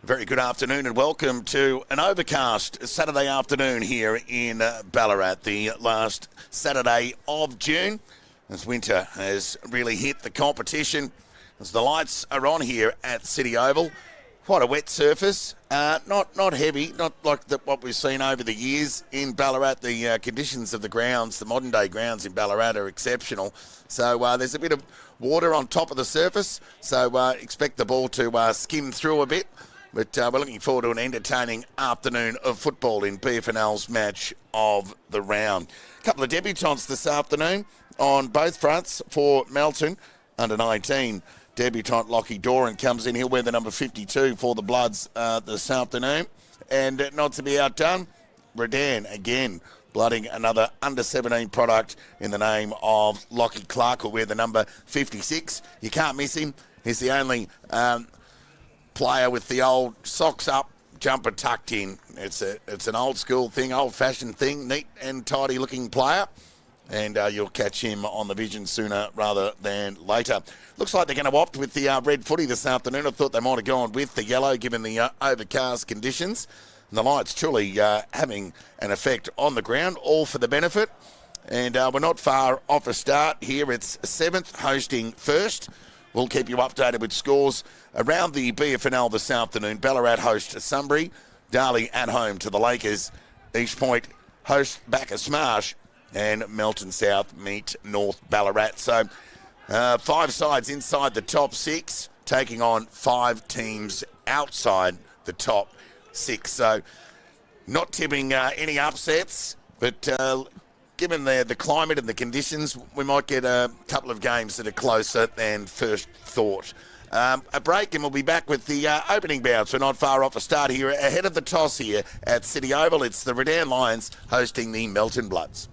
Very good afternoon and welcome to an overcast Saturday afternoon here in Ballarat, the last Saturday of June, as winter has really hit the competition. As the lights are on here at City Oval, quite a wet surface, not heavy, not like what we've seen over the years in Ballarat. The conditions of the grounds, the modern day grounds in Ballarat are exceptional. So there's a bit of water on top of the surface, so expect the ball to skim through a bit. But we're looking forward to an entertaining afternoon of football in BFNL's match of the round. A couple of debutants this afternoon on both fronts for Melton. Under 19 debutant Lockie Doran comes in. He'll wear the number 52 for the Bloods this afternoon. And not to be outdone, Redan again blooding another under 17 product in the name of Lockie Clark, who'll wear the number 56. You can't miss him. He's the only player with the old socks up, jumper tucked in. It's an old school thing, old fashioned thing, neat and tidy looking player, and you'll catch him on the vision sooner rather than later. Looks like they're going to opt with the red footy this afternoon. I thought they might have gone with the yellow given the overcast conditions. And the lights truly having an effect on the ground, all for the benefit. And we're not far off a start here. It's 7th hosting 1st. We'll keep you updated with scores around the BFNL this afternoon. Ballarat host Sunbury, Darley at home to the Lakers, East Point host Bacchus Marsh, and Melton South meet North Ballarat. So 5 sides inside the top 6, taking on 5 teams outside the top 6. So not tipping any upsets, but given the climate and the conditions, we might get a couple of games that are closer than first thought. A break and we'll be back with the opening bounce. We're not far off a start here. Ahead of the toss here at City Oval, it's the Redan Lions hosting the Melton Bloods.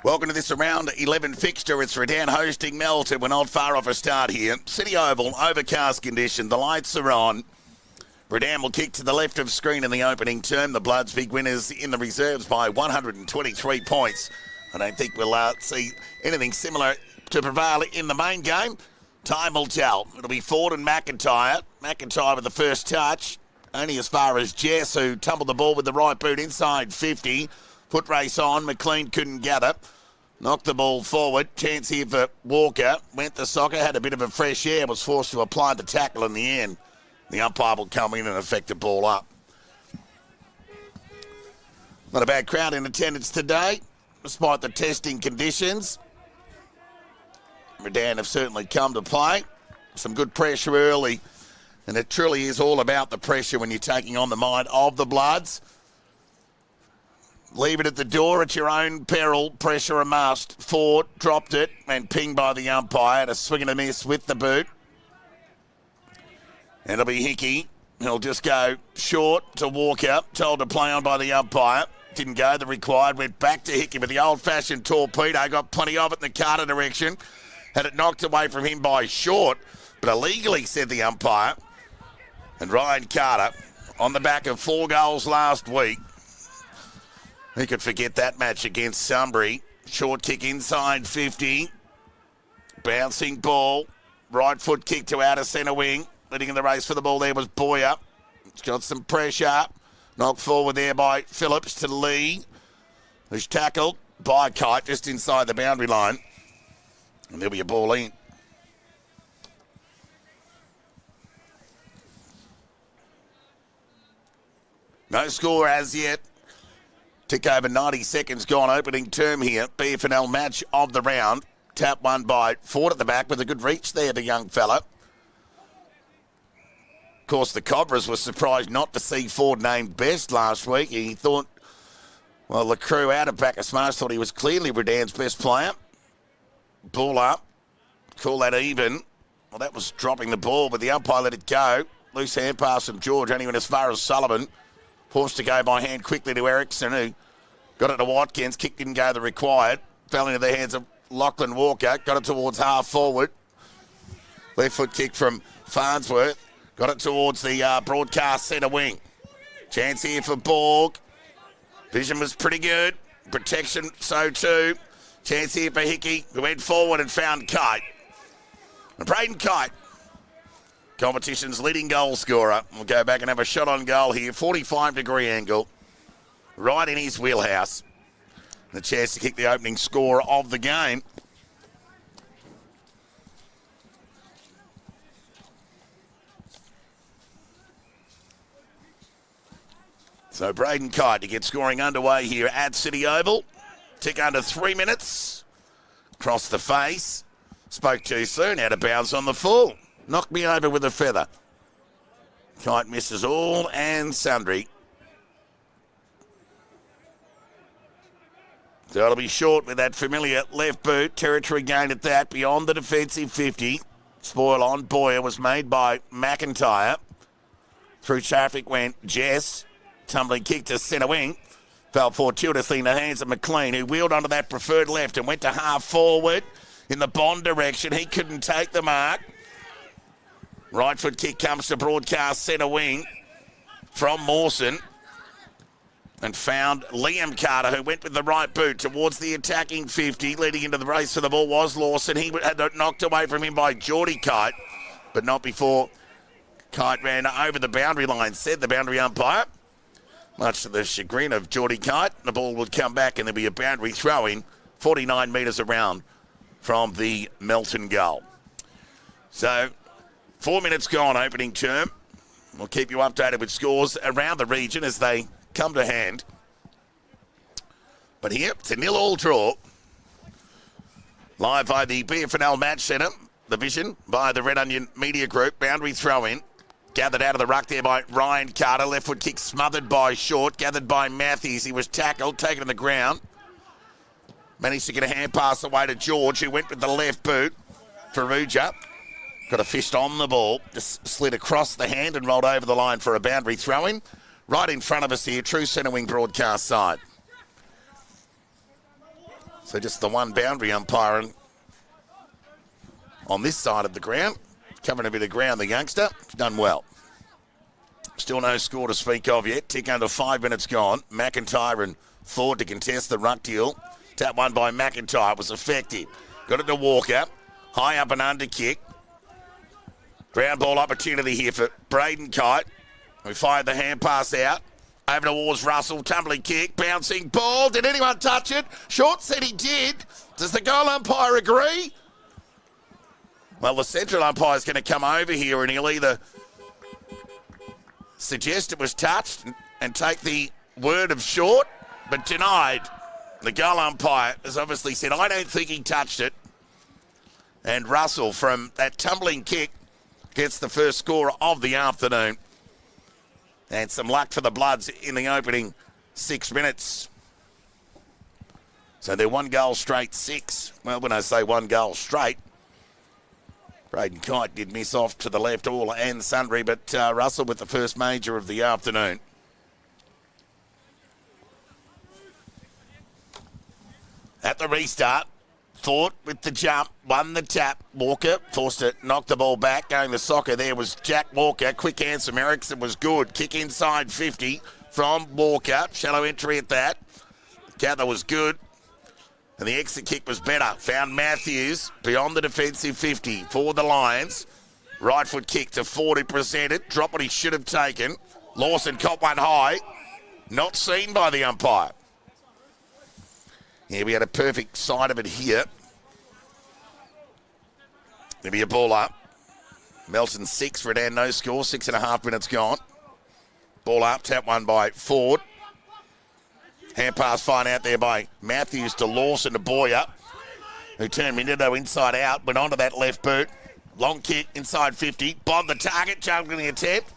Welcome to this around 11 fixture. It's Redan hosting Melton. We're not far off a start here. City Oval, overcast condition. The lights are on. Redan will kick to the left of screen in the opening term. The Bloods big winners in the reserves by 123 points. I don't think we'll see anything similar to prevail in the main game. Time will tell. It'll be Ford and McIntyre. McIntyre with the first touch. Only as far as Jess, who tumbled the ball with the right boot inside 50. Foot race on. McLean couldn't gather. Knocked the ball forward. Chance here for Walker. Went the soccer. Had a bit of a fresh air. Was forced to apply the tackle in the end. The umpire will come in and affect the ball up. Not a bad crowd in attendance today, despite the testing conditions. Redan have certainly come to play. Some good pressure early. And it truly is all about the pressure when you're taking on the mind of the Bloods. Leave it at the door at your own peril. Pressure a must. Ford dropped it and pinged by the umpire. And a swing and a miss with the boot. And it'll be Hickey. He'll just go short to Walker. Told to play on by the umpire. Didn't go the required. Went back to Hickey with the old-fashioned torpedo. Got plenty of it in the Carter direction. Had it knocked away from him by short. But illegally, said the umpire. And Ryan Carter, on the back of 4 goals last week. He could forget that match against Sunbury. Short kick inside 50. Bouncing ball. Right foot kick to outer centre wing. Leading in the race for the ball there was Boyer. It's got some pressure. Knocked forward there by Phillips to Lee. Who's tackled by Kite just inside the boundary line. And there'll be a ball in. No score as yet. Tick over 90 seconds gone. Opening term here. BFNL match of the round. Tap one by Ford at the back with a good reach there, the young fella. Of course, the Cobras were surprised not to see Ford named best last week. He thought, well, the crew out of Bacchus Mars thought he was clearly Redan's best player. Ball up. Call that even. Well, that was dropping the ball, but the umpire let it go. Loose hand pass from George, only went as far as Sullivan. Forced to go by hand quickly to Erickson, who got it to Watkins. Kick didn't go the required. Fell into the hands of Lachlan Walker. Got it towards half forward. Left foot kick from Farnsworth. Got it towards the broadcast centre wing. Chance here for Borg. Vision was pretty good. Protection, so too. Chance here for Hickey, who went forward and found Kite. And Braden Kite, competition's leading goal scorer. We'll go back and have a shot on goal here. 45-degree angle. Right in his wheelhouse. The chance to kick the opening score of the game. So Braden Kite to get scoring underway here at City Oval. Tick under 3 minutes. Cross the face. Spoke too soon. Out of bounds on the full. Knocked me over with a feather. Kite misses all and sundry. So it'll be short with that familiar left boot. Territory gained at that. Beyond the defensive 50. Spoil on. Boyer was made by McIntyre. Through traffic went Jess. Tumbling kick to centre wing. Fell fortuitously in the hands of McLean, who wheeled onto that preferred left and went to half forward in the Bond direction. He couldn't take the mark. Right foot kick comes to broadcast centre wing from Mawson. And found Liam Carter, who went with the right boot towards the attacking 50. Leading into the race for the ball was Lawson. He had it knocked away from him by Geordie Kite, but not before Kite ran over the boundary line, said the boundary umpire. Much to the chagrin of Geordie Kite, the ball would come back and there'll be a boundary throw-in 49 metres around from the Melton goal. So, 4 minutes gone opening term. We'll keep you updated with scores around the region as they come to hand. But here, it's a 0-0 draw. Live by the BFNL Match Centre. The Vision by the Red Onion Media Group. Boundary throw-in. Gathered out of the ruck there by Ryan Carter. Left foot kick smothered by Short. Gathered by Matthews. He was tackled, taken to the ground. Managed to get a hand pass away to George, who went with the left boot. Faruja got a fist on the ball. Just slid across the hand and rolled over the line for a boundary throw-in. Right in front of us here, true centre wing broadcast side. So just the one boundary umpiring on this side of the ground. Covering a bit of ground, the youngster. Done well. Still no score to speak of yet. Tick under 5 minutes gone. McIntyre and Ford to contest the ruck deal. Tap one by McIntyre. It was effective. Got it to Walker. High up and under kick. Ground ball opportunity here for Braden Kite. We fired the hand pass out. Over towards Russell. Tumbling kick. Bouncing ball. Did anyone touch it? Short said he did. Does the goal umpire agree? Well, the central umpire is going to come over here and he'll either suggest it was touched and take the word of short, but denied. The goal umpire has obviously said, I don't think he touched it. And Russell, from that tumbling kick, gets the first score of the afternoon. And some luck for the Bloods in the opening 6 minutes. So they're 1 goal straight 6. Well, when I say 1 goal straight, Braden Kite did miss off to the left all and sundry, but Russell with the first major of the afternoon. At the restart, Thought with the jump, won the tap. Walker forced to knock the ball back. Going the soccer there was Jack Walker. Quick answer from Ericsson was good. Kick inside 50 from Walker. Shallow entry at that. Gather was good. And the exit kick was better. Found Matthews beyond the defensive 50 for the Lions. Right foot kick to 40%. It dropped what he should have taken. Lawson caught one high. Not seen by the umpire. Yeah, we had a perfect side of it here. There'll be a ball up. Melton 6, Redan no score, 6.5 minutes gone. Ball up, tap one by Ford. Hand pass fine out there by Matthews to Lawson to Boyer, who turned Minito inside out, went onto that left boot. Long kick inside 50, bombed the target, juggling attempt.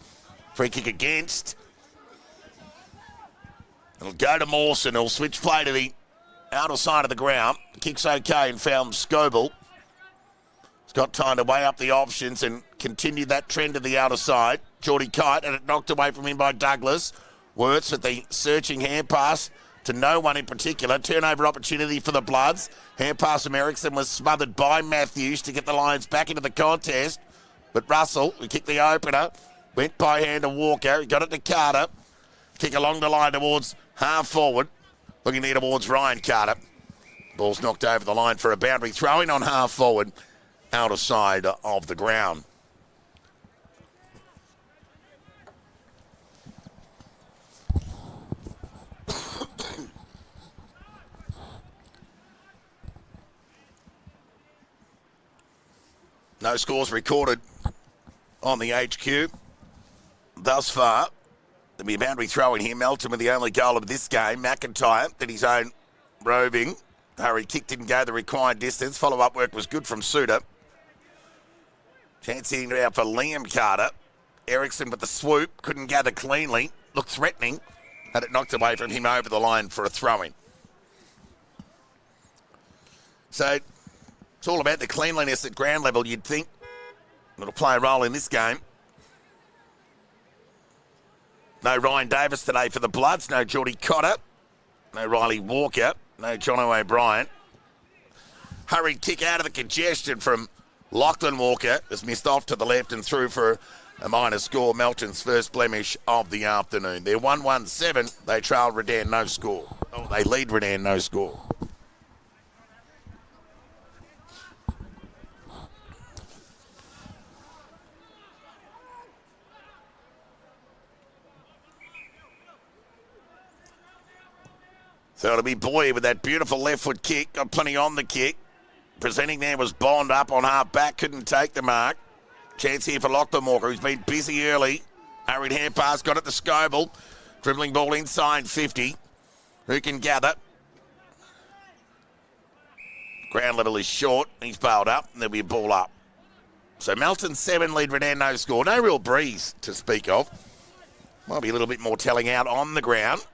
Free kick against. It'll go to Mawson, he'll switch play to the outer side of the ground. Kick's okay and found Scoble. He's got time to weigh up the options and continue that trend to the outer side. Geordie Kite, and it knocked away from him by Douglas. Wirtz with the searching hand pass to no one in particular. Turnover opportunity for the Bloods. Hand pass from Ericsson was smothered by Matthews to get the Lions back into the contest. But Russell, who kicked the opener, went by hand to Walker. He got it to Carter. Kick along the line towards half forward. Looking there towards Ryan Carter. Ball's knocked over the line for a boundary. Throwing on half forward, outer side of the ground. No scores recorded on the HQ thus far. There'll be a boundary throw in here. Melton with the only goal of this game. McIntyre did his own roving. Hurry kick didn't go the required distance. Follow-up work was good from Suter. Chance hitting it out for Liam Carter. Ericsson with the swoop. Couldn't gather cleanly. Looked threatening. Had it knocked away from him over the line for a throw-in. So it's all about the cleanliness at ground level, you'd think. It'll play a role in this game. No Ryan Davis today for the Bloods. No Geordie Cotter. No Riley Walker. No Jono O'Brien. Hurried kick out of the congestion from Lachlan Walker. Has missed off to the left and through for a minor score. Melton's first blemish of the afternoon. They're 1-1-7. They trail Redan no score. Oh, they lead Redan no score. So it'll be Boyer with that beautiful left foot kick. Got plenty on the kick. Presenting there was Bond up on half back. Couldn't take the mark. Chance here for Lachlan Walker, who's been busy early. Hurried hand pass. Got it to Scoble. Dribbling ball inside 50. Who can gather? Ground level is short. He's bailed up. And there'll be a ball up. So Melton 7, lead Redan no score. No real breeze to speak of. Might be a little bit more telling out on the ground.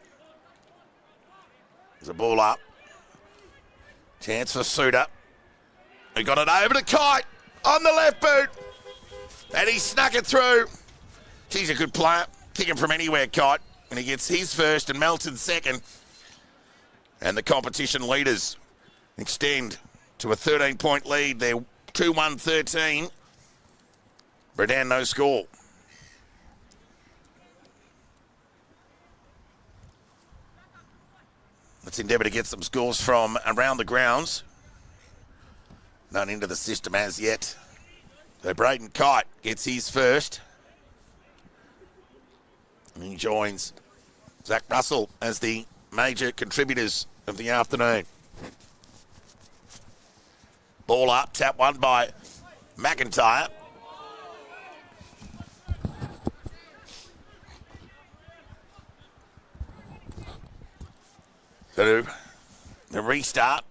There's a ball up. Chance for Suter. He got it over to Kite on the left boot. And he snuck it through. He's a good player. Kick him from anywhere, Kite. And he gets his first and Melton second. And the competition leaders extend to a 13-point lead. They're 2-1-13. Redan no score. Let's endeavour to get some scores from around the grounds. None into the system as yet. So Braden Kite gets his first. And he joins Zach Russell as the major contributors of the afternoon. Ball up, tap one by McIntyre. So the restart.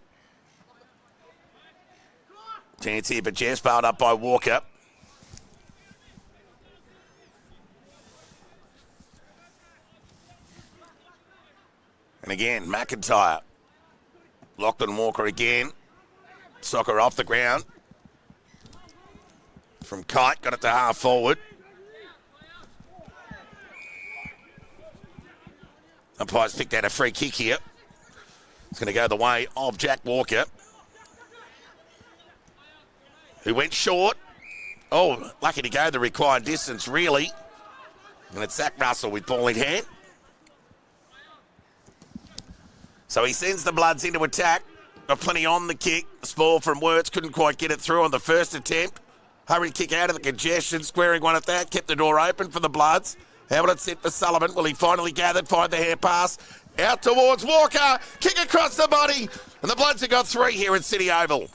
Chance here for Jess, barred up by Walker. And again, McIntyre. Lachlan Walker again. Soccer off the ground. From Kite, got it to half forward. Umpire's picked out a free kick here. It's going to go the way of Jack Walker, who went short. Oh, lucky to go the required distance, really. And it's Zach Russell with ball in hand. So he sends the Bloods into attack. Got plenty on the kick. Spall from Wirtz couldn't quite get it through on the first attempt. Hurried kick out of the congestion, squaring one at that. Kept the door open for the Bloods. How will it sit for Sullivan? Will he finally gather, find the hand pass? Out towards Walker. Kick across the body. And the Bloods have got three here at City Oval.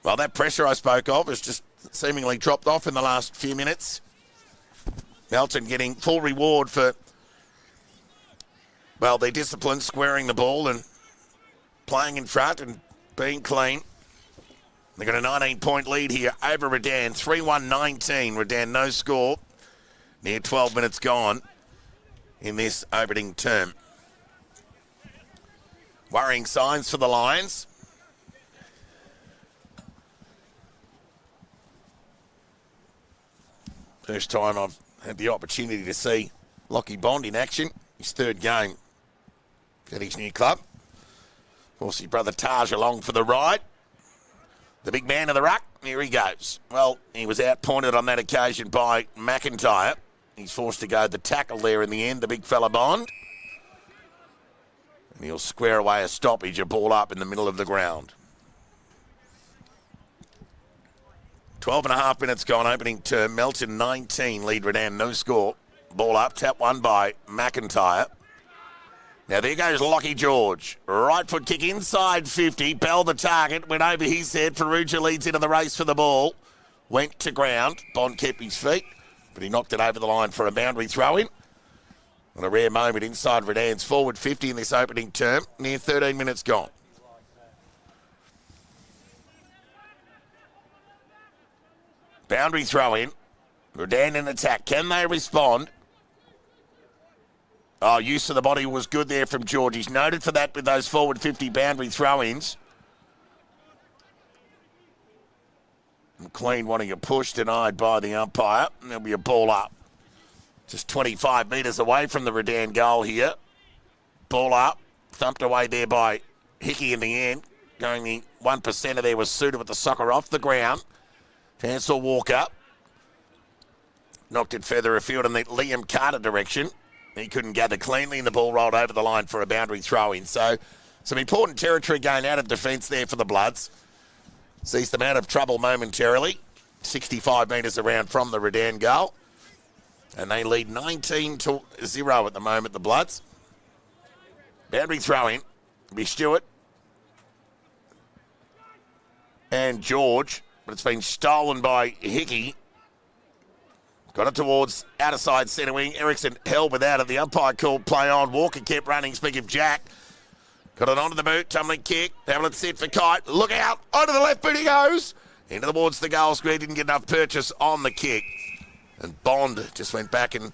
Well, that pressure I spoke of has just seemingly dropped off in the last few minutes. Melton getting full reward for, well, their discipline, squaring the ball and playing in front and being clean. They've got a 19-point lead here over Redan. 3-1-19. Redan no score. Near 12 minutes gone in this opening term. Worrying signs for the Lions. First time I've had the opportunity to see Lockie Bond in action. His third game at his new club. Of course, his brother Taj along for the ride. The big man of the ruck, here he goes. Well, he was outpointed on that occasion by McIntyre. He's forced to go the tackle there in the end, the big fella Bond. And he'll square away a stoppage, a ball up in the middle of the ground. 12 and a half minutes gone, opening term. Melton 19, lead Redan, no score. Ball up, tap one by McIntyre. Now there goes Lockie George. Right foot kick inside 50. Bell the target. Went over his head. Ferrugia leads into the race for the ball. Went to ground. Bond kept his feet, but he knocked it over the line for a boundary throw-in. And a rare moment inside Redan's forward 50 in this opening term. Near 13 minutes gone. Boundary throw-in. Redan in attack. Can they respond? Oh, use of the body was good there from George. He's noted for that with those forward 50 boundary throw-ins. McLean wanting a push, denied by the umpire. And there'll be a ball up. Just 25 metres away from the Redan goal here. Ball up. Thumped away there by Hickey in the end. Going the 1%er there was Suter with the soccer off the ground. Chancellor Walker. Knocked it further afield in the Liam Carter direction. He couldn't gather cleanly and the ball rolled over the line for a boundary throw-in. So some important territory going out of defence there for the Bloods. Sees them out of trouble momentarily. 65 metres around from the Redan goal. And they lead 19-0 at the moment, the Bloods. Boundary throw-in. It'll be Stewart. And George. But it's been stolen by Hickey. Got it towards outer side centre wing. Erickson held without it. The umpire called play on. Walker kept running. Speak of Jack. Got it onto the boot. Tumbling kick. Hamlet set for Kite. Look out. Onto the left boot he goes. Into towards the goal square. Didn't get enough purchase on the kick. And Bond just went back and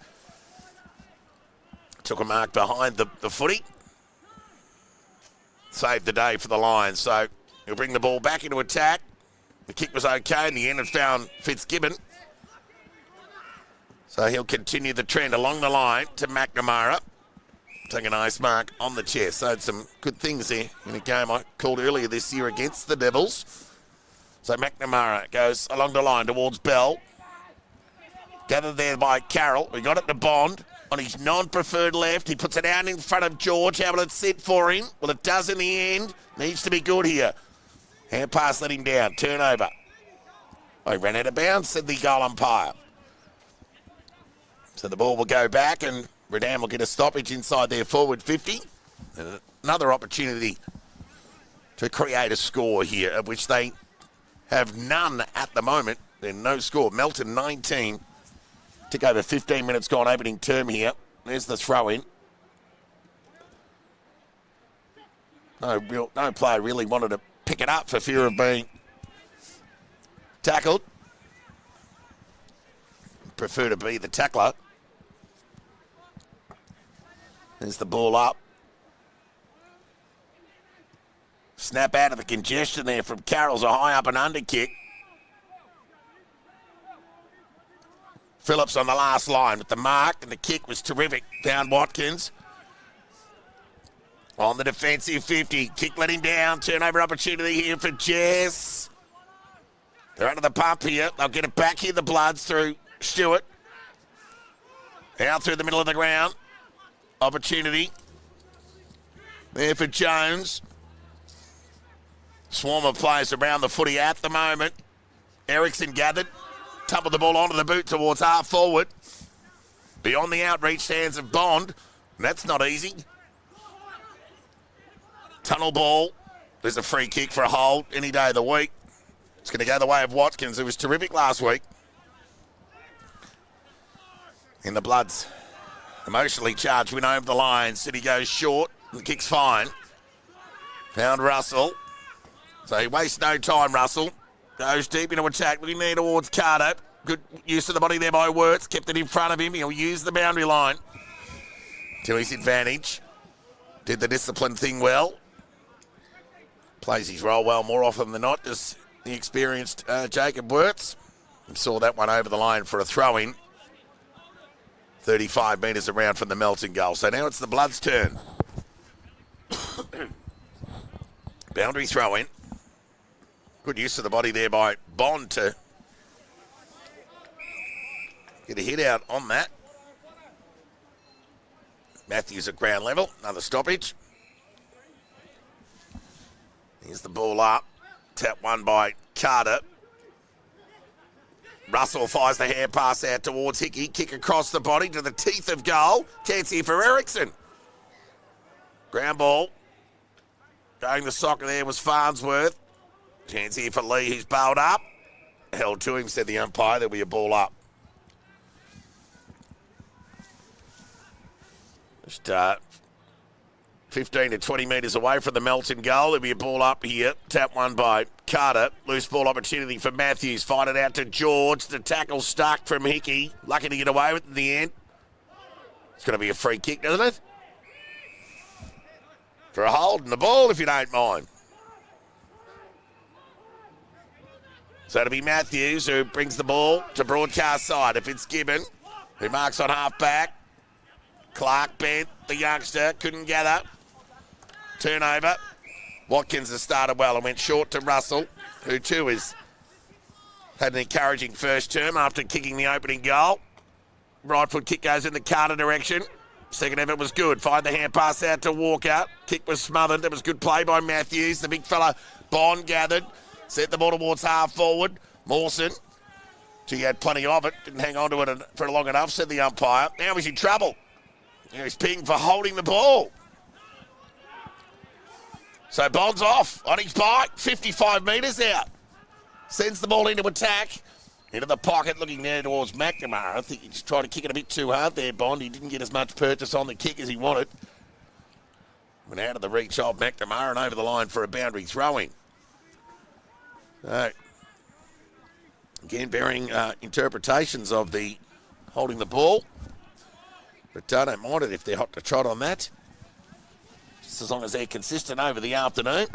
took a mark behind the footy. Saved the day for the Lions. So he'll bring the ball back into attack. The kick was okay in the end and found Fitzgibbon. So he'll continue the trend along the line to McNamara. Take a nice mark on the chest. So had some good things there in a game I called earlier this year against the Devils. So McNamara goes along the line towards Bell. Gathered there by Carroll. We got it to Bond on his non-preferred left. He puts it out in front of George. How will it sit for him? Well, it does in the end. Needs to be good here. Hand pass let him down. Turnover. Oh, he ran out of bounds, said the goal umpire. So the ball will go back and Redan will get a stoppage inside their forward 50. And another opportunity to create a score here, of which they have none at the moment. There's no score. Melton 19. Took over 15 minutes gone opening term here. There's the throw in. No player really wanted to pick it up for fear of being tackled. Prefer to be the tackler. There's the ball up. Snap out of the congestion there from Carroll's a high up and under kick. Phillips on the last line with the mark, and the kick was terrific. Found Watkins. On the defensive 50. Kick let him down. Turnover opportunity here for Jess. They're under the pump here. They'll get it back here, the Bloods, through Stewart. Out through the middle of the ground. Opportunity. There for Jones. Swarm of players around the footy at the moment. Ericsson gathered. Tumbled the ball onto the boot towards half forward. Beyond the outreach hands of Bond. And that's not easy. Tunnel ball. There's a free kick for a hold any day of the week. It's going to go the way of Watkins, who was terrific last week. In the Bloods. Emotionally charged win over the line. City goes short. The kick's fine. Found Russell. So he wastes no time, Russell. Goes deep into attack. Looking there towards Carter. Good use of the body there by Wirtz. Kept it in front of him. He'll use the boundary line to his advantage. Did the discipline thing well. Plays his role well more often than not. Just the experienced Jacob Wirtz. And saw that one over the line for a throw-in. 35 metres around from the Melton goal. So now it's the Bloods' turn. Boundary throw-in. Good use of the body there by Bond to get a hit out on that. Matthews at ground level. Another stoppage. Here's the ball up. Tap one by Carter. Russell fires the hand pass out towards Hickey. Kick across the body to the teeth of goal. Chance here for Ericsson. Ground ball. Going the soccer there was Farnsworth. Chance here for Lee, who's bailed up. Held to him, said the umpire. There'll be a ball up. Just 15 to 20 metres away from the Melton goal. There'll be a ball up here. Tap one by Carter. Loose ball opportunity for Matthews. Fight it out to George. The tackle stuck from Hickey. Lucky to get away with it in the end. It's going to be a free kick, doesn't it? For a hold in the ball, if you don't mind. So it'll be Matthews who brings the ball to broadcast side. If it's Gibbon, who marks on half back. Clark bent, the youngster, couldn't gather. Turnover. Watkins has started well and went short to Russell, who too has had an encouraging first term after kicking the opening goal. Right foot kick goes in the Carter direction. Second effort was good. Fired the hand pass out to Walker. Kick was smothered. That was good play by Matthews. The big fella, Bond, gathered. Set the ball towards half forward. Mawson. He had plenty of it. Didn't hang on to it for long enough, said the umpire. Now he's in trouble. He's pinged for holding the ball. So Bond's off on his bike. 55 metres out. Sends the ball into attack. Into the pocket, looking there towards McNamara. I think he just tried to kick it a bit too hard there, Bond. He didn't get as much purchase on the kick as he wanted. Went out of the reach of McNamara and over the line for a boundary throw-in. Again, bearing interpretations of the holding the ball. But I don't mind it if they're hot to trot on that. Just as long as they're consistent over the afternoon.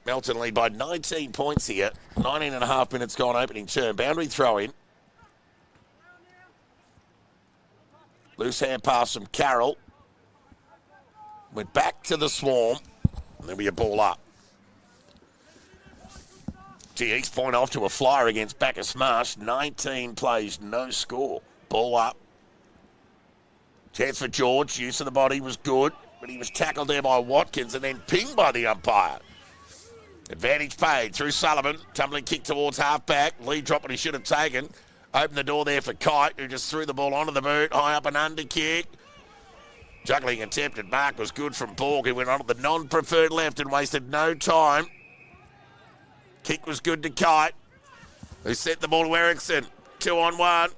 Melton lead by 19 points here. 19 and a half minutes gone opening term. Boundary throw-in. Loose hand pass from Carroll. Went back to the Swarm. And there'll be a ball up. GX point off to a flyer against Bacchus Marsh. 19 plays, no score. Ball up. Chance for George. Use of the body was good, but he was tackled there by Watkins and then pinged by the umpire. Advantage paid through Sullivan. Tumbling kick towards half-back. Lead drop what he should have taken. Opened the door there for Kite, who just threw the ball onto the boot. High up and under kick. Juggling attempted mark was good from Borg, who went on to the non-preferred left and wasted no time. Kick was good to Kite, who sent the ball to Ericsson. 2-on-1.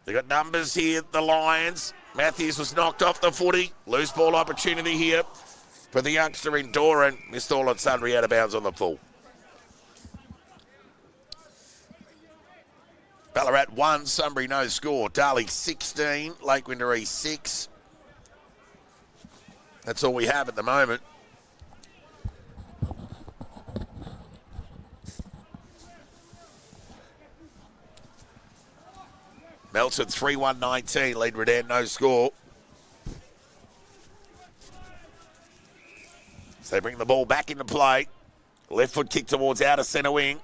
They got numbers here, the Lions. Matthews was knocked off the footy. Loose ball opportunity here for the youngster in Doran. Missed all on sundry, out of bounds on the full. Ballarat 1, Sunbury no score. Darley 16, Lake Windermere 6. That's all we have at the moment. Melton 3-1-19, lead Redan, no score. So they bring the ball back into play. Left foot kick towards outer centre wing.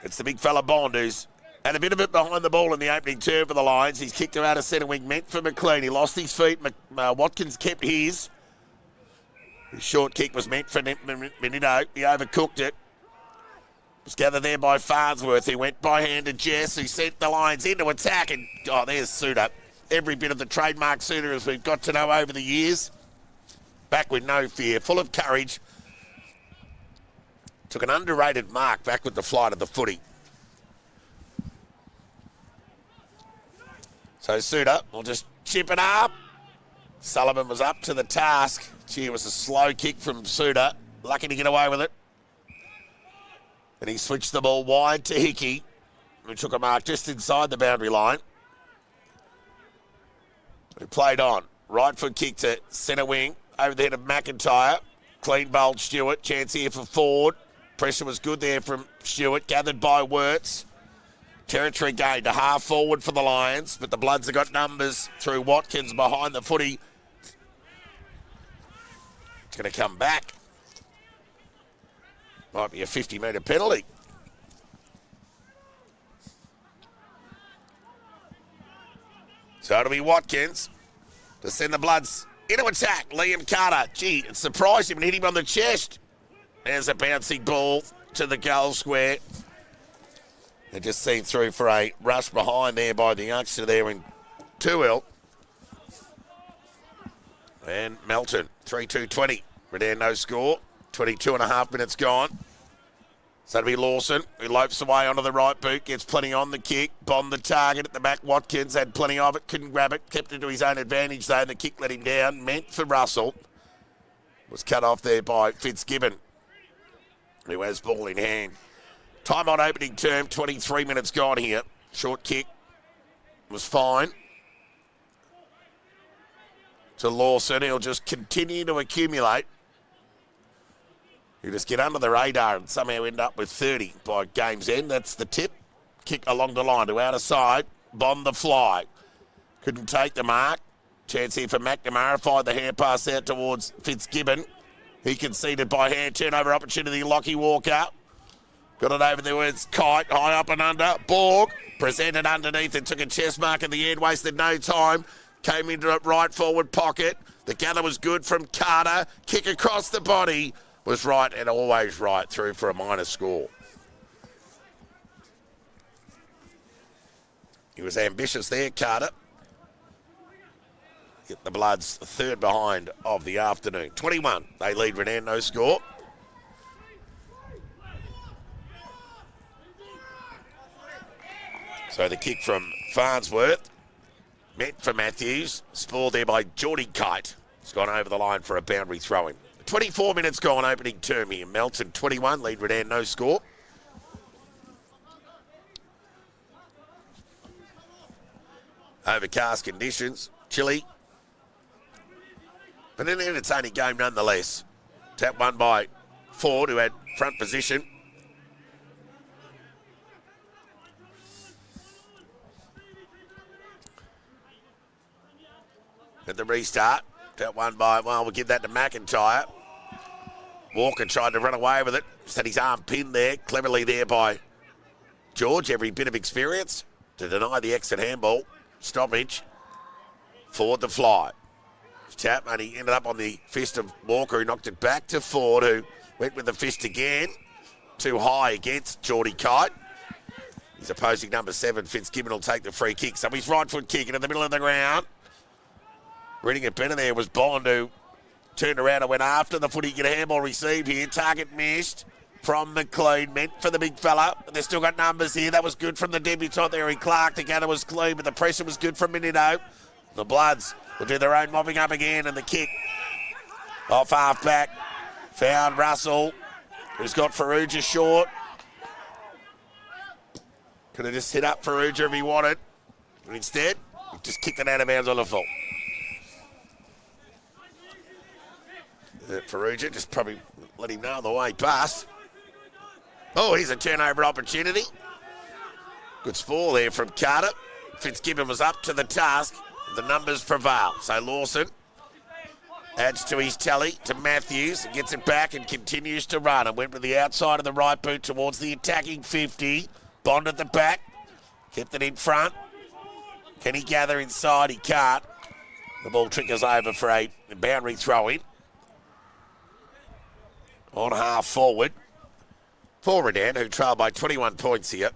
It's the big fella Bond who's had a bit of it behind the ball in the opening term for the Lions. He's kicked her out of centre wing, meant for McLean. He lost his feet. Watkins kept his. His short kick was meant for Minito. He overcooked it. Was gathered there by Farnsworth, who went by hand to Jess, who sent the Lions into attack. And, oh, there's Suter. Every bit of the trademark Suter as we've got to know over the years. Back with no fear, full of courage. Took an underrated mark back with the flight of the footy. So Suter will just chip it up. Sullivan was up to the task. Gee, it was a slow kick from Suter. Lucky to get away with it. And he switched the ball wide to Hickey, who took a mark just inside the boundary line. He played on. Right foot kick to centre wing. Over the head of McIntyre. Clean bowled Stewart. Chance here for Ford. Pressure was good there from Stewart. Gathered by Wirtz. Territory gained to half forward for the Lions, but the Bloods have got numbers through Watkins behind the footy. It's going to come back. Might be a 50-metre penalty. So it'll be Watkins to send the Bloods into attack. Liam Carter. Gee, it surprised him and hit him on the chest. There's a bouncing ball to the goal square. They just seen through for a rush behind there by the youngster there in 2L. And Melton, 3-2-20. Redan no score. 22 and a half minutes gone. So it'll be Lawson, who lopes away onto the right boot, gets plenty on the kick. Bond the target at the back. Watkins had plenty of it, couldn't grab it, kept it to his own advantage though, and the kick let him down. Meant for Russell. Was cut off there by Fitzgibbon, who has ball in hand. Time on opening term, 23 minutes gone here. Short kick was fine. To Lawson, he'll just continue to accumulate. He'll just get under the radar and somehow end up with 30 by game's end. That's the tip. Kick along the line to outer side. Bond the fly. Couldn't take the mark. Chance here for McNamara. Fired the hand pass out towards Fitzgibbon. He conceded by hand. Turnover opportunity. Lockie Walker. Got it over there. It's Kite. High up and under. Borg presented underneath and took a chest mark at the end. Wasted no time. Came into it right forward pocket. The gather was good from Carter. Kick across the body. Was right and always right through for a minor score. He was ambitious there, Carter. Get the Bloods third behind of the afternoon. 21, they lead Redan, no score. So the kick from Farnsworth, meant for Matthews, spoiled there by Geordie Kite. It's gone over the line for a boundary throw-in. 24 minutes gone opening term here. Melton 21, lead Redan, no score. Overcast conditions, chilly. But an entertaining game nonetheless. Tap won by Ford, who had front position. at the restart. That one by, well, we'll give that to McIntyre. Walker tried to run away with it. Just had his arm pinned there, cleverly there by George. Every bit of experience to deny the exit handball. Stoppage. Ford the fly. Tap, and he ended up on the fist of Walker, who knocked it back to Ford, who went with the fist again. Too high against Geordie Kite. His opposing number 7, Fitzgibbon, will take the free kick. So his right foot kick into the middle of the ground. Reading it better there was Bond, who turned around and went after the footy. Get a handball received here. Target missed from McLean. Meant for the big fella. But they've still got numbers here. That was good from the debutant there in Clark. The gather was clean, but the pressure was good from Minito. The Bloods will do their own mopping up again, and the kick off half back. Found Russell, who's got Farrugia short. Could have just hit up Farrugia if he wanted. But instead, just kicked it out of bounds on the full. Farrugia just probably let him know on the way past. Oh, here's a turnover opportunity. Good spoil there from Carter. Fitzgibbon was up to the task. The numbers prevail. So Lawson adds to his tally to Matthews and gets it back and continues to run and went with the outside of the right boot towards the attacking 50. Bond at the back. Kept it in front. Can he gather inside? He can't. The ball trickles over for a boundary throw in. On half forward. For Redan, who trailed by 21 points here.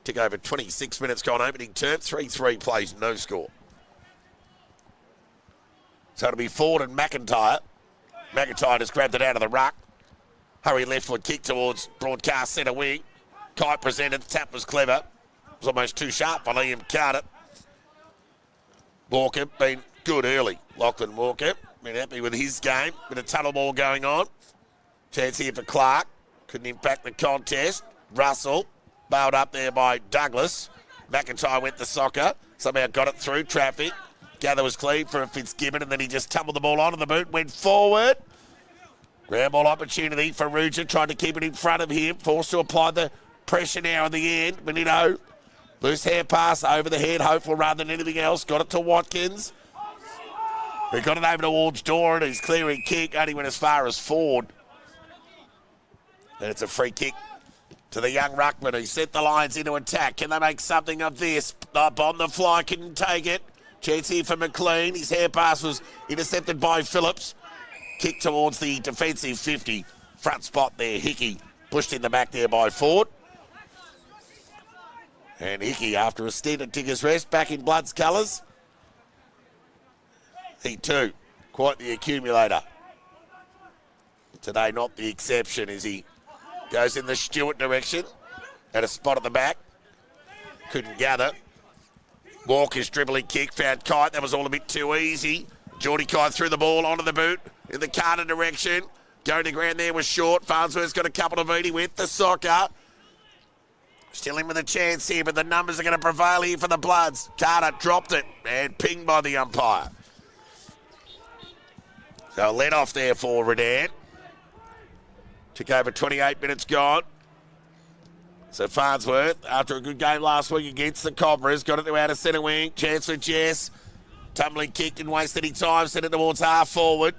Took over 26 minutes gone opening term. 3-3 plays, no score. So it'll be Ford and McIntyre. McIntyre just grabbed it out of the ruck. Hurry left foot kick towards broadcast centre wing. Kite presented. The tap was clever. It was almost too sharp for Liam Carter. Walker been good early. Lachlan Walker been happy with his game. Bit of tunnel ball going on. Chance here for Clark. Couldn't impact the contest. Russell bailed up there by Douglas. McIntyre went to soccer. Somehow got it through traffic. Gather was clean for a Fitzgibbon, and then he just tumbled the ball onto the boot, went forward. Ground ball opportunity for Ruger, trying to keep it in front of him, forced to apply the pressure now at the end. Benito, loose hand pass over the head, hopeful rather than anything else. Got it to Watkins. He got it over towards Doran, he's clearing kick, only went as far as Ford. And it's a free kick to the young ruckman who sent the Lions into attack. Can they make something of this? On the fly, couldn't take it. Chance here for McLean. His hair pass was intercepted by Phillips. Kick towards the defensive 50. Front spot there, Hickey. Pushed in the back there by Ford. And Hickey, after a stint at Diggers Rest, back in Blood's colours. He too, quite the accumulator. Today not the exception as he goes in the Stewart direction. At a spot at the back. Couldn't gather. Walker's dribbling kick, found Kite. That was all a bit too easy. Geordie Kite threw the ball onto the boot in the Carter direction. Going to ground there was short. Farnsworth's got a couple of eating with the soccer. Still in with a chance here, but the numbers are going to prevail here for the Bloods. Carter dropped it and pinged by the umpire. So let off there for Redan. Took over 28 minutes gone. So Farnsworth, after a good game last week against the Cobras, got it to out of centre wing. Chance for Jess. Tumbling kick, didn't waste any time. Sent it towards half forward.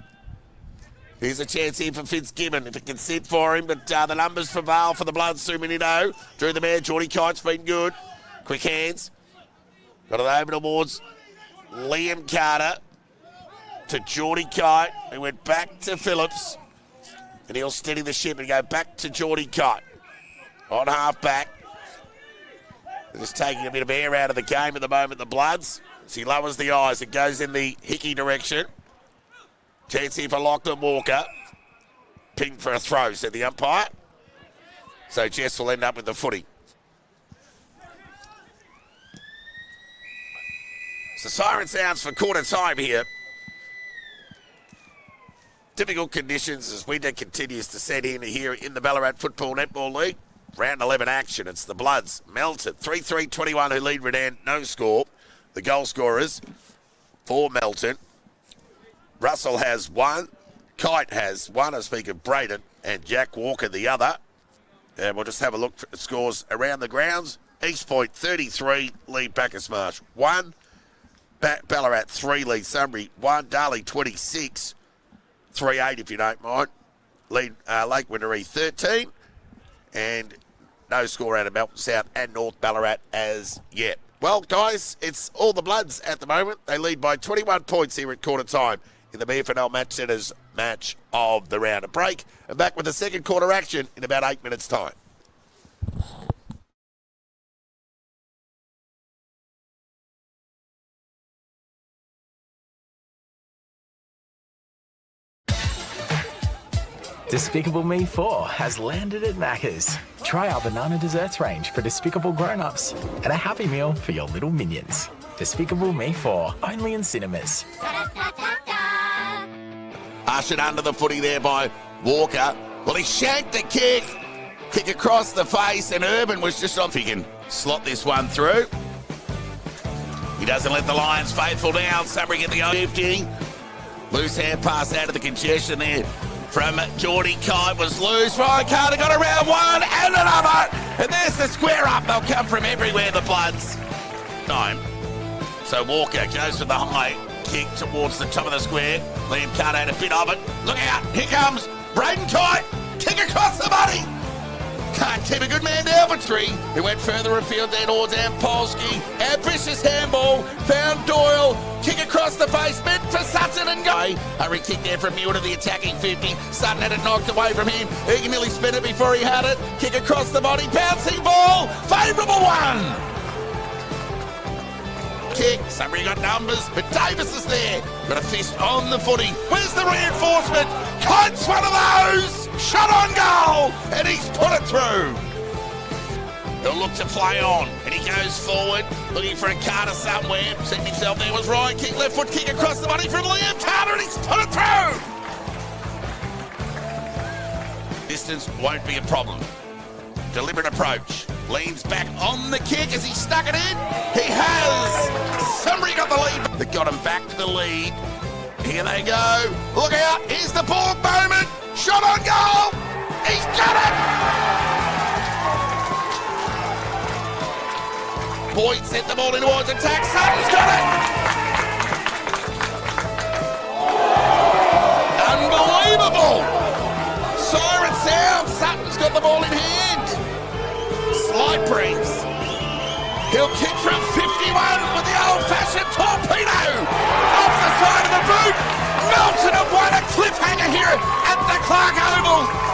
Here's a chance here for Fitzgibbon, if it can sit for him. But the numbers prevail for the Bloods. Suminito drew the man. Geordie Kite's been good. Quick hands. Got it over towards Liam Carter. To Geordie Kite. He went back to Phillips. And he'll steady the ship and go back to Geordie Kite. On half back. They're just taking a bit of air out of the game at the moment, the Bloods. As he lowers the eyes, it goes in the Hickey direction. Chance here for Lachlan Walker. Ping for a throw, said the umpire. So Jess will end up with the footy. So siren sounds for quarter time here. Difficult conditions as winter continues to set in here in the Ballarat Football Netball League. Round 11 action. It's the Bloods. Melton, 3-3-21 who lead Redan. No score. The goal scorers for Melton. Russell has one. Kite has one. I speak of Braden and Jack Walker the other. And we'll just have a look at the scores around the grounds. East Point 33, lead Bacchus Marsh 1. Ballarat 3 lead Sunbury 1, Darley 26, 3-8 if you don't mind. Lead Lake Windermere 13, and no score out of Melton South and North Ballarat as yet. Well, guys, it's all the Bloods at the moment. They lead by 21 points here at quarter time in the BFNL Match Centre's match of the round. A break, and back with the second quarter action in about 8 minutes' time. Despicable Me 4 has landed at Macca's. Try our banana desserts range for despicable grown-ups and a Happy Meal for your little minions. Despicable Me 4, only in cinemas. Ushered under the footy there by Walker. Well, he shanked the kick. Kick across the face, and Urban was just on. If he can slot this one through. He doesn't let the Lions faithful down. Sunbury get the 50. Loose hand pass out of the congestion there from Geordie Kite was loose. Ryan Carter got around one and another. And there's the square up. They'll come from everywhere, the Bloods. Time. So Walker goes to the high kick towards the top of the square. Liam Carter had a bit of it. Look out. Here comes Braden Kite. Kick across the money. Can't keep a good man down for 3. He went further afield there towards Ampolsky. Ambitious handball. Found Doyle. Kick across the face. Meant for Sutton and go. Hurry kick there from Muir to the attacking 50. Sutton had it knocked away from him. He nearly spent it before he had it. Kick across the body. Bouncing ball. Favourable one. Kick. Somebody got numbers, but Davis is there. Got a fist on the footy. Where's the reinforcement? Kite's one of those. Shot on goal, and he's put it through. He'll look to play on, and he goes forward, looking for a Carter somewhere. Setting himself there was Ryan. Kick, left foot kick across the body from Liam Carter, and he's put it through. Distance won't be a problem. Deliberate approach. Leans back on the kick as he stuck it in. He has. Somebody got the lead. They got him back to the lead. Here they go. Look out. Here's the ball moment. Shot on goal. He's got it. Boyd sent the ball in towards attack. Sutton's got it. Unbelievable. Siren sound. Sutton's got the ball in hand. Slight breeze. He'll kick from 51 with the old-fashioned torpedo. Off the side of the boot. Melton have won a cliffhanger here at the Clark Oval.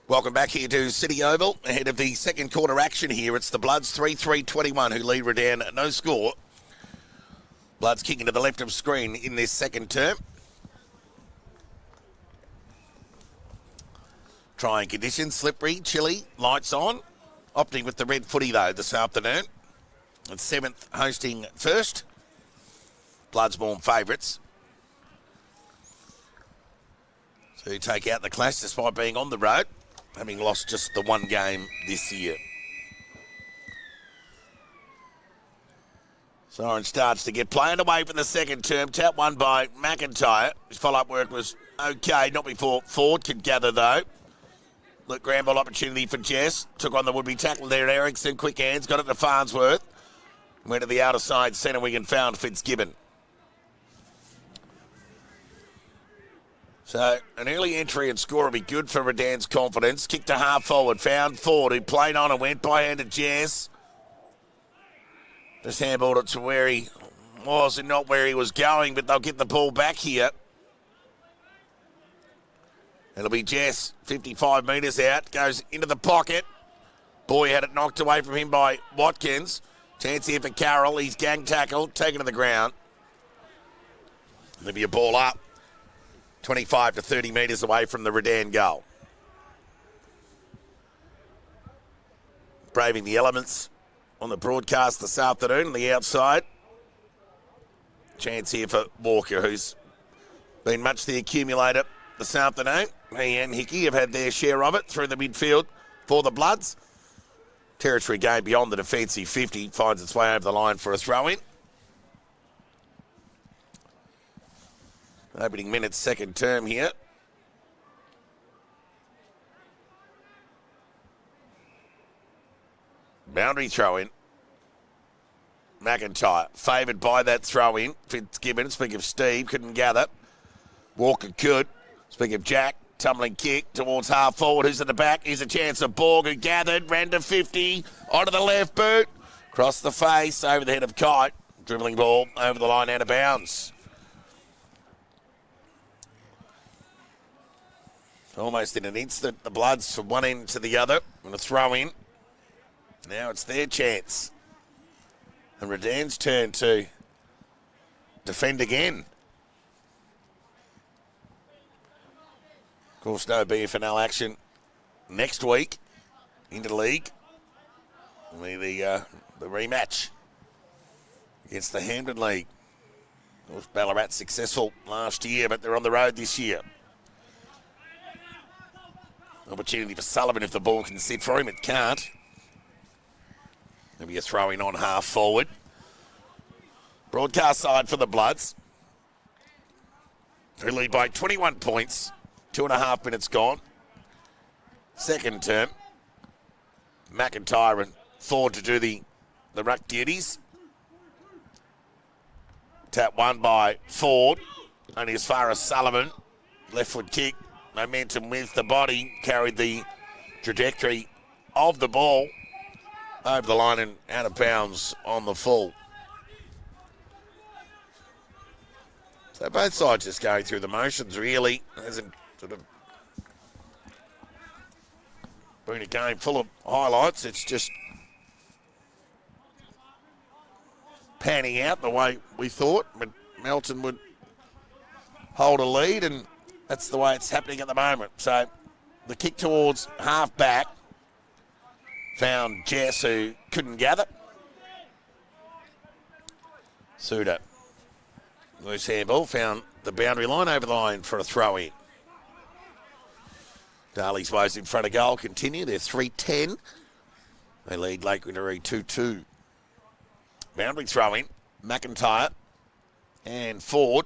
Welcome back here to City Oval ahead of the second quarter action here. It's the Bloods 3-3-21 who lead Redan. No score. Bloods kicking to the left of screen in this second term. Trying conditions, slippery, chilly, lights on. Opting with the red footy though this afternoon. And 7th hosting first. Bloodsborn favourites. So take out the clash despite being on the road, having lost just the one game this year. Siren starts to get playing away for the second term. Tap one by McIntyre. His follow-up work was okay, not before Ford could gather though. Look, grand ball opportunity for Jess. Took on the would-be tackle there. Ericsson, quick hands, got it to Farnsworth. Went to the outer side centre wing and found Fitzgibbon. So an early entry and score will be good for Redan's confidence. Kick to half forward, found Ford, who played on and went by hand to Jess. Just handballed it to where he was and not where he was going, but they'll get the ball back here. It'll be Jess, 55 metres out, goes into the pocket. Boy had it knocked away from him by Watkins. Chance here for Carroll, he's gang tackled, taken to the ground. There'll be a ball up. 25 to 30 metres away from the Redan goal. Braving the elements on the broadcast this afternoon on the outside. Chance here for Walker, who's been much the accumulator this afternoon. He and Hickey have had their share of it through the midfield for the Bloods. Territory game beyond the defensive 50 finds its way over the line for a throw-in. Opening minutes, second term here. Boundary throw-in. McIntyre favoured by that throw-in. Fitzgibbon, speaking of Steve, couldn't gather. Walker could. Speaking of Jack, tumbling kick towards half forward. Who's at the back? Here's a chance of Borg, who gathered, ran to 50, onto the left boot, across the face, over the head of Kite. Dribbling ball over the line, out of bounds. Almost in an instant, the Bloods from one end to the other. And a throw in. Now it's their chance. And Redan's turn to defend again. Of course, no BFNL action next week into the league. Will be the rematch against the Hampden League. Of course, Ballarat successful last year, but they're on the road this year. Opportunity for Sullivan if the ball can sit for him. It can't. There'll be a throwing on half forward. Broadcast side for the Bloods. Who lead by 21 points. 2.5 minutes gone. Second term. McIntyre and Ford to do the ruck duties. Tap one by Ford. Only as far as Sullivan. Left foot kick. Momentum with the body, carried the trajectory of the ball over the line and out of bounds on the full. So both sides just going through the motions, really. Hasn't sort of been a game full of highlights. It's just panning out the way we thought, but Melton would hold a lead, and that's the way it's happening at the moment. So the kick towards half back found Jess, who couldn't gather. Suda, loose handball, found the boundary line, over the line for a throw-in. Darley's ways in front of goal continue. They're 3-10. They lead Lake Winnery 2-2. Boundary throw-in, McIntyre and Ford.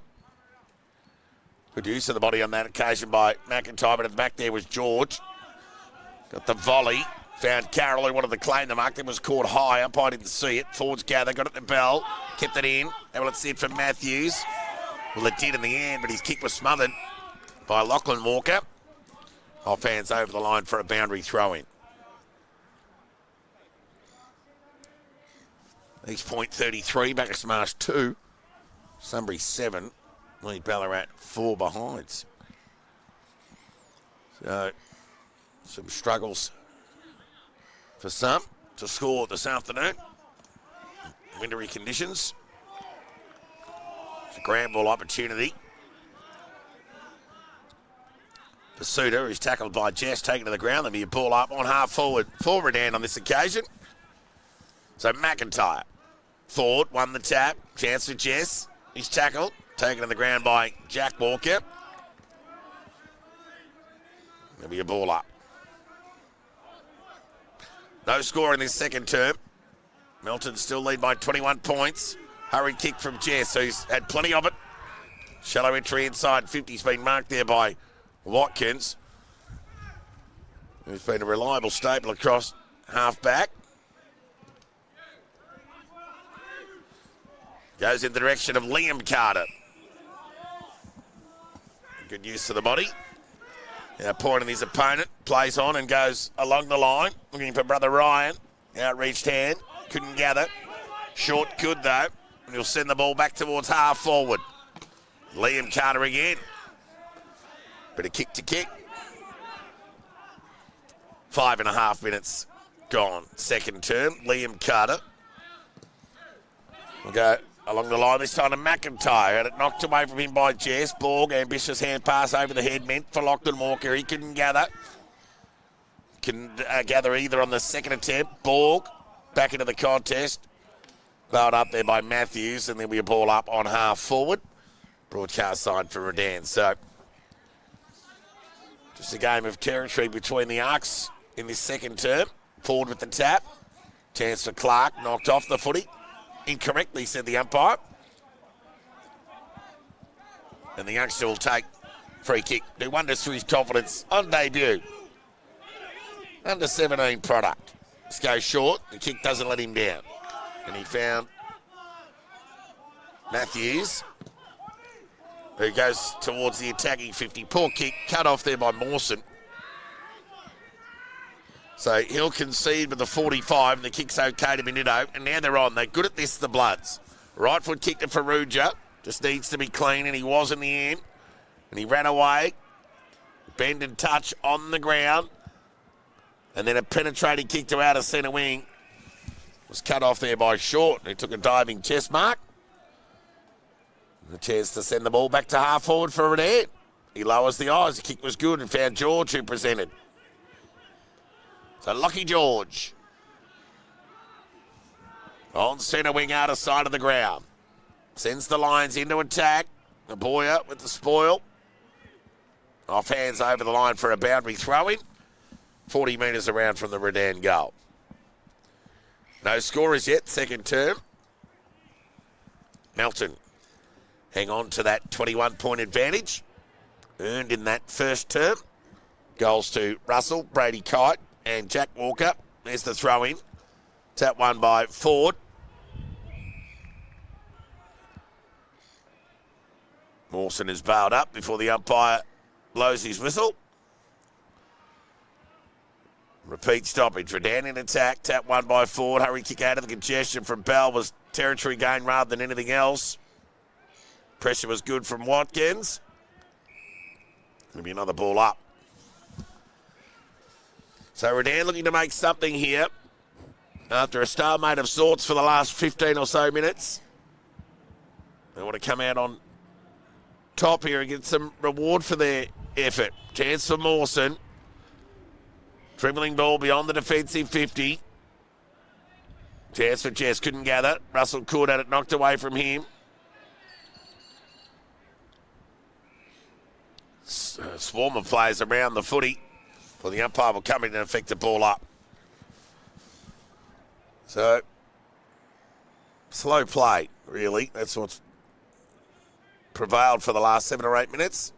Good use of the body on that occasion by McIntyre, but at the back there was George. Got the volley. Found Carroll, who wanted to claim the mark. Then was caught high. Umpire didn't see it. Ford's gather, got it to Bell. Kept it in. Able to see it from Matthews. Well, it did in the end, but his kick was smothered by Lachlan Walker. Offhands over the line for a boundary throw-in. East Point 33, Bacchus Marsh 2. Sunbury 7. Lead Ballarat 4 behinds. So Some struggles for some to score this afternoon. Wintry conditions. It's a grand ball opportunity. For Suter, who's tackled by Jess, taken to the ground. There'll be a ball up on half forward for Redan on this occasion. So McIntyre, forward, won the tap. Chance for Jess. He's tackled, taken to the ground by Jack Walker. There'll be a ball up. No score in this second term. Melton still lead by 21 points. Hurried kick from Jess, who's had plenty of it. Shallow entry inside 50's been marked there by Watkins, who's been a reliable staple across half back. Goes in the direction of Liam Carter. Good use of the body. Now pointing his opponent, plays on and goes along the line. Looking for brother Ryan. Outreached hand, couldn't gather. Short good though. And he'll send the ball back towards half forward. Liam Carter again. Bit of kick to kick. 5.5 minutes gone. Second term, Liam Carter. We'll go along the line this time to McIntyre. Had it knocked away from him by Jess. Borg, ambitious hand pass over the head meant for Lockton Walker. He couldn't gather. Couldn't gather either on the second attempt. Borg back into the contest. Bowled up there by Matthews, and then we ball up on half forward. Broadcast side for Redan. So just a game of territory between the arcs in this second term. Forward with the tap. Chance for Clark, knocked off the footy. Incorrectly, said the umpire. And the youngster will take free kick. Do wonders for his confidence on debut. Under 17 product. This goes short. The kick doesn't let him down. And he found Matthews, who goes towards the attacking 50. Poor kick, cut off there by Mawson. So he'll concede with the 45, and the kick's okay to Benito. And now they're on. They're good at this, the Bloods. Right foot kick to Farrugia. Just needs to be clean, and he was in the end. And he ran away. Bend and touch on the ground. And then a penetrating kick to outer centre wing. Was cut off there by Short. He took a diving chest mark. A chance to send the ball back to half forward for Redan. He lowers the eyes. The kick was good and found George, who presented. So Lockie George on centre wing outer side of the ground. Sends the Lions into attack. The Boyer with the spoil. Off hands over the line for a boundary throw-in. 40 metres around from the Redan goal. No scorers yet, second term. Melton hang on to that 21-point advantage earned in that first term. Goals to Russell, Brady Kite and Jack Walker. There's the throw-in. Tap one by Ford. Mawson is bailed up before the umpire blows his whistle. Repeat stoppage. Redan in attack. Tap one by Ford. Hurry kick out of the congestion from Bell was territory gain rather than anything else. Pressure was good from Watkins. Going to be another ball up. So Redan looking to make something here after a stalemate of sorts for the last 15 or so minutes. They want to come out on top here and get some reward for their effort. Chance for Mawson. Dribbling ball beyond the defensive 50. Chance for Jess, couldn't gather. Russell Court had it knocked away from him. Swarm of players around the footy. Well, the umpire will come in and affect the ball up. So, slow play, really. That's what's prevailed for the last 7 or 8 minutes.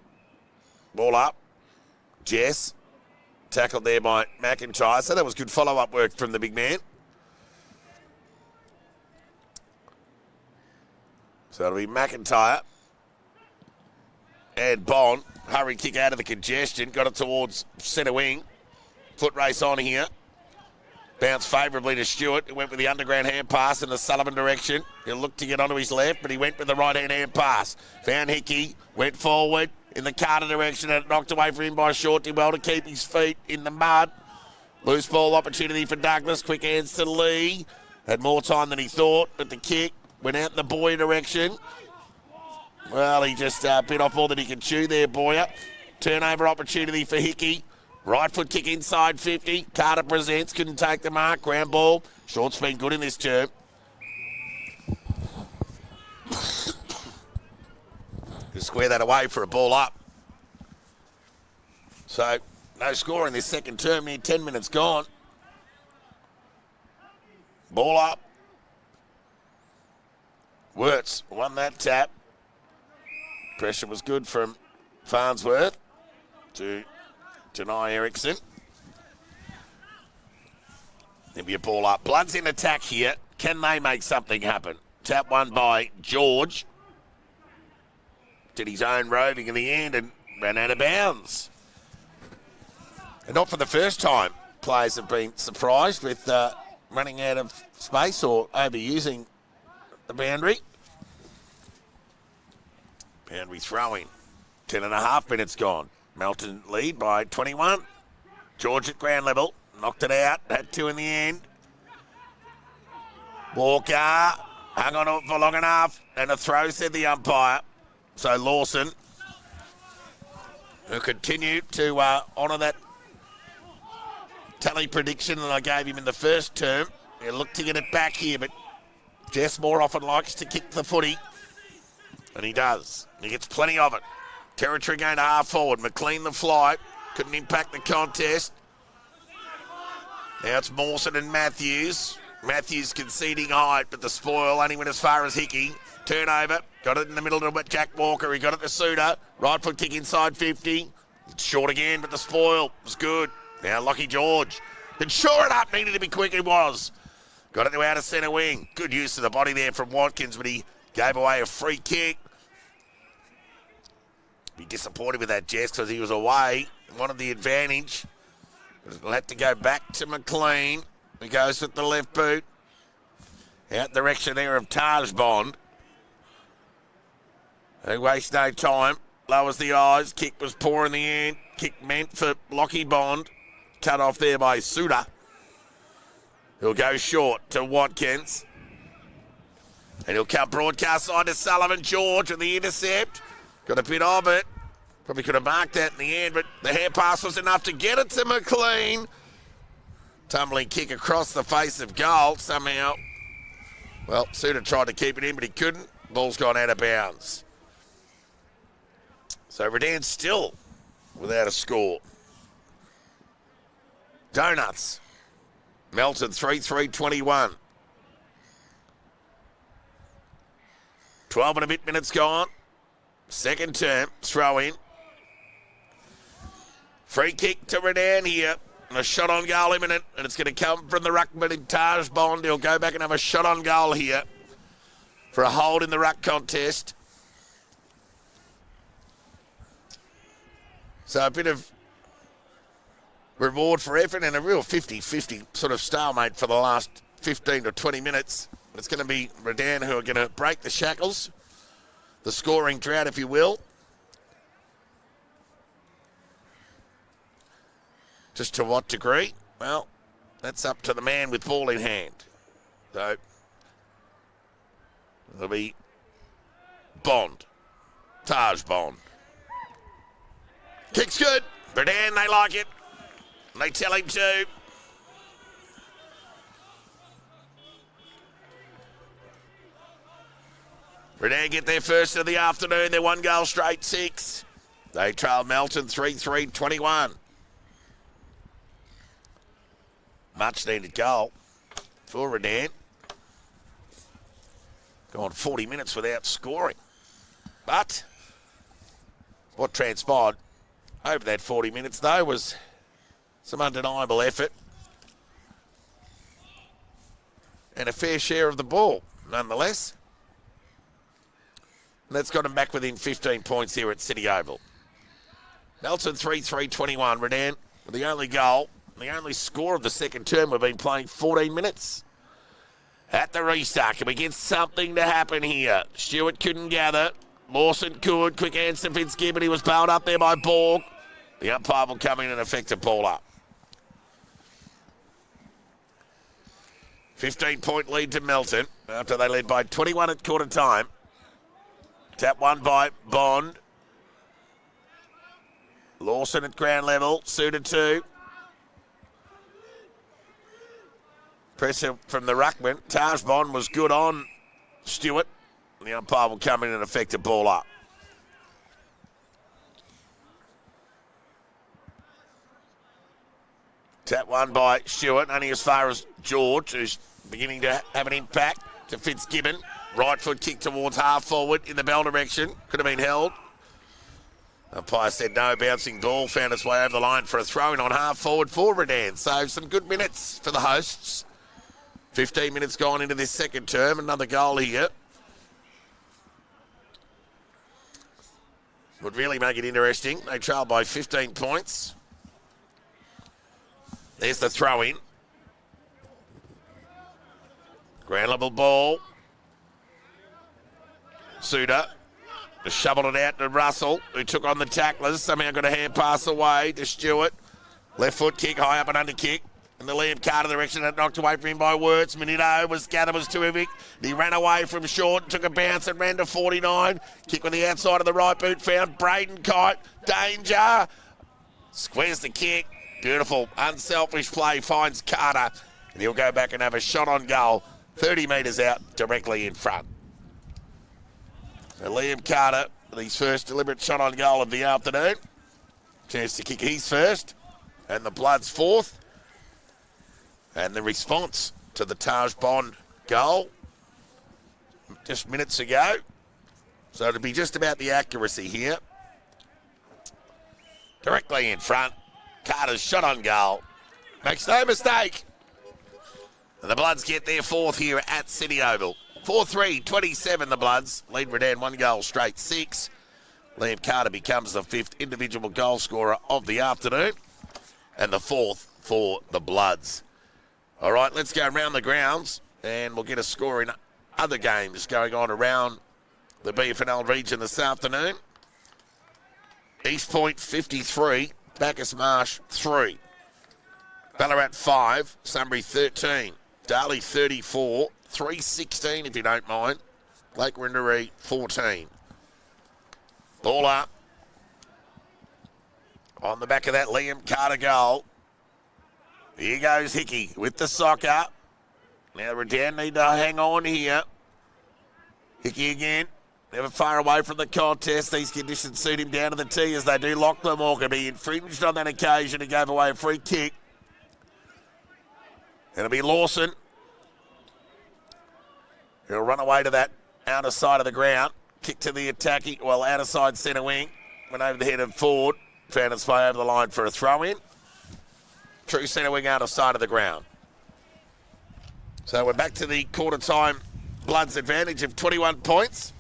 Ball up. Jess. Tackled there by McIntyre. So that was good follow-up work from the big man. So it'll be McIntyre and Bond. Hurry kick out of the congestion. Got it towards centre wing. Foot race on here. Bounced favourably to Stewart. He went with the underground hand pass in the Sullivan direction. He'll look to get onto his left, but he went with the right-hand hand pass. Found Hickey. Went forward. in the Carter direction, and it knocked away from him by Short. Did well to keep his feet in the mud. Loose ball opportunity for Douglas. Quick hands to Lee. Had more time than he thought, but the kick went out in the Boyer direction. Well, he just bit off more than he could chew there, Boyer. Turnover opportunity for Hickey. Right foot kick inside 50. Carter presents, couldn't take the mark. Ground ball. Short's been good in this term. Just square that away for a ball up. So, no score in this second term. Near 10 minutes gone. Ball up. Wirtz won that tap. Pressure was good from Farnsworth to deny Ericsson. There'll be a ball up. Blood's in attack here. Can they make something happen? Tap one by George. Did his own roving in the end and ran out of bounds. And not for the first time. Players have been surprised with running out of space or overusing the boundary. Boundary throwing. 10.5 minutes gone. Melton lead by 21. George at ground level. Knocked it out. Had 2 in the end. Walker hung on to it for long enough. And a throw, said the umpire. So Lawson, who continued to honour that tally prediction that I gave him in the first term. He'll look to get it back here, but Jess more often likes to kick the footy. And he does. He gets plenty of it. Territory going to half forward. McLean the fly. Couldn't impact the contest. Now it's Mawson and Matthews. Matthews conceding height, but the spoil only went as far as Hickey. Turnover. Got it in the middle to Jack Walker. He got it to Suter. Right foot kick inside 50. It's short again, but the spoil was good. Now Lockie George. And sure enough, needed to be quick, it was. Got it to outer centre wing. Good use of the body there from Watkins, but he gave away a free kick. Be disappointed with that, Jess, because he was away. Wanted the advantage. But it'll have to go back to McLean. He goes with the left boot. Out direction there of Taj Bond. They waste no time. Lowers the eyes. Kick was poor in the end. Kick meant for Lockie Bond. Cut off there by Suter. He'll go short to Watkins. And he'll come broadcast side to Sullivan. George with the intercept. Got a bit of it. Probably could have marked that in the end, but the hair pass was enough to get it to McLean. Tumbling kick across the face of goal somehow. Well, Suter tried to keep it in, but he couldn't. Ball's gone out of bounds. So Redan still without a score. Donuts. Melton 3-3-21. 12 and a bit minutes gone. Second term, throw in. Free kick to Redan here. And a shot on goal imminent. And it's going to come from the ruckman in Taj Bond. He'll go back and have a shot on goal here for a hold in the ruck contest. So a bit of reward for effort and a real 50-50 sort of stalemate for the last 15 to 20 minutes. It's going to be Redan who are going to break the shackles, the scoring drought, if you will. Just to what degree? Well, that's up to the man with ball in hand. So it'll be Bond, Taj Bond. Kick's good. Redan, they like it. They tell him to. Redan get their first of the afternoon. They're 1 goal straight 6. They trail Melton 3-3-21. Much needed goal for Redan. Gone 40 minutes without scoring. But what transpired over that 40 minutes, though, was some undeniable effort and a fair share of the ball, nonetheless. And that's got them back within 15 points here at City Oval. Melton 3-3-21. Redan with the only goal, the only score of the second term. We've been playing 14 minutes. At the restart, can we get something to happen here? Stewart couldn't gather. Lawson could. Quick answer, Fitzgibbon. He was bailed up there by Borg. The umpire will come in and effect a ball up. 15-point lead to Melton after they led by 21 at quarter time. Tap one by Bond. Lawson at ground level. Suitor two. Pressure from the ruckman. Taj Bond was good on Stewart. The umpire will come in and effect a ball up. Tap one by Stewart, only as far as George, who's beginning to have an impact, to Fitzgibbon. Right foot kick towards half forward in the bell direction. Could have been held. Umpire said no. Bouncing ball found its way over the line for a throw-in on half forward for Redan. So some good minutes for the hosts. 15 minutes gone into this second term. Another goal here would really make it interesting. They trail by 15 points. There's the throw-in. Ground level ball. Suda just shoveled it out to Russell, who took on the tacklers. Somehow got a hand pass away to Stewart. Left foot kick, high up and under kick. In the Liam Carter direction, that knocked away from him by Wirtz. Minito was terrific. He ran away from short, took a bounce and ran to 49. Kick on the outside of the right boot, found Braden Kite. Danger. Squares the kick. Beautiful, unselfish play, finds Carter. And he'll go back and have a shot on goal. 30 metres out, directly in front. So Liam Carter, with his first deliberate shot on goal of the afternoon. Chance to kick his first. And the Bloods fourth. And the response to the Taj Bond goal just minutes ago. So it'll be just about the accuracy here. Directly in front. Carter's shot on goal. Makes no mistake. And the Bloods get their fourth here at City Oval. 4-3-27 the Bloods. Lead Redan 1 goal straight 6. Liam Carter becomes the 5th individual goal scorer of the afternoon. And the 4th for the Bloods. All right, let's go around the grounds and we'll get a score in other games going on around the BFNL region this afternoon. East Point 53, Bacchus Marsh 3. Ballarat 5, Sunbury 13. Darley 34, 3-16 if you don't mind. Lake Rindaree 14. Ball up. On the back of that Liam Carter goal. Here goes Hickey with the sock up. Now Redan need to hang on here. Hickey again. Never far away from the contest. These conditions suit him down to the tee as they do. Lachlan Walker be infringed on that occasion and gave away a free kick. It'll be Lawson. He'll run away to that outer side of the ground. Kick to the attacking, well, outer side centre wing. Went over the head of Ford. Found its way over the line for a throw-in. True centre wing outer side of the ground. So we're back to the quarter time Bloods advantage of 21 points.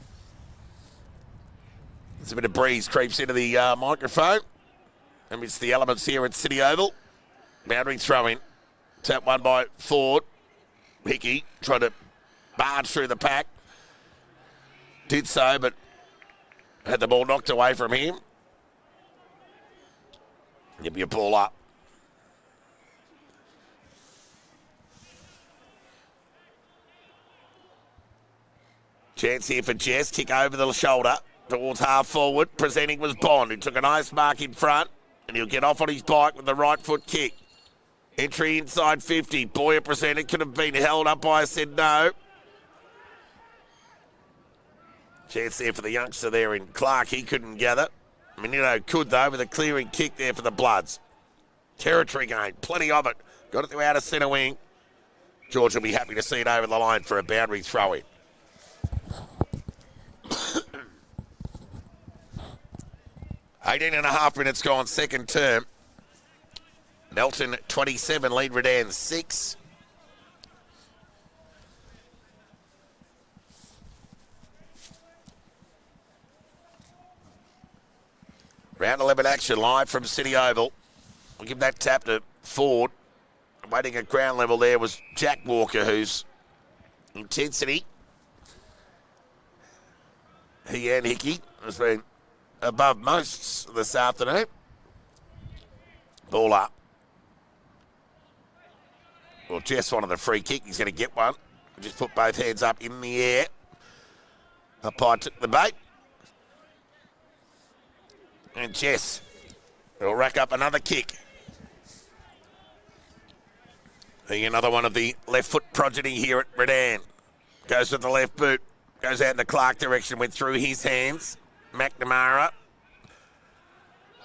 There's a bit of breeze creeps into the microphone. Amidst the elements here at City Oval. Boundary throw-in. Tap one by Ford. Hickey tried to barge through the pack. Did so, but had the ball knocked away from him. Give you a ball up. Chance here for Jess. Kick over the shoulder towards half forward. Presenting was Bond, who took a nice mark in front. And he'll get off on his bike with the right foot kick. Entry inside 50. Boyer presented. Could have been held. Umpire said no. Chance there for the youngster there in Clark. He couldn't gather. Minito could, though, with a clearing kick there for the Bloods. Territory gain. Plenty of it. Got it to outer centre wing. George will be happy to see it over the line for a boundary throw-in. 18.5 minutes gone, second term. Melton 27, lead Redan 6. Round 11 action live from City Oval. We'll give that tap to Ford. Waiting at ground level there was Jack Walker, whose intensity he and Hickey has been above most this afternoon. Ball up. Well, Jess wanted a free kick. He's going to get one. Just put both hands up in the air. Umpire took the bait. And Jess will rack up another kick. Another one of the left foot progeny here at Redan. Goes with the left boot. Goes out in the Clark direction. Went through his hands. McNamara.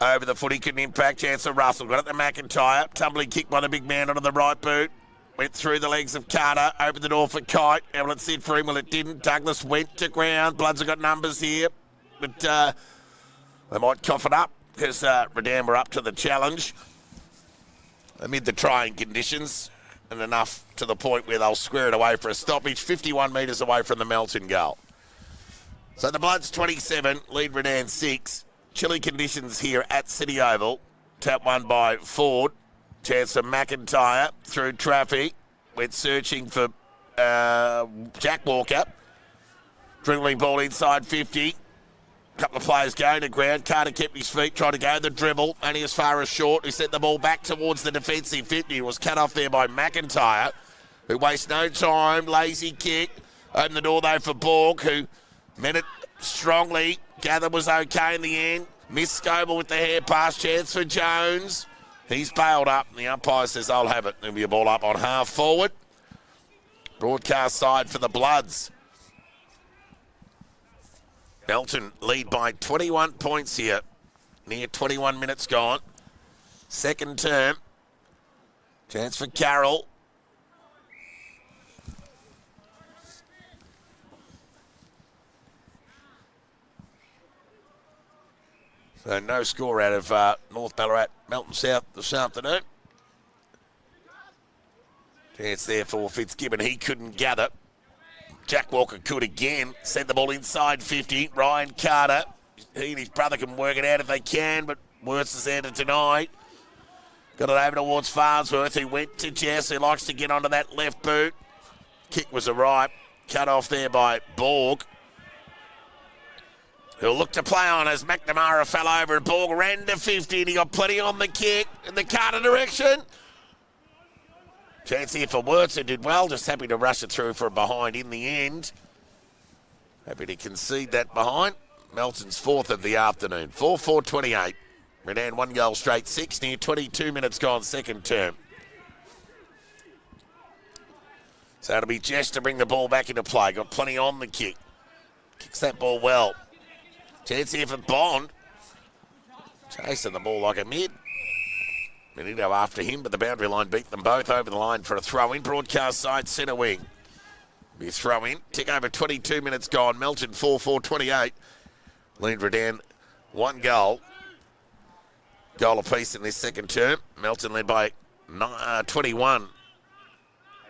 Over the foot. He couldn't impact. Chance of Russell. Got it to McIntyre. Tumbling kick by the big man onto the right boot. Went through the legs of Carter. Opened the door for Kite. Now will it sit for him? Well, it didn't. Douglas went to ground. Bloods have got numbers here. But they might cough it up because Redan were up to the challenge amid the trying conditions. And enough to the point where they'll square it away for a stoppage, 51 metres away from the Melton goal. So the Bloods 27, lead Redan 6. Chilly conditions here at City Oval. Tap one by Ford. Chance of McIntyre through traffic. Went searching for Jack Walker. Dribbling ball inside 50. Couple of players going to ground. Carter kept his feet, tried to go the dribble, only as far as short. He sent the ball back towards the defensive 50. It was cut off there by McIntyre, who wastes no time. Lazy kick. Opened the door, though, for Borg, who meant it strongly. Gather was okay in the end. Missed Scoble with the hair pass. Chance for Jones. He's bailed up. The umpire says, I'll have it. There'll be a ball up on half forward. Broadcast side for the Bloods. Melton lead by 21 points here. Near 21 minutes gone. Second term. Chance for Carroll. So no score out of North Ballarat, Melton South this afternoon. Chance there for Fitzgibbon. He couldn't gather. Jack Walker could again. Sent the ball inside 50. Ryan Carter. He and his brother can work it out if they can, but Wirtz is there to deny. Got it over towards Farnsworth, who went to Jess, who likes to get onto that left boot. Kick was a right. Cut off there by Borg. He'll look to play on as McNamara fell over and Borg ran to 50 and he got plenty on the kick in the Carter direction. Chance here for Wirtz, who did well, just happy to rush it through for a behind in the end. Happy to concede that behind. Melton's fourth of the afternoon. 4-4-28. Redan 1 goal straight, 6, near 22 minutes gone, second term. So it'll be Jess to bring the ball back into play. Got plenty on the kick. Kicks that ball well. Chance here for Bond. Chasing the ball like a mid. Benito after him, but the boundary line beat them both over the line for a throw-in. Broadcast side, centre wing. Be a throw-in. Tick over 22 minutes gone. Melton 4-4-28. Lead Redan 1 goal. Goal apiece in this second term. Melton led by 21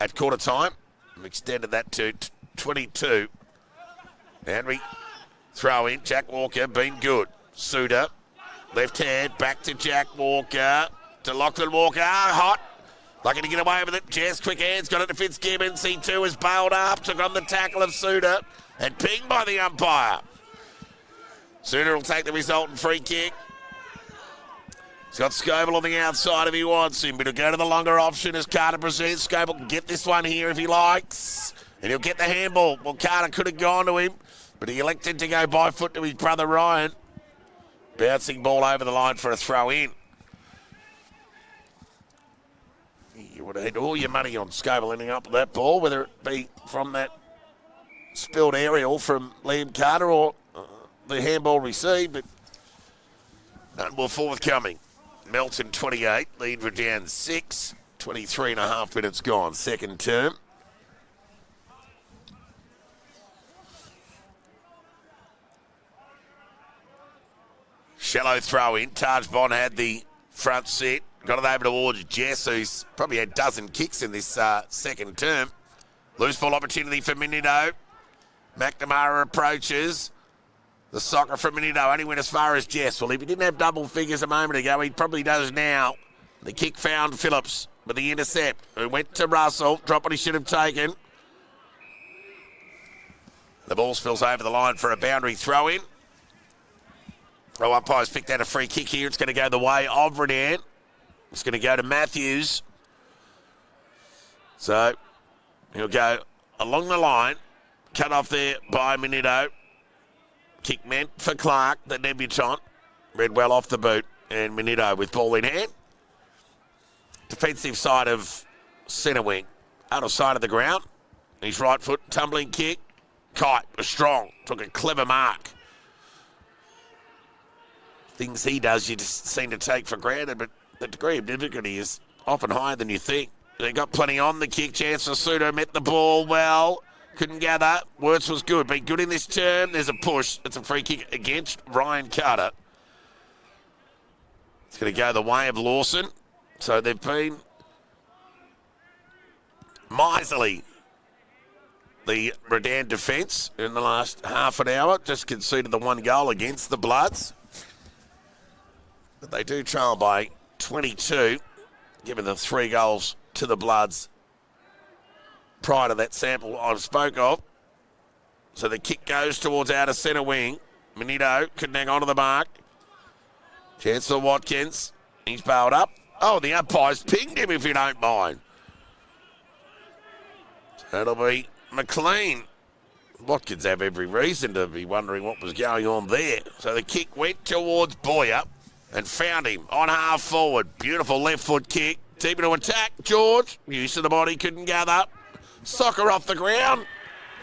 at quarter time. We've extended that to 22. Henry throw in. Jack Walker been good. Suda. Left hand back to Jack Walker. To Lachlan Walker, hot. Lucky to get away with it. Jess, quick hands, got it to Fitzgibbon. C2 is bailed up, took on the tackle of Suda and pinged by the umpire. Suda will take the resultant free kick. He's got Scoble on the outside if he wants him, but he'll go to the longer option as Carter presents. Scoble can get this one here if he likes, and he'll get the handball. Well, Carter could have gone to him, but he elected to go by foot to his brother Ryan. Bouncing ball over the line for a throw in. You would have had all your money on Scoble ending up with that ball, whether it be from that spilled aerial from Liam Carter or the handball received, but none more forthcoming. Melton 28, lead Redan 6, 23 and a half minutes gone, second term. Shallow throw in. Taj Bond had the front set. Got it over towards Jess, who's probably had a dozen kicks in this second term. Loose ball opportunity for Minito. McNamara approaches. The soccer from Minito only went as far as Jess. Well, if he didn't have double figures a moment ago, he probably does now. The kick found Phillips with the intercept, who went to Russell. Drop what he should have taken. The ball spills over the line for a boundary throw-in. Oh, umpire's picked out a free kick here. It's going to go the way of Redan. It's going to go to Matthews. So he'll go along the line. Cut off there by Minito. Kick meant for Clark, the debutant. Read well off the boot. And Minito with ball in hand. Defensive side of centre wing. Out of side of the ground. His right foot, tumbling kick. Kite was strong. Took a clever mark. Things he does you just seem to take for granted, but the degree of difficulty is often higher than you think. They got plenty on the kick. Chance for Sudo. Met the ball well. Couldn't gather. Wirtz was good. Been good in this term. There's a push. It's a free kick against Ryan Carter. It's going to go the way of Lawson. So they've been miserly, the Redan defence, in the last half an hour. Just conceded the one goal against the Bloods. But they do trail by 22, given the 3 goals to the Bloods prior to that sample I spoke of. So the kick goes towards outer centre wing. Minito couldn't hang on to the mark. Chance for Watkins. He's bailed up. Oh, the umpire's pinged him, if you don't mind. So that'll be McLean. Watkins have every reason to be wondering what was going on there. So the kick went towards Boyer and found him on half forward. Beautiful left foot kick. Deep into attack. George, use of the body, couldn't gather. Soccer off the ground.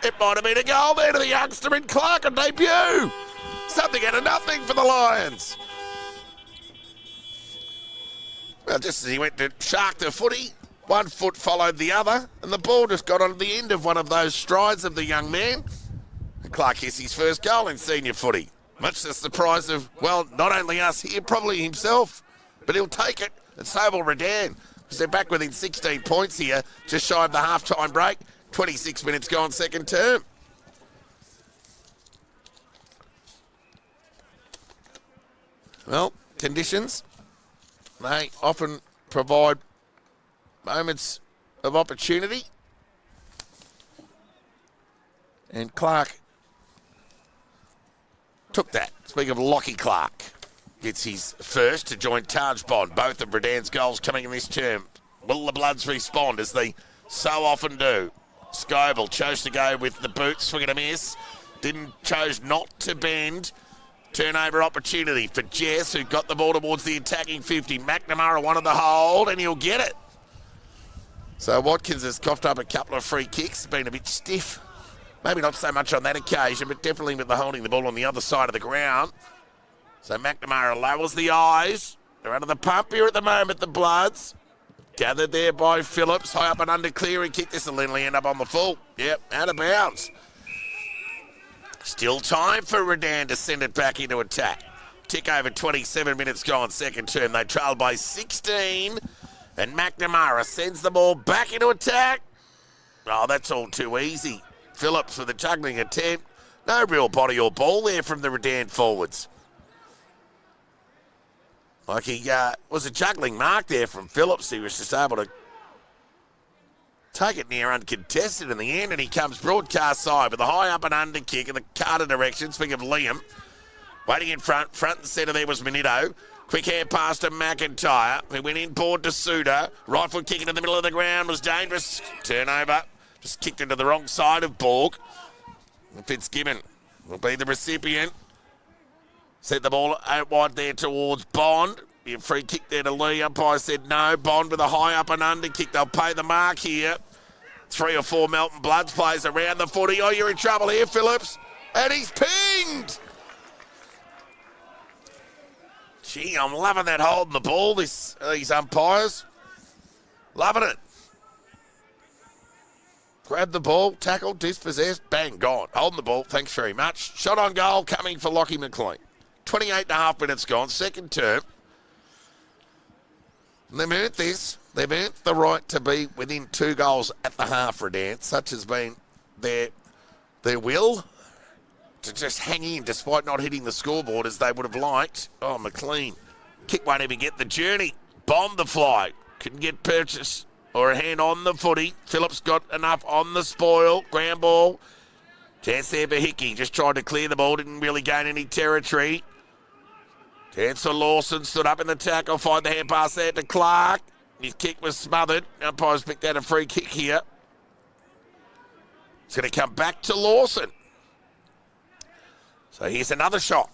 It might have been a goal there to the youngster in Clark, a debut. Something out of nothing for the Lions. Well, just as he went to shark the footy, one foot followed the other, and the ball just got on the end of one of those strides of the young man. And Clark gets his first goal in senior footy. Much to the surprise of, well, not only us here, probably himself, but he'll take it. And so will Redan, because they're back within 16 points here, just shy of the half-time break. 26 minutes gone second term. Well, conditions, they often provide moments of opportunity. And Clark took that. Speaking of Lockie Clark, gets his first to join Taj Bond. Both of Redan's goals coming in this term. Will the Bloods respond as they so often do? Scoble chose to go with the boot, swing and a miss. Chose not to bend. Turnover opportunity for Jess, who got the ball towards the attacking 50. McNamara wanted the hold, and he'll get it. So Watkins has coughed up a couple of free kicks, been a bit stiff. Maybe not so much on that occasion, but definitely with the holding the ball on the other side of the ground. So McNamara lowers the eyes. They're out of the pump here at the moment, the Bloods. Gathered there by Phillips. High up and under clearing kick. This will literally end up on the full. Yep, out of bounds. Still time for Redan to send it back into attack. Tick over 27 minutes gone, second term. They trailed by 16. And McNamara sends the ball back into attack. Oh, that's all too easy. Phillips with a juggling attempt. No real body or ball there from the Redan forwards. Like he was a juggling mark there from Phillips. He was just able to take it near uncontested in the end, and he comes broadcast side with a high up and under kick in the Carter direction. Speaking of Liam, waiting in front and centre there was Minito. Quick hand pass to McIntyre, who went inboard to Suda. Right foot kick into the middle of the ground was dangerous. Turnover, just kicked into the wrong side of Borg. Fitzgibbon will be the recipient. Set the ball out wide there towards Bond. Be a free kick there to Lee. Umpire said no. Bond with a high up and under kick. They'll pay the mark here. 3 or 4 Melton Bloods players around the footy. Oh, you're in trouble here, Phillips. And he's pinged. Gee, I'm loving that holding the ball, these umpires. Loving it. Grab the ball, tackle, dispossessed, bang, gone. Holding the ball, thanks very much. Shot on goal coming for Lockie McLean. 28 and a half minutes gone, second term. And they've earned this. They've earned the right to be within 2 goals at the half, Redan. Such has been their will to just hang in despite not hitting the scoreboard as they would have liked. Oh, McLean. Kick won't even get the journey. Bombed the fly. Couldn't get purchase or a hand on the footy. Phillips got enough on the spoil. Ground ball. Chance there for Hickey. Just tried to clear the ball. Didn't really gain any territory. Chance for Lawson. Stood up in the tackle. Find the hand pass there to Clark. His kick was smothered. Umpire's picked out a free kick here. It's going to come back to Lawson. So here's another shot.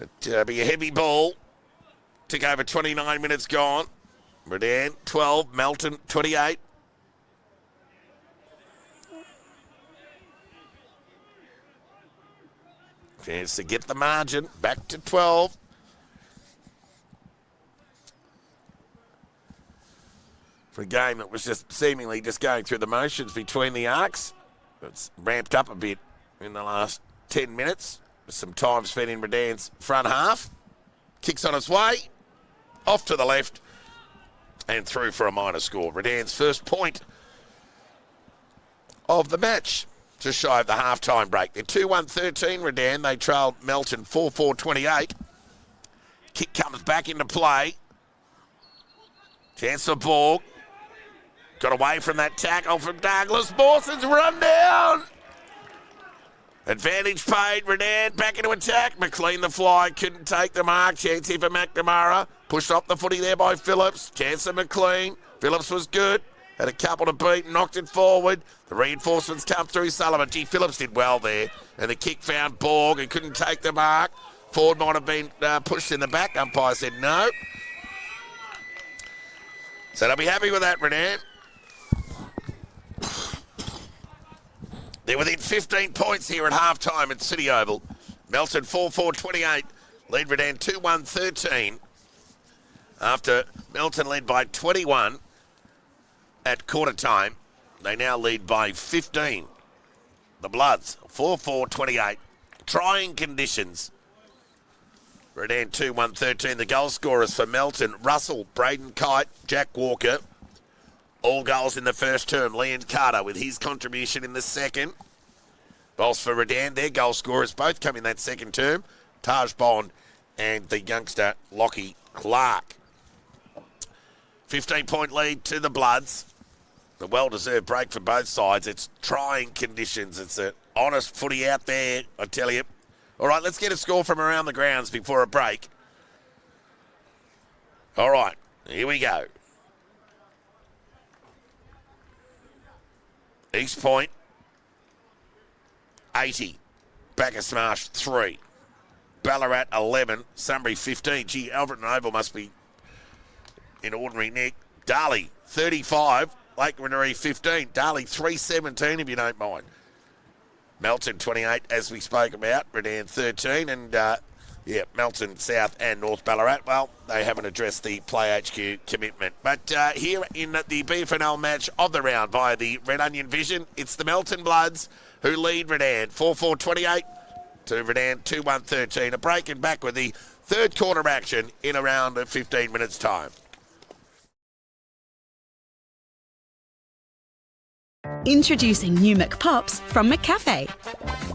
It'll be a heavy ball. Took over 29 minutes gone. Redan 12, Melton 28. Chance to get the margin back to 12. For a game that was just seemingly just going through the motions between the arcs. It's ramped up a bit in the last 10 minutes. With some time spent in Redan's front half. Kicks on its way. Off to the left. And through for a minor score. Redan's first point of the match. Just shy of the halftime break. They're 2-1-13 Redan. They trailed Melton 4-4-28. Kick comes back into play. Chance for Borg. Got away from that tackle from Douglas. Mawson's run down. Advantage paid. Redan back into attack. McLean the fly. Couldn't take the mark. Chance here for McNamara. Pushed off the footy there by Phillips. Chance for McLean. Phillips was good. Had a couple to beat, knocked it forward. The reinforcements come through Sullivan. Gee, Phillips did well there. And the kick found Borg and couldn't take the mark. Ford might have been pushed in the back. Umpire said no. So they'll be happy with that, Redan. They're within 15 points here at halftime at City Oval. Melton 4-4-28. Lead Redan 2-1-13. After Melton led by 21 at quarter time, they now lead by 15. The Bloods 4-4-28. Trying conditions. Redan 2-1-13. The goal scorers for Melton: Russell, Braden Kite, Jack Walker. All goals in the first term. Leon Carter with his contribution in the second. Goals for Redan. Their goal scorers both come in that second term. Taj Bond and the youngster Lockie Clark. 15-point lead to the Bloods. A well-deserved break for both sides. It's trying conditions. It's an honest footy out there, I tell you. All right, let's get a score from around the grounds before a break. All right, here we go. East Point, 80. Bacchus Marsh, 3. Ballarat, 11. Sunbury, 15. Gee, Alfred Oval must be in ordinary nick. Darley, 35. Lake Winneri, 15. Darley, 317, if you don't mind. Melton, 28, as we spoke about. Redan, 13. And, Melton, South and North Ballarat. Well, they haven't addressed the Play HQ commitment. But here in the BFNL match of the round via the Red Onion Vision, it's the Melton Bloods who lead Redan 4-4-28 to Redan 2-1-13. A break and back with the third quarter action in around 15 minutes' time. Introducing new McPops from McCafe.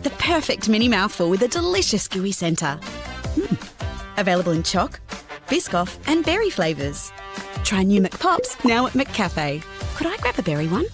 The perfect mini mouthful with a delicious gooey centre. Available in choc, Biscoff and berry flavours. Try new McPops now at McCafe. Could I grab a berry one?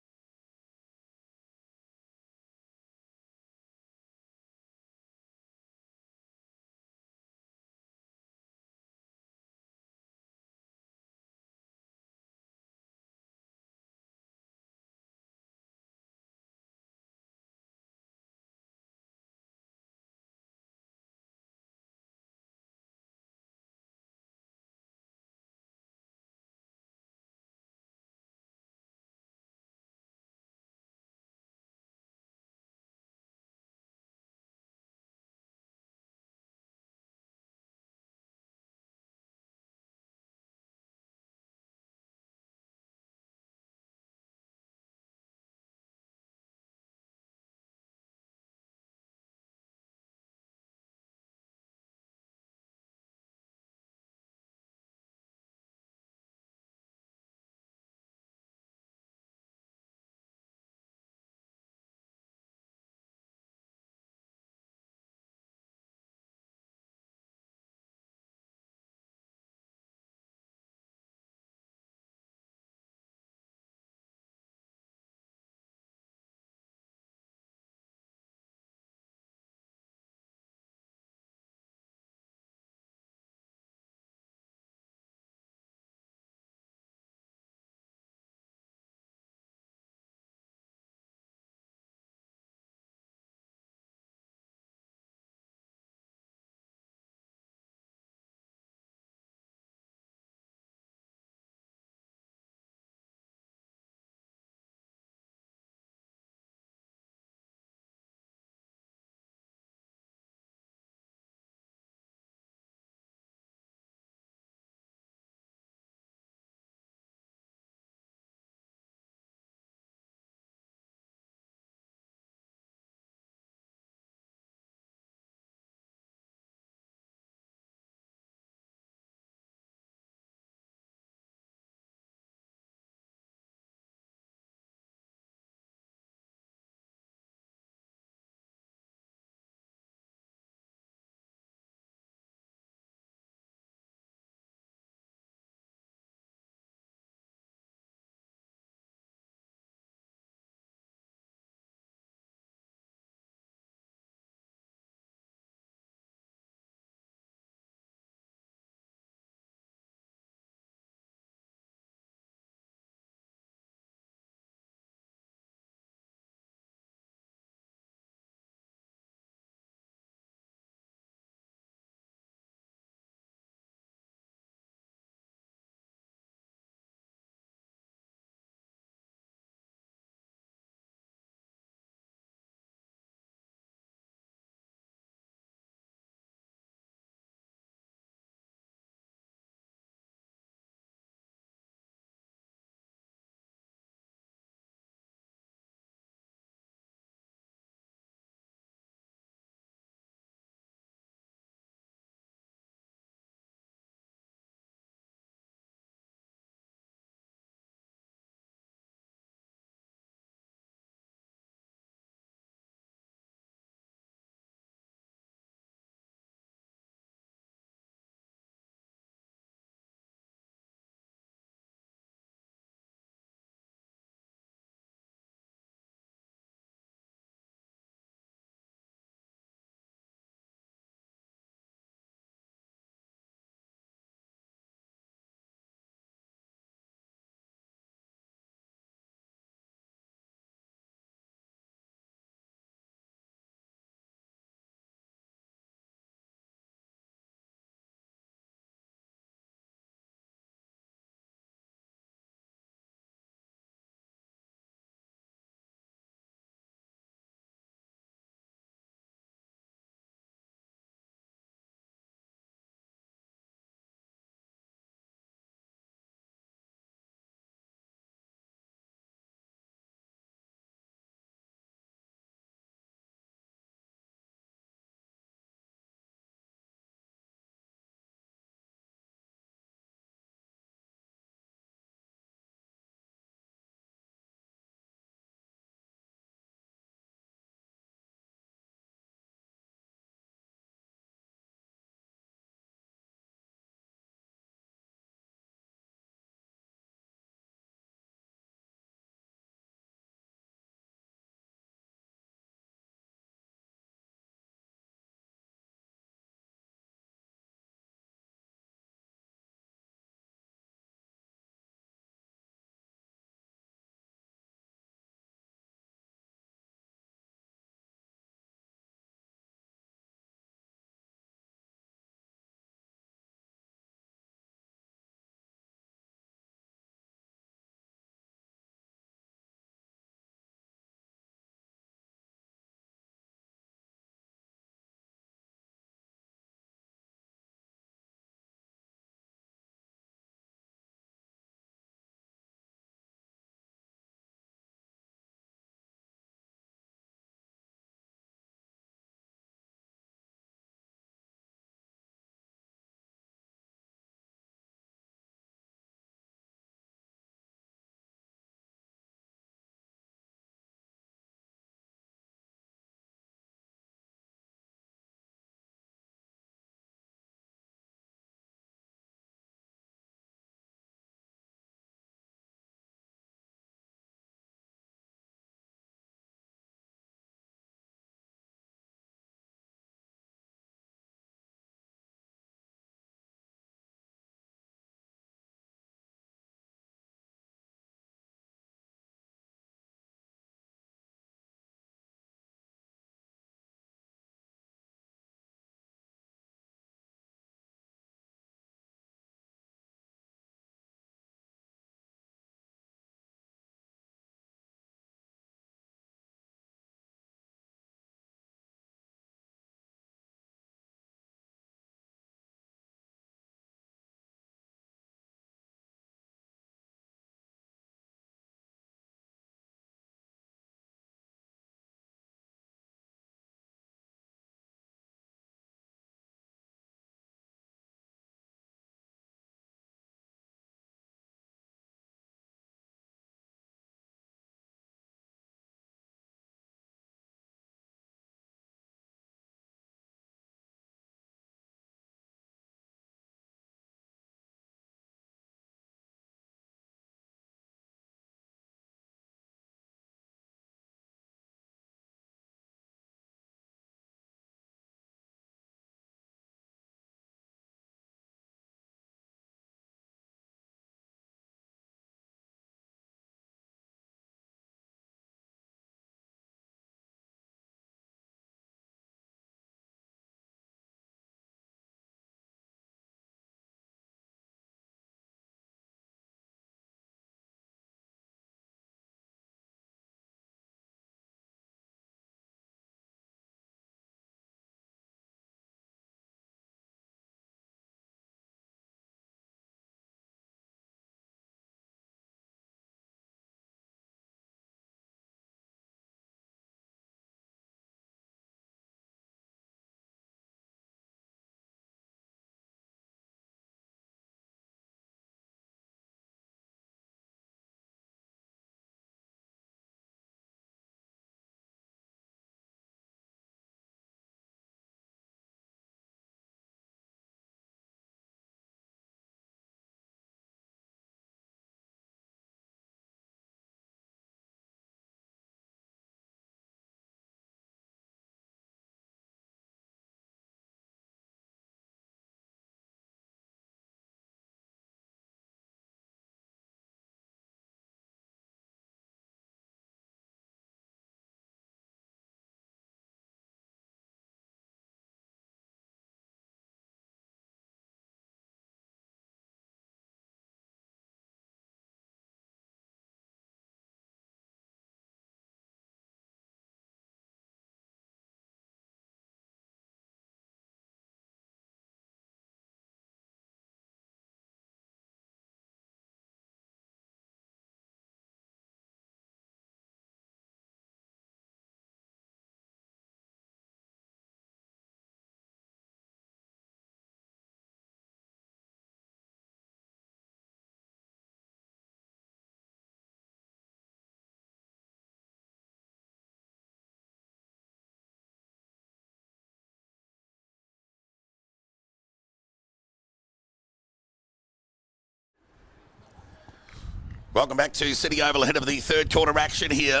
Welcome back to City Oval ahead of the third quarter action here.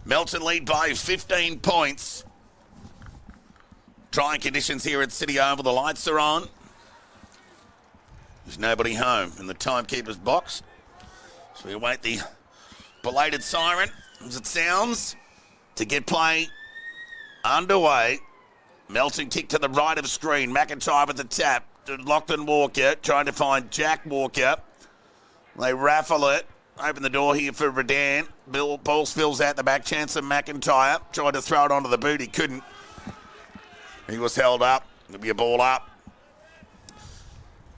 Melton lead by 15 points. Trying conditions here at City Oval. The lights are on. There's nobody home in the timekeeper's box. So we await the belated siren, as it sounds, to get play underway. Melton kick to the right of screen. McIntyre with the tap. Lachlan Walker trying to find Jack Walker. They raffle it. Open the door here for Redan. Ball spills out the back. Chance of McIntyre. Tried to throw it onto the boot. He couldn't. He was held up. There'll be a ball up.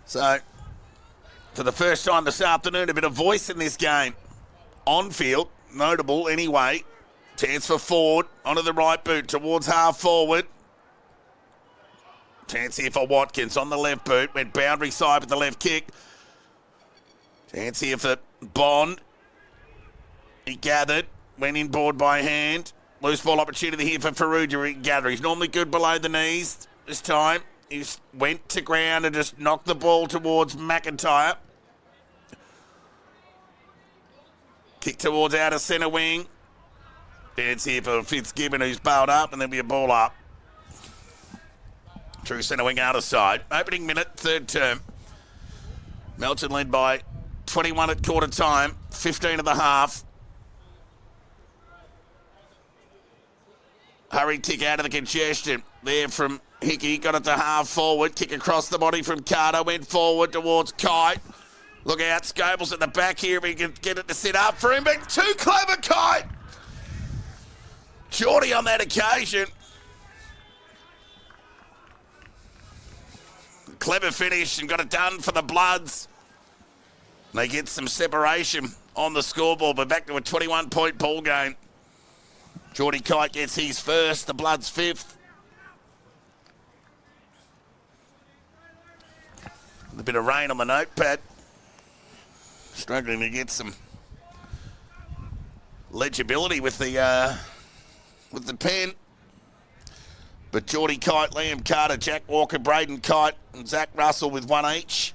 So, for the first time this afternoon, a bit of voice in this game. On field. Notable anyway. Chance for Ford. Onto the right boot. Towards half forward. Chance here for Watkins on the left boot. Went boundary side with the left kick. Chance here for Bond. He gathered. Went inboard by hand. Loose ball opportunity here for Faruja. He gathered. He's normally good below the knees. This time he went to ground and just knocked the ball towards McIntyre. Kick towards outer centre wing. Chance here for Fitzgibbon, who's bailed up, and there'll be a ball up. True centre wing outer side. Opening minute, third term. Melton led by 21 at quarter time, 15 at the half. Hurry tick out of the congestion. There from Hickey, got it to half forward. Kick across the body from Carter, went forward towards Kite. Look out, Scoble's at the back here if he can get it to sit up for him, but too clever, Kite. Geordie on that occasion. Clever finish and got it done for the Bloods. They get some separation on the scoreboard, but back to a 21-point ball game. Geordie Kite gets his first, the Bloods fifth. A bit of rain on the notepad. Struggling to get some legibility with the pen. But Geordie Kite, Liam Carter, Jack Walker, Braden Kite, and Zach Russell with one each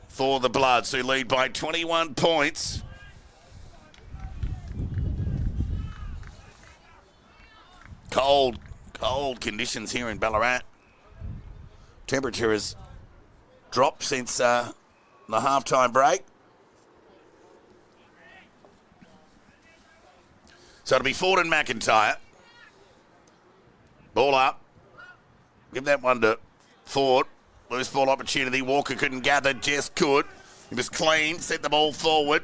for the Bloods, who lead by 21 points. Cold conditions here in Ballarat. Temperature has dropped since the halftime break. So it'll be Ford and McIntyre. Ball up. Give that one to Ford. Loose ball opportunity. Walker couldn't gather. Jess could. He was clean. Sent the ball forward.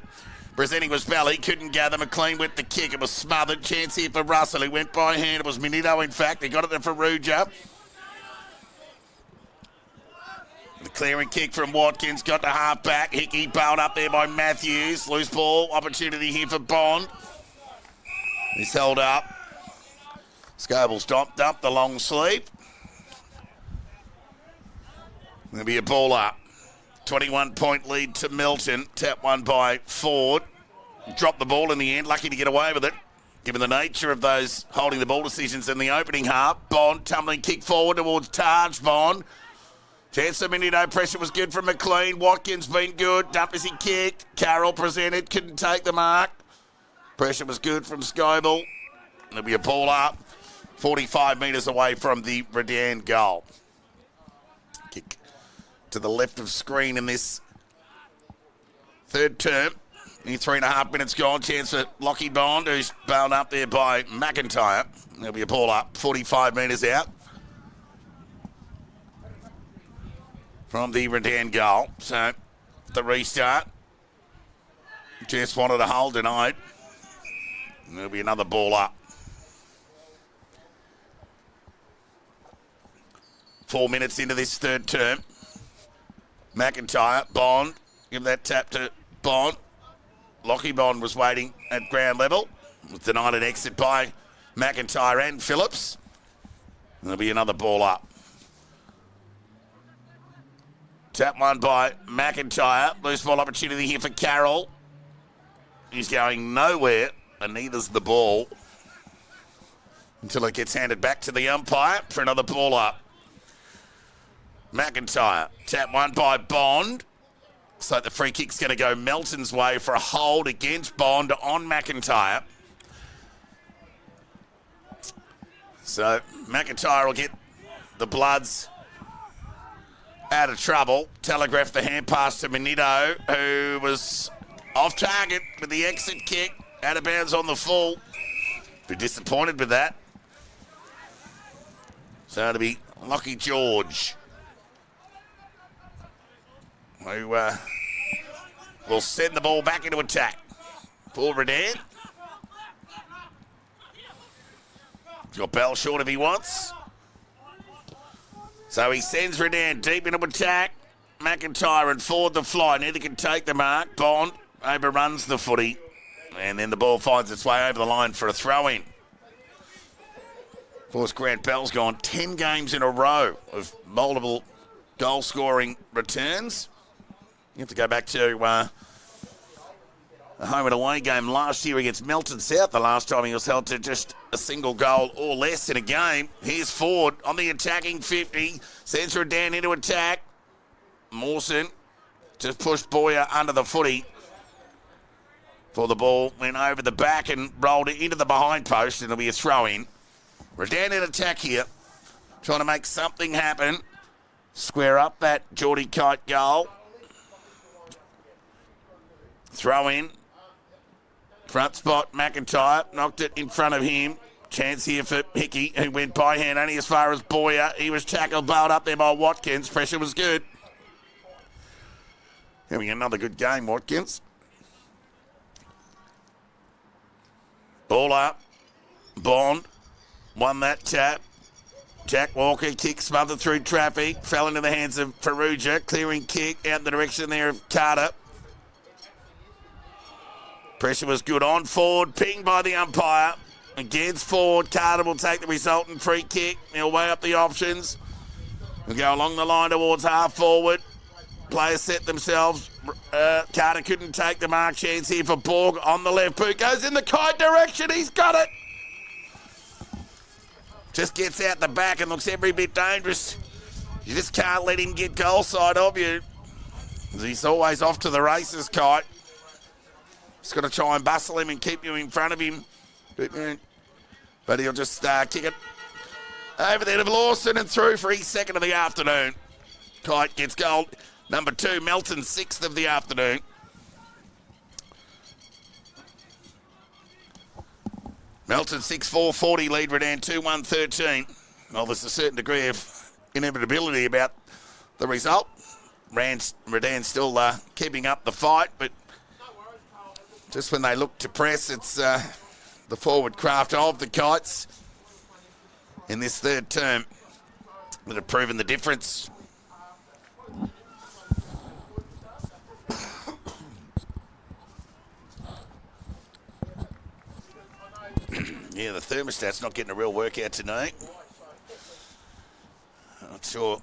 Presenting was Valley. Couldn't gather. McLean with the kick. It was smothered. Chance here for Russell. He went by hand. It was Minito, in fact. He got it to Faruja. The clearing kick from Watkins. Got to half back. Hickey bailed up there by Matthews. Loose ball. Opportunity here for Bond. He's held up. Scoble's dumped up the long sleeve. There'll be a ball up. 21-point lead to Melton. Tap one by Ford. Dropped the ball in the end. Lucky to get away with it, given the nature of those holding the ball decisions in the opening half. Bond tumbling kick forward towards Taj. Bond. Chance of Minito. Pressure was good from McLean. Watkins been good. Dump as he kicked. Carroll presented. Couldn't take the mark. Pressure was good from Scoble. There'll be a ball up. 45 metres away from the Redan goal. Kick to the left of screen in this third term. Only 3.5 minutes gone. Chance for Lockie Bond, who's bailed up there by McIntyre. There'll be a ball up. 45 metres out from the Redan goal. So the restart. Jess wanted a hold, denied. And there'll be another ball up. 4 minutes into this third term. McIntyre, Bond, give that tap to Bond. Lockie Bond was waiting at ground level. Was denied an exit by McIntyre and Phillips. And there'll be another ball up. Tap one by McIntyre. Loose ball opportunity here for Carroll. He's going nowhere, and neither's the ball until it gets handed back to the umpire for another ball up. McIntyre, tap one by Bond. Looks like the free kick's going to go Melton's way for a hold against Bond on McIntyre. So McIntyre will get the Bloods out of trouble. Telegraph the hand pass to Manito, who was off target with the exit kick. Out of bounds on the full. Be disappointed with that. So it'll be Lockie George, who will send the ball back into attack for Redan. He's got Bell short if he wants. So he sends Redan deep into attack. McIntyre and Ford the fly. Neither can take the mark. Bond overruns the footy. And then the ball finds its way over the line for a throw-in. Of course, Grant Bell's gone 10 games in a row of multiple goal-scoring returns. You have to go back to a home and away game last year against Melton South, the last time he was held to just a single goal or less in a game. Here's Ford on the attacking 50, sends Redan into attack. Mawson just pushed Boyer under the footy for the ball, went over the back and rolled it into the behind post, and it'll be a throw-in. Redan in attack here, trying to make something happen. Square up that Geordie Kite goal. Throw in. Front spot, McIntyre knocked it in front of him. Chance here for Hickey, who went by hand only as far as Boyer. He was tackled, bailed up there by Watkins. Pressure was good. Having another good game, Watkins. Ball up. Bond won that tap. Jack Walker kick smothered through traffic. Fell into the hands of Ferrugia. Clearing kick out in the direction there of Carter. Pressure was good on Ford. Pinged by the umpire. Against Ford. Carter will take the resultant free kick. He'll weigh up the options. We'll go along the line towards half forward. Players set themselves. Carter couldn't take the mark. Chance here for Borg on the left boot. Goes in the Kite direction. He's got it. Just gets out the back and looks every bit dangerous. You just can't let him get goal side of you. He's always off to the races, Kite. Just got to try and bustle him and keep you in front of him. But he'll just kick it over there to Lawson and through for his second of the afternoon. Kite gets goal number 2, Melton 6th of the afternoon. Melton 6-4-40 lead Redan 2-1-13. Well, there's a certain degree of inevitability about the result. Redan still keeping up the fight, but just when they look to press, it's the forward craft of the Kites in this third term that have proven the difference. Yeah, the thermostat's not getting a real workout tonight. Not sure.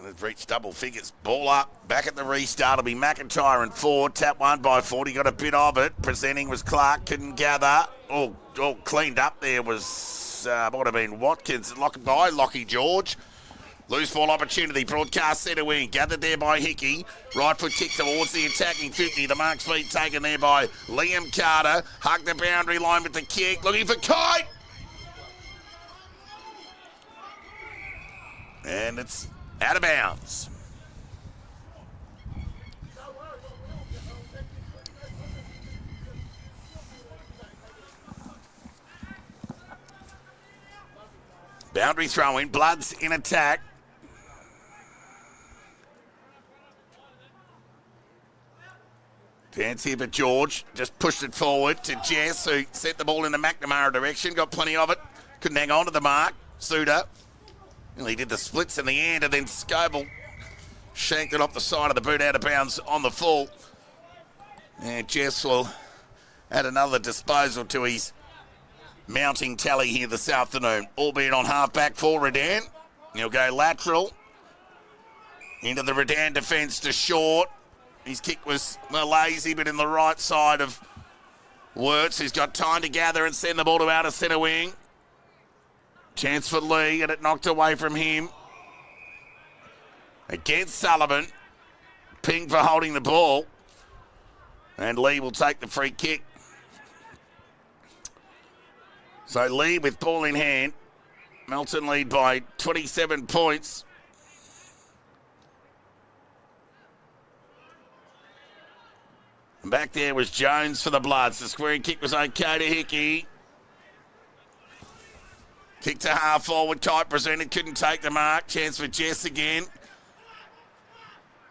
They've reached double figures. Ball up. Back at the restart. It'll be McIntyre and Ford. Tap one by 40. Got a bit of it. Presenting was Clark. Couldn't gather. All cleaned up there was, might have been Watkins. By Lockie George. Loose ball opportunity. Broadcast centre wing. Gathered there by Hickey. Right foot kick towards the attacking 50. The mark's been taken there by Liam Carter. Hugged the boundary line with the kick. Looking for Kite. And it's out of bounds. Boundary throw in. Bloods in attack. Chance here for George. Just pushed it forward to Jess, who sent the ball in the McNamara direction. Got plenty of it. Couldn't hang on to the mark. Suter. Well, he did the splits in the end, and then Scoble shanked it off the side of the boot out of bounds on the full. And Jess will add another disposal to his mounting tally here this afternoon, albeit on half-back for Redan. He'll go lateral into the Redan defence to Short. His kick was lazy, but in the right side of Wirtz, who's got time to gather and send the ball to outer centre wing. Chance for Lee, and it knocked away from him. Against Sullivan. Ping for holding the ball. And Lee will take the free kick. So Lee with ball in hand. Melton lead by 27 points. And back there was Jones for the Bloods. The square kick was okay to Hickey. Kick to half forward. Kite presented. Couldn't take the mark. Chance for Jess again.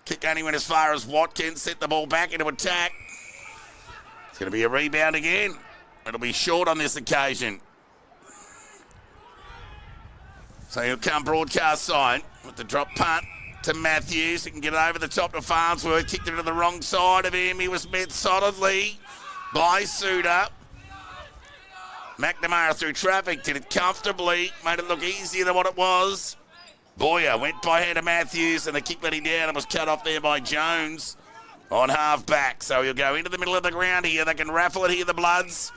Kick only went as far as Watkins. Set the ball back into attack. It's going to be a rebound again. It'll be short on this occasion. So he'll come broadcast side with the drop punt to Matthews. He can get it over the top to Farnsworth. Kicked it to the wrong side of him. He was met solidly by Suda. McNamara through traffic. Did it comfortably. Made it look easier than what it was. Boyer went by hand to Matthews and the kick let him down and was cut off there by Jones on half back. So he'll go into the middle of the ground here. They can raffle it here, the Bloods.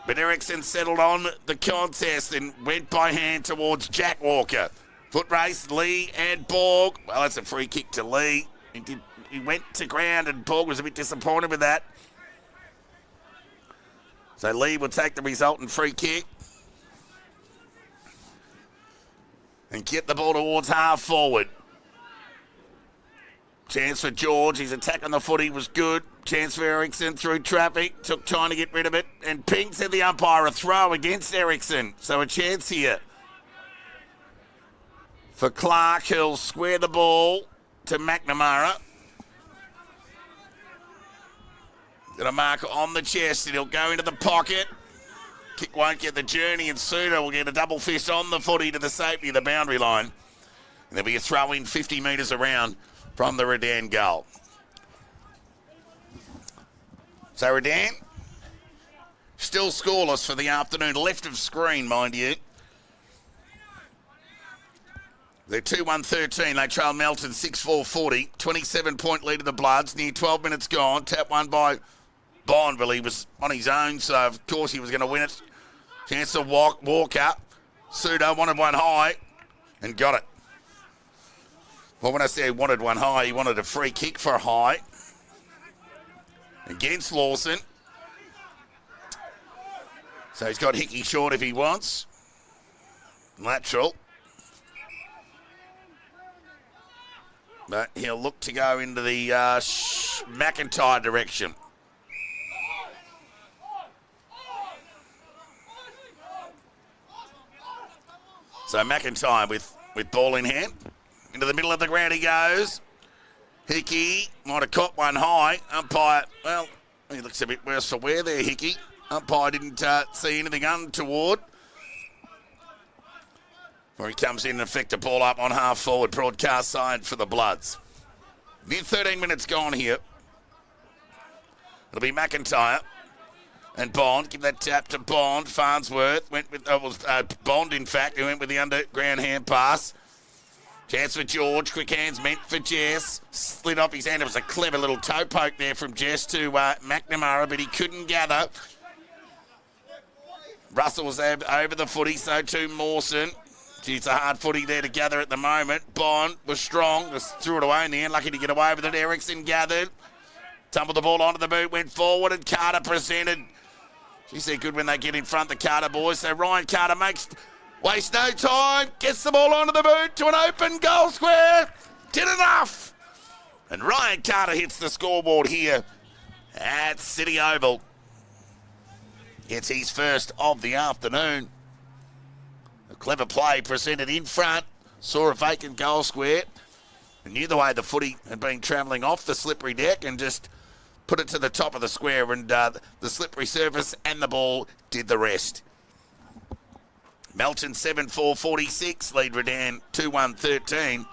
But Ericsson settled on the contest and went by hand towards Jack Walker. Foot race, Lee and Borg. Well, that's a free kick to Lee. He went to ground and Borg was a bit disappointed with that. So Lee will take the resultant free kick. And get the ball towards half forward. Chance for George. His attack on the footy was good. Chance for Ericsson through traffic. Took time to get rid of it. And Ping said the umpire a throw against Ericsson. So a chance here for Clark. He'll square the ball to McNamara. Got a marker on the chest and he'll go into the pocket. Kick won't get the journey and Suda will get a double fist on the footy to the safety of the boundary line. And there'll be a throw in 50 metres around from the Redan goal. So Redan still scoreless for the afternoon. Left of screen, mind you. They're 2-1-13. They trail Melton 6-4-40. 27-point lead of the Bloods. Near 12 minutes gone. Tap one by Bond. Well, he was on his own, so of course he was going to win it. Chance to Walker. Suda wanted one high and got it. Well, when I say he wanted one high, he wanted a free kick for a high. Against Lawson. So he's got Hickey short if he wants. Lateral. But he'll look to go into the McIntyre direction. So McIntyre with ball in hand. Into the middle of the ground he goes. Hickey might have caught one high. Umpire, well, he looks a bit worse for wear there, Hickey. Umpire didn't see anything untoward. Where he comes in and effect a ball up on half forward, broadcast side for the Bloods. Near 13 minutes gone here. It'll be McIntyre and Bond. Give that tap to Bond. Farnsworth went with, Bond in fact, who went with the underground hand pass. Chance for George. Quick hands meant for Jess. Slid off his hand. It was a clever little toe poke there from Jess to McNamara, but he couldn't gather. Russell was over the footy, so too Mawson. It's a hard footy there to gather at the moment. Bond was strong. Just threw it away in the end. Lucky to get away with it. Ericsson gathered. Tumbled the ball onto the boot. Went forward and Carter presented. Geez, they're good when they get in front, the Carter boys. So Ryan Carter wastes no time. Gets the ball onto the boot to an open goal square. Did enough. And Ryan Carter hits the scoreboard here at City Oval. Gets his first of the afternoon. A clever play presented in front. Saw a vacant goal square. And knew the way the footy had been travelling off the slippery deck and just put it to the top of the square. And the slippery surface and the ball did the rest. Melton 7-4-46. Lead Redan 2-1-13.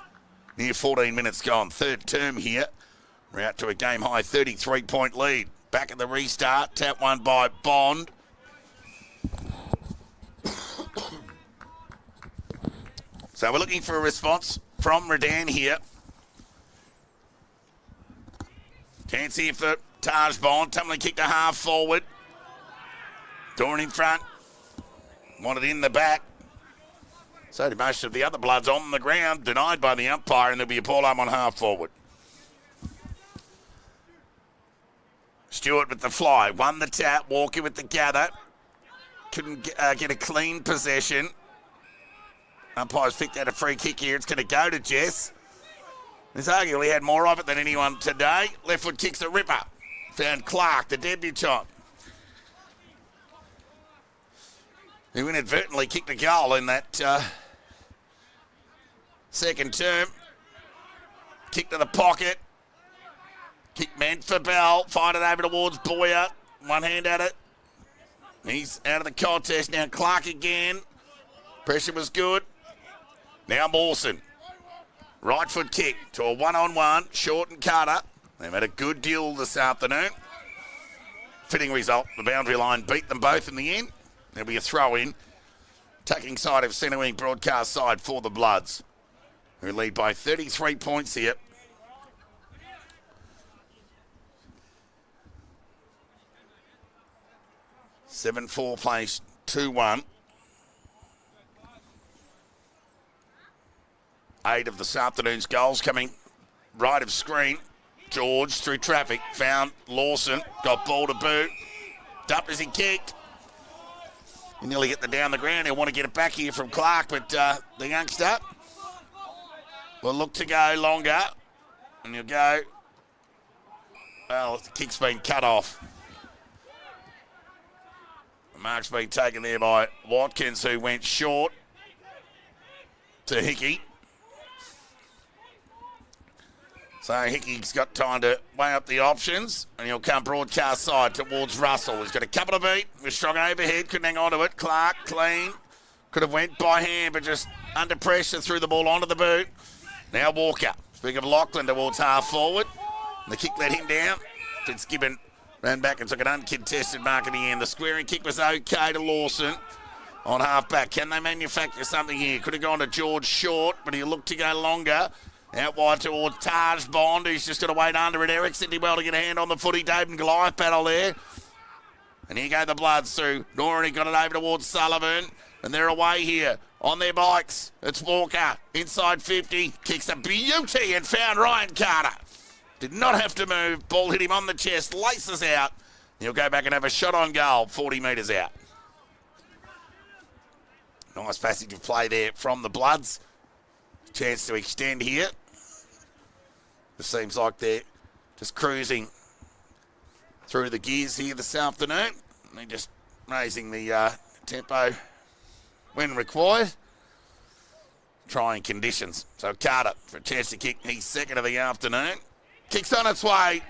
Near 14 minutes gone. Third term here. We're out to a game-high 33-point lead. Back at the restart. Tap one by Bond. So we're looking for a response from Redan here. Chance here for Taj Bond. Tumbling kick to half forward. Doran in front. Wanted in the back. So did most of the other Bloods on the ground. Denied by the umpire, and there'll be a ball up on half forward. Stewart with the fly. Won the tap. Walker with the gather. Couldn't get a clean possession. Umpire's picked out a free kick here. It's going to go to Jess. He's arguably had more of it than anyone today. Left foot kicks a ripper. Found Clark, the debutant, who inadvertently kicked a goal in that second term. Kick to the pocket. Kick meant for Bell. Fired it over towards Boyer. One hand at it. He's out of the contest. Now Clark again. Pressure was good. Now Mawson. Right foot kick to a one-on-one. Short and Carter. They've had a good duel this afternoon. Fitting result. The boundary line beat them both in the end. There'll be a throw-in. Taking side of centre wing broadcast side for the Bloods, who lead by 33 points here. Seven-4 place 2-1. 8 of this afternoon's goals coming right of screen. George through traffic, found Lawson, got ball to boot, dumped as he kicked. He nearly hit the down the ground. He'll want to get it back here from Clark, but the youngster will look to go longer, and he'll go. Well, the kick's been cut off. The mark's been taken there by Watkins, who went short to Hickey. So Hickey's got time to weigh up the options, and he'll come broadcast side towards Russell. He's got a couple of beat, was strong overhead, couldn't hang on to it. Clark, clean, could have went by hand, but just under pressure, threw the ball onto the boot. Now Walker, speaking of Lachlan, towards half forward. And the kick let him down. Fitzgibbon ran back and took an uncontested mark in the end. The squaring kick was okay to Lawson on half back. Can they manufacture something here? Could have gone to George short, but he'll look to go longer. Out wide towards Taj Bond, who's just got to wait under it. Eric did well to get a hand on the footy. Dave and Goliath battle there. And here go the Bloods through. Norrie got it over towards Sullivan. And they're away here on their bikes. It's Walker. Inside 50. Kicks a beauty and found Ryan Carter. Did not have to move. Ball hit him on the chest. Laces out. He'll go back and have a shot on goal. 40 metres out. Nice passage of play there from the Bloods. Chance to extend here. It seems like they're just cruising through the gears here this afternoon. They're just raising the tempo when required. Trying conditions. So Carter for a chance to kick. He's second of the afternoon. Kicks on its way.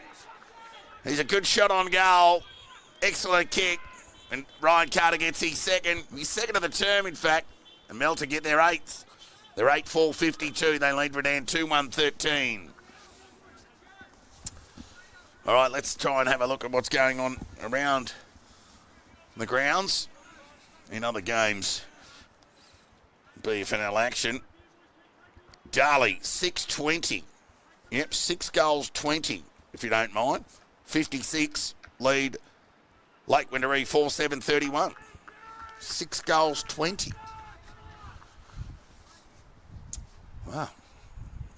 He's a good shot on goal. Excellent kick. And Ryan Carter gets his second. He's second of the term, in fact. And Melton get their eighth. They're 8-4-52. They lead Redan 2-1-13. All right, let's try and have a look at what's going on around the grounds in other games. BFNL action. Darley, 6-20. Yep, 6 goals, 20, if you don't mind. 56, lead Lake Windermere 4-7-31. 6 goals, 20. Wow.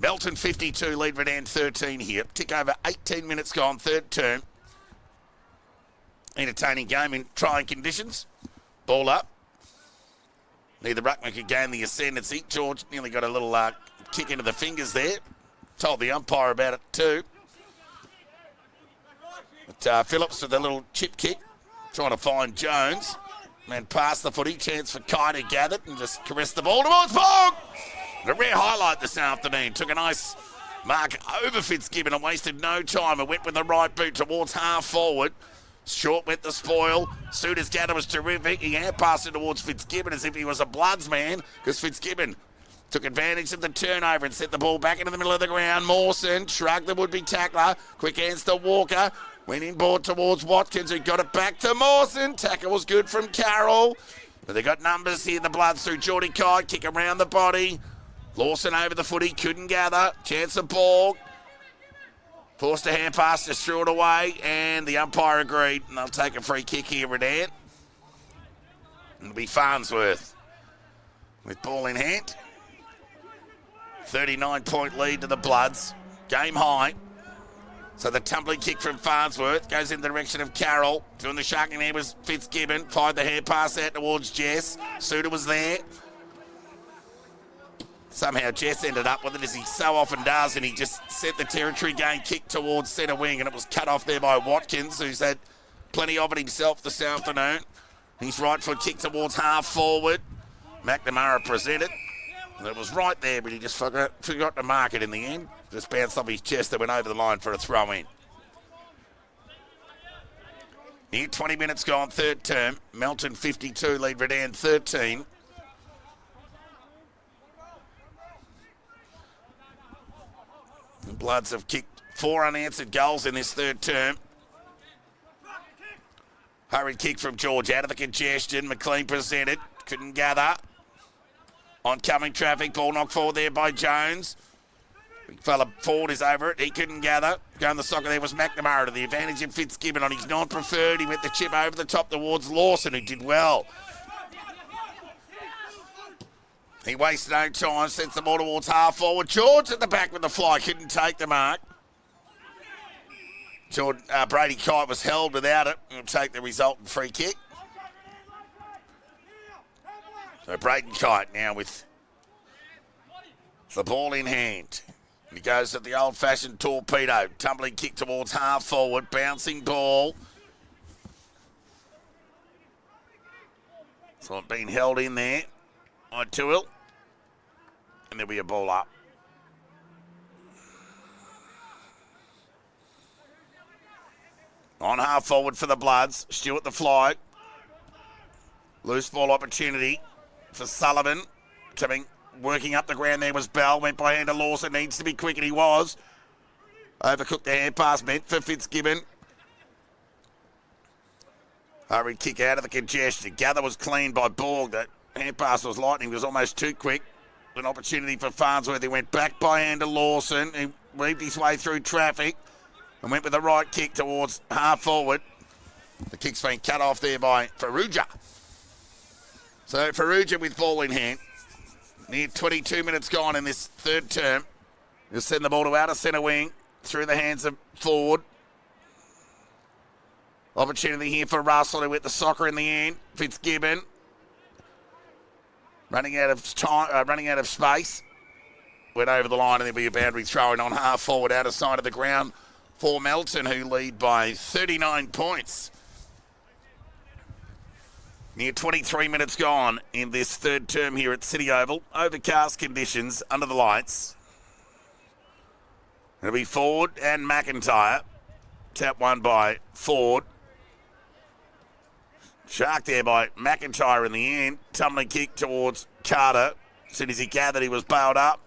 Melton 52, lead Redan 13 here. Tick over 18 minutes gone, third term. Entertaining game in trying conditions. Ball up. Neither ruckman could gain the ascendancy. George nearly got a little kick into the fingers there. Told the umpire about it too. But Phillips with a little chip kick, trying to find Jones. Man past the footy, chance for Kai to gather and just caress the ball towards Fogg. A rare highlight this afternoon. Took a nice mark over Fitzgibbon and wasted no time. It went with the right boot towards half forward. Short went the spoil. Suter's gather was terrific. He hand passed it towards Fitzgibbon as if he was a Bloods man, because Fitzgibbon took advantage of the turnover and set the ball back into the middle of the ground. Mawson shrugged the would-be tackler. Quick hands to Walker. Went inboard towards Watkins, who got it back to Mawson. Tackle was good from Carroll. But they got numbers here. The Bloods through Geordie Kai. Kick around the body. Lawson over the footy. Couldn't gather. Chance of ball. Forced a hand pass, just threw it away. And the umpire agreed. And they'll take a free kick here, Redan. It'll be Farnsworth with ball in hand. 39-point lead to the Bloods. Game high. So the tumbling kick from Farnsworth goes in the direction of Carroll. Doing the sharking there was Fitzgibbon. Fired the hair pass out towards Jess. Suter was there. Somehow Jess ended up with it, as he so often does, and he just sent the territory gain kick towards centre wing, and it was cut off there by Watkins, who's had plenty of it himself this afternoon. His right foot kick towards half forward. McNamara presented. It was right there, but he just forgot to mark it in the end. Just bounced off his chest and went over the line for a throw-in. Near 20 minutes gone, third term. Melton 52, lead Redan 13. The Bloods have kicked 4 unanswered goals in this third term. Hurried kick from George out of the congestion. McLean presented. Couldn't gather. Oncoming traffic. Ball knocked forward there by Jones. Big fella forward is over it. He couldn't gather. Going the soccer there was McNamara to the advantage of Fitzgibbon on his non-preferred. He went the chip over the top towards Lawson, who did well. He wasted no time. Sends the ball towards half forward. George at the back with the fly. Couldn't take the mark. Brady Kite was held without it. He'll take the resultant free kick. So Braden Kite now with the ball in hand. He goes at the old-fashioned torpedo. Tumbling kick towards half forward. Bouncing ball. So it's been held in there by Tuil. And there'll be a ball up. On half forward for the Bloods. Stewart the fly. Loose ball opportunity for Sullivan. Working up the ground there was Bell. Went by hand to Lawson. Needs to be quick, and he was. Overcooked the hand pass meant for Fitzgibbon. Hurried kick out of the congestion. Gather was clean by Borg. That hand pass was light, and he was almost too quick. An opportunity for Farnsworth. He went back by hand to Lawson. He weaved his way through traffic and went with the right kick towards half forward. The kick's been cut off there by Farrugia. So Farrugia with ball in hand. Near 22 minutes gone in this third term. He'll send the ball to outer centre wing through the hands of forward. Opportunity here for Russell, who with the soccer in the end. Fitzgibbon running out of time, running out of space. Went over the line, and there'll be a boundary throw in on half forward outer side of the ground for Melton, who lead by 39 points. Near 23 minutes gone in this third term here at City Oval. Overcast conditions under the lights. It'll be Ford and McIntyre. Tap one by Ford. Shark there by McIntyre in the end. Tumbling kick towards Carter. As soon as he gathered, he was bailed up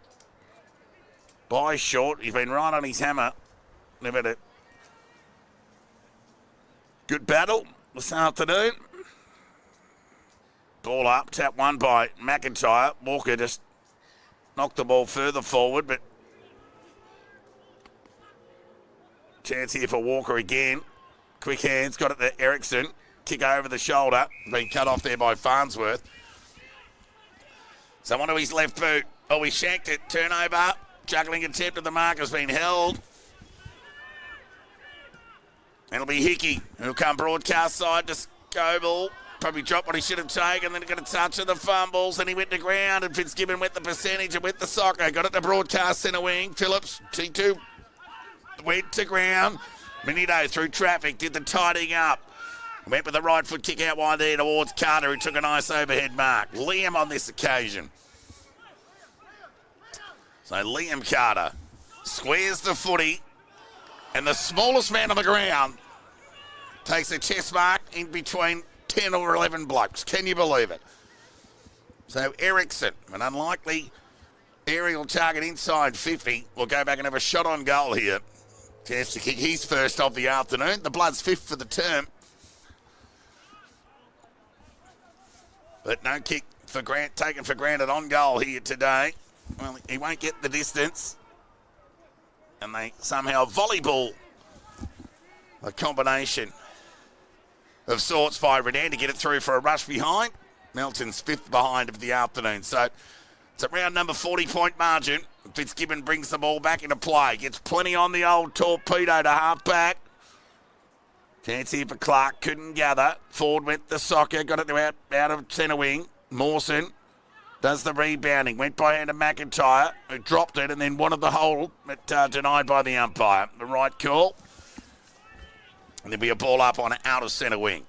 by Short. He's been right on his hammer. They've had a good battle this afternoon. Ball up, tap one by McIntyre. Walker just knocked the ball further forward, but chance here for Walker again. Quick hands, got it to Ericsson. Kick over the shoulder, been cut off there by Farnsworth. Someone to his left boot. Oh, he shanked it. Turnover. Juggling attempt at the mark has been held. It'll be Hickey, who'll come broadcast side to Scoble. Probably dropped what he should have taken, then he got a touch of the fumbles, and he went to ground, and Fitzgibbon went the percentage and went the soccer. Got it to broadcast centre wing. Phillips, T2, went to ground. Minito through traffic, did the tidying up. Went with the right foot kick out wide there towards Carter, who took a nice overhead mark. Liam on this occasion. So Liam Carter squares the footy, and the smallest man on the ground takes a chest mark in between 10 or 11 blokes. Can you believe it? So Ericsson, an unlikely aerial target inside 50, will go back and have a shot on goal here. Chance to kick his first of the afternoon. The Bloods fifth for the term. But no kick taken for granted on goal here today. Well, he won't get the distance. And they somehow volleyball a combination of sorts by Redan to get it through for a rush behind. Melton's fifth behind of the afternoon. So it's a round number 40-point margin. Fitzgibbon brings the ball back into play. Gets plenty on the old torpedo to half back. Chance here for Clark. Couldn't gather. Ford went the soccer. Got it to out of centre wing. Mawson does the rebounding. Went by hand to McIntyre, who dropped it and then wanted the hold, but denied by the umpire. The right call. And there'll be a ball up on out of centre wing.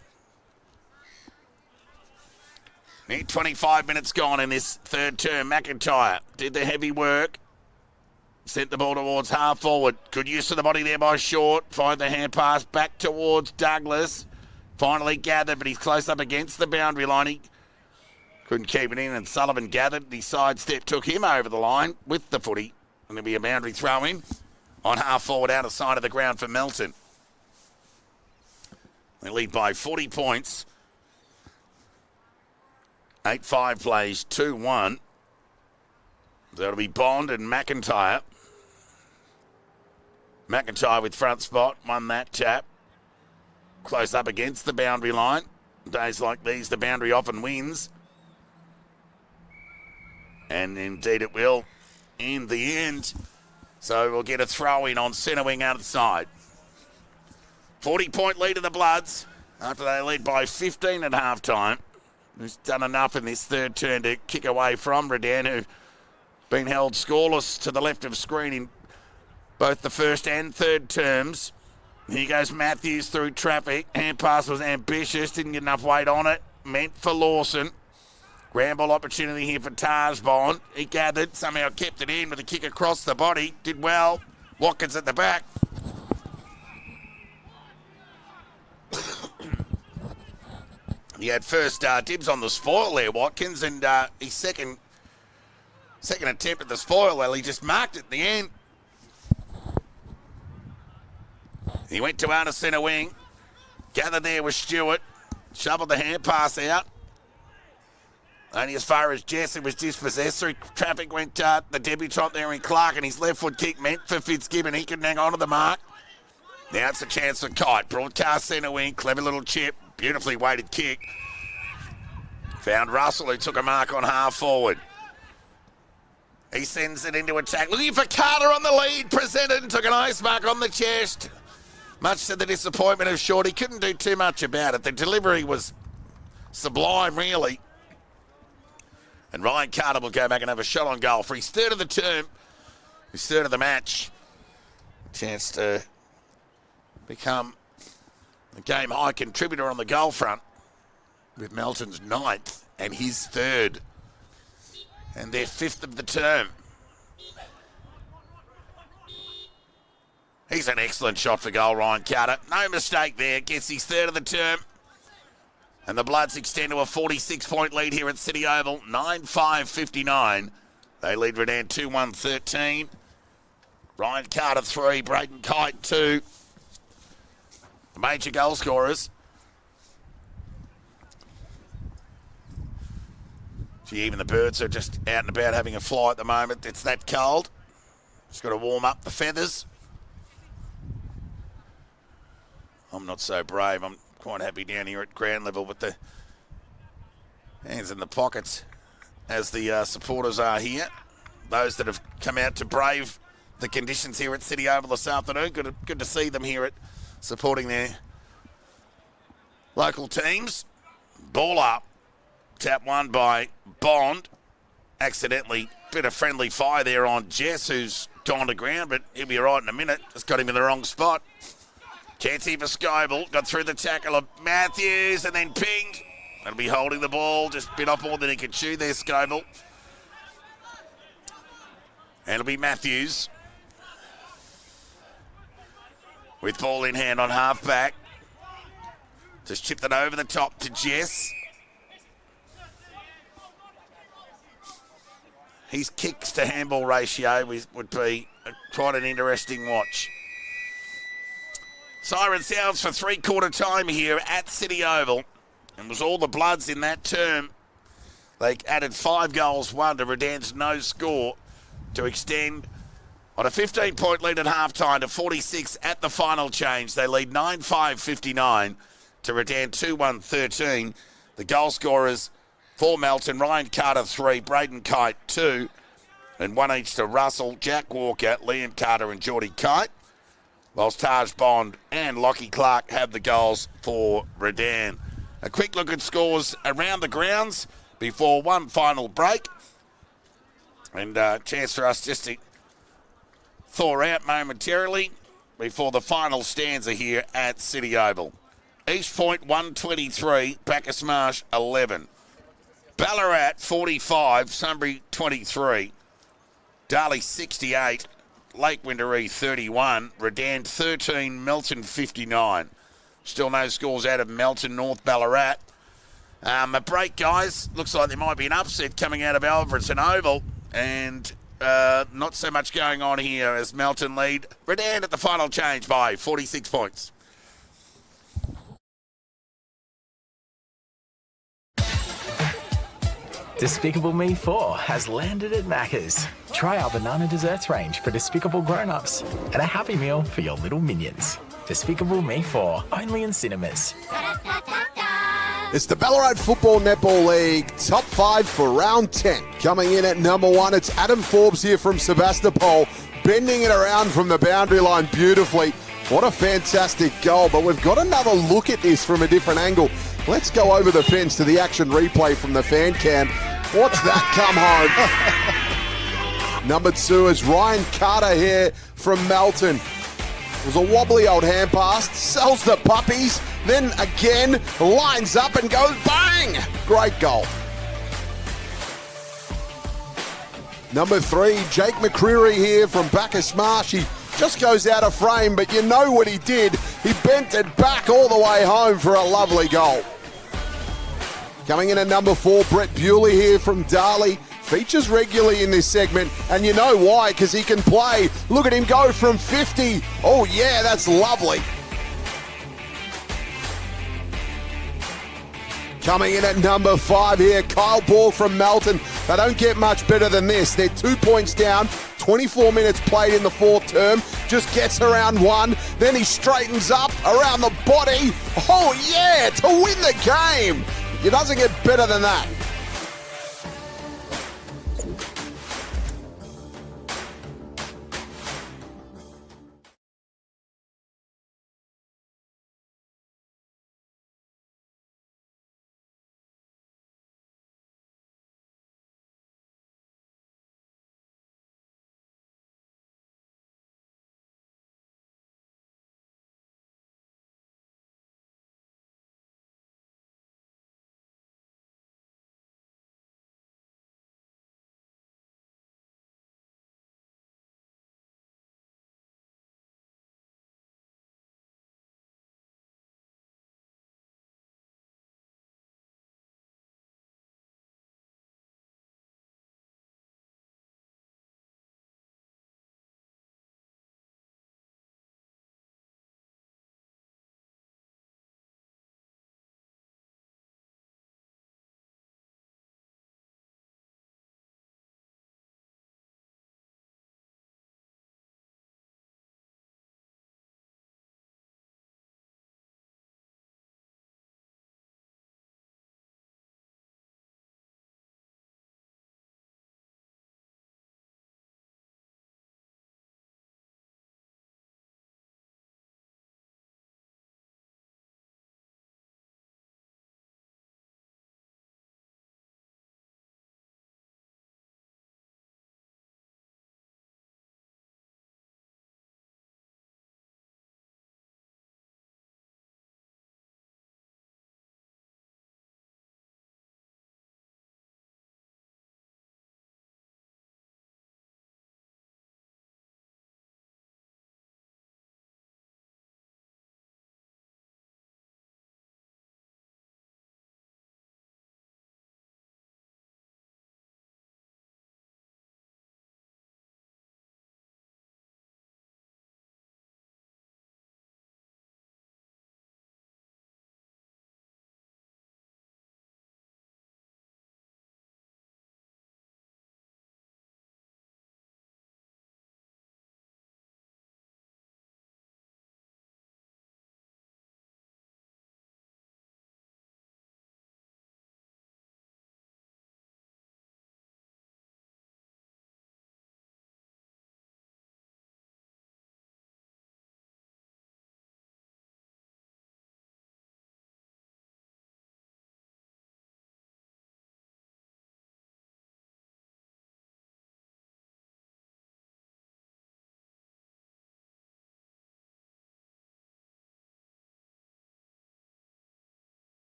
25 minutes gone in this third term. McIntyre did the heavy work. Sent the ball towards half forward. Good use of the body there by Short. Find the hand pass back towards Douglas. Finally gathered, but he's close up against the boundary line. He couldn't keep it in, and Sullivan gathered. The sidestep took him over the line with the footy. And there'll be a boundary throw in on half forward out of side of the ground for Melton. They lead by 40 points. 8-5 plays 2-1. That'll be Bond and McIntyre. McIntyre with front spot, won that tap. Close up against the boundary line. Days like these, the boundary often wins. And indeed it will in the end. So we'll get a throw in on centre wing outside. 40-point lead of the Bloods after they lead by 15 at half time. Who's done enough in this third turn to kick away from Redan, who been held scoreless to the left of screen in both the first and third terms. Here goes Matthews through traffic. Hand pass was ambitious, didn't get enough weight on it. Meant for Lawson. Grand ball opportunity here for Tarsbond. He gathered, somehow kept it in with a kick across the body. Did well. Watkins at the back. He had first dibs on the spoil there, Watkins, and his second attempt at the spoil, well, he just marked it at the end. He went to outer centre wing. Gathered there with Stewart. Shoveled the hand pass out. Only as far as Jess, who was dispossessed. Through traffic went the debutant there in Clark, and his left foot kick meant for Fitzgibbon. He couldn't hang on to the mark. Now it's a chance for Kite. Broadcast centre wing. Clever little chip. Beautifully weighted kick. Found Russell, who took a mark on half forward. He sends it into attack. Looking for Carter on the lead. Presented and took an ice mark on the chest. Much to the disappointment of Short. He couldn't do too much about it. The delivery was sublime, really. And Ryan Carter will go back and have a shot on goal for his third of the term. His third of the match. Chance to become a game high contributor on the goal front with Melton's ninth and his third. And their fifth of the term. He's an excellent shot for goal, Ryan Carter. No mistake there. Gets his third of the term. And the Bloods extend to a 46-point lead here at City Oval. 9-5-59. They lead Redan 2-1-13. Ryan Carter 3. Braden Kite 2. The major goal scorers. Gee, even the birds are just out and about having a fly at the moment. It's that cold. Just got to warm up the feathers. I'm not so brave. I'm quite happy down here at ground level with the hands in the pockets as the supporters are here. Those that have come out to brave the conditions here at City Oval this afternoon. Good to see them here at supporting their local teams. Ball up. Tap won by Bond. Accidentally, bit of friendly fire there on Jess, who's gone to ground, but he'll be right in a minute. Just got him in the wrong spot. Chance here for Scoble. Got through the tackle of Matthews and then pinged. That'll be holding the ball. Just bit off more than he could chew there, Scoble. And it'll be Matthews. With ball in hand on half-back. Just chipped it over the top to Jess. His kicks to handball ratio would be quite an interesting watch. Siren sounds for three-quarter time here at City Oval. And was all the Bloods in that term. They added 5 goals, 1 to Redan's no score to extend on a 15-point lead at halftime to 46 at the final change. They lead 9-5-59 to Redan 2-1-13. The goal scorers for Melton, Ryan Carter 3, Braden Kite 2, and one each to Russell, Jack Walker, Liam Carter and Geordie Kite, whilst Taj Bond and Lockie Clark have the goals for Redan. A quick look at scores around the grounds before one final break, and a chance for us just to thaw out momentarily before the final stanza here at City Oval. East Point 123, Bacchus Marsh 11. Ballarat 45, Sunbury 23. Darley 68, Lake Winderee 31. Redan 13, Melton 59. Still no scores out of Melton, North Ballarat. A break, guys. Looks like there might be an upset coming out of Alfredson Oval. And not so much going on here as Melton lead Redan at the final change by 46 points. Despicable Me 4 has landed at Macca's. Try our banana desserts range for despicable grown-ups and a Happy Meal for your little minions. Despicable Me 4, only in cinemas. It's the Ballarat Football Netball League top 5 for round 10. Coming in at number 1, it's Adam Forbes here from Sebastopol, bending it around from the boundary line beautifully. What a fantastic goal, but we've got another look at this from a different angle. Let's go over the fence to the action replay from the fan cam. Watch that come home. Number 2 is Ryan Carter here from Melton. It was a wobbly old hand pass, sells the puppies, then again lines up and goes bang! Great goal. Number 3, Jake McCreary here from Bacchus Marsh. He just goes out of frame, but you know what he did. He bent it back all the way home for a lovely goal. Coming in at number 4, Brett Bewley here from Darley. Features regularly in this segment, and you know why, because he can play. Look at him go from 50. Oh yeah, that's lovely. Coming in at number 5 here, Kyle Ball from Melton. They don't get much better than this. They're 2 points down, 24 minutes played in the fourth term. Just gets around one, then he straightens up around the body. Oh yeah, to win the game. It doesn't get better than that.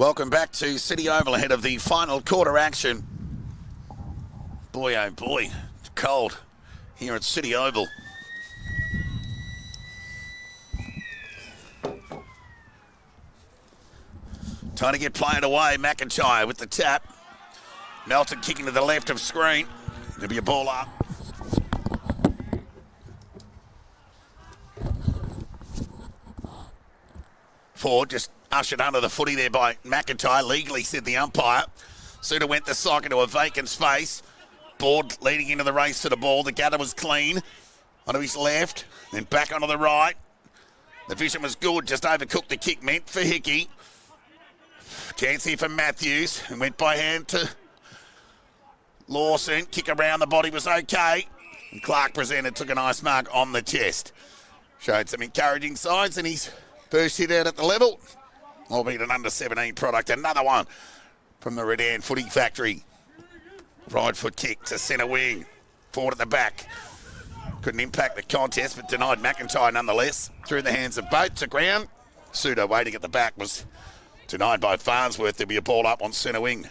Welcome back to City Oval ahead of the final quarter action. Boy, oh boy, it's cold here at City Oval. Trying to get played away. McIntyre with the tap. Melton kicking to the left of screen. There'll be a ball up. Ford just ushered under the footy there by McIntyre. Legally, said the umpire. Suda went the sock into a vacant space. Board leading into the race for the ball. The gather was clean. Onto his left. Then back onto the right. The vision was good. Just overcooked the kick meant for Hickey. Chance here for Matthews. And went by hand to Lawson. Kick around the body was okay. And Clark presented, took a nice mark on the chest. Showed some encouraging signs and he's first hit out at the level. Albeit an under-17 product. Another one from the Redan Footy Factory. Right foot kick to centre wing. Forward at the back. Couldn't impact the contest, but denied McIntyre nonetheless. Through the hands of both to ground. Suda waiting at the back was denied by Farnsworth. There'll be a ball up on centre wing.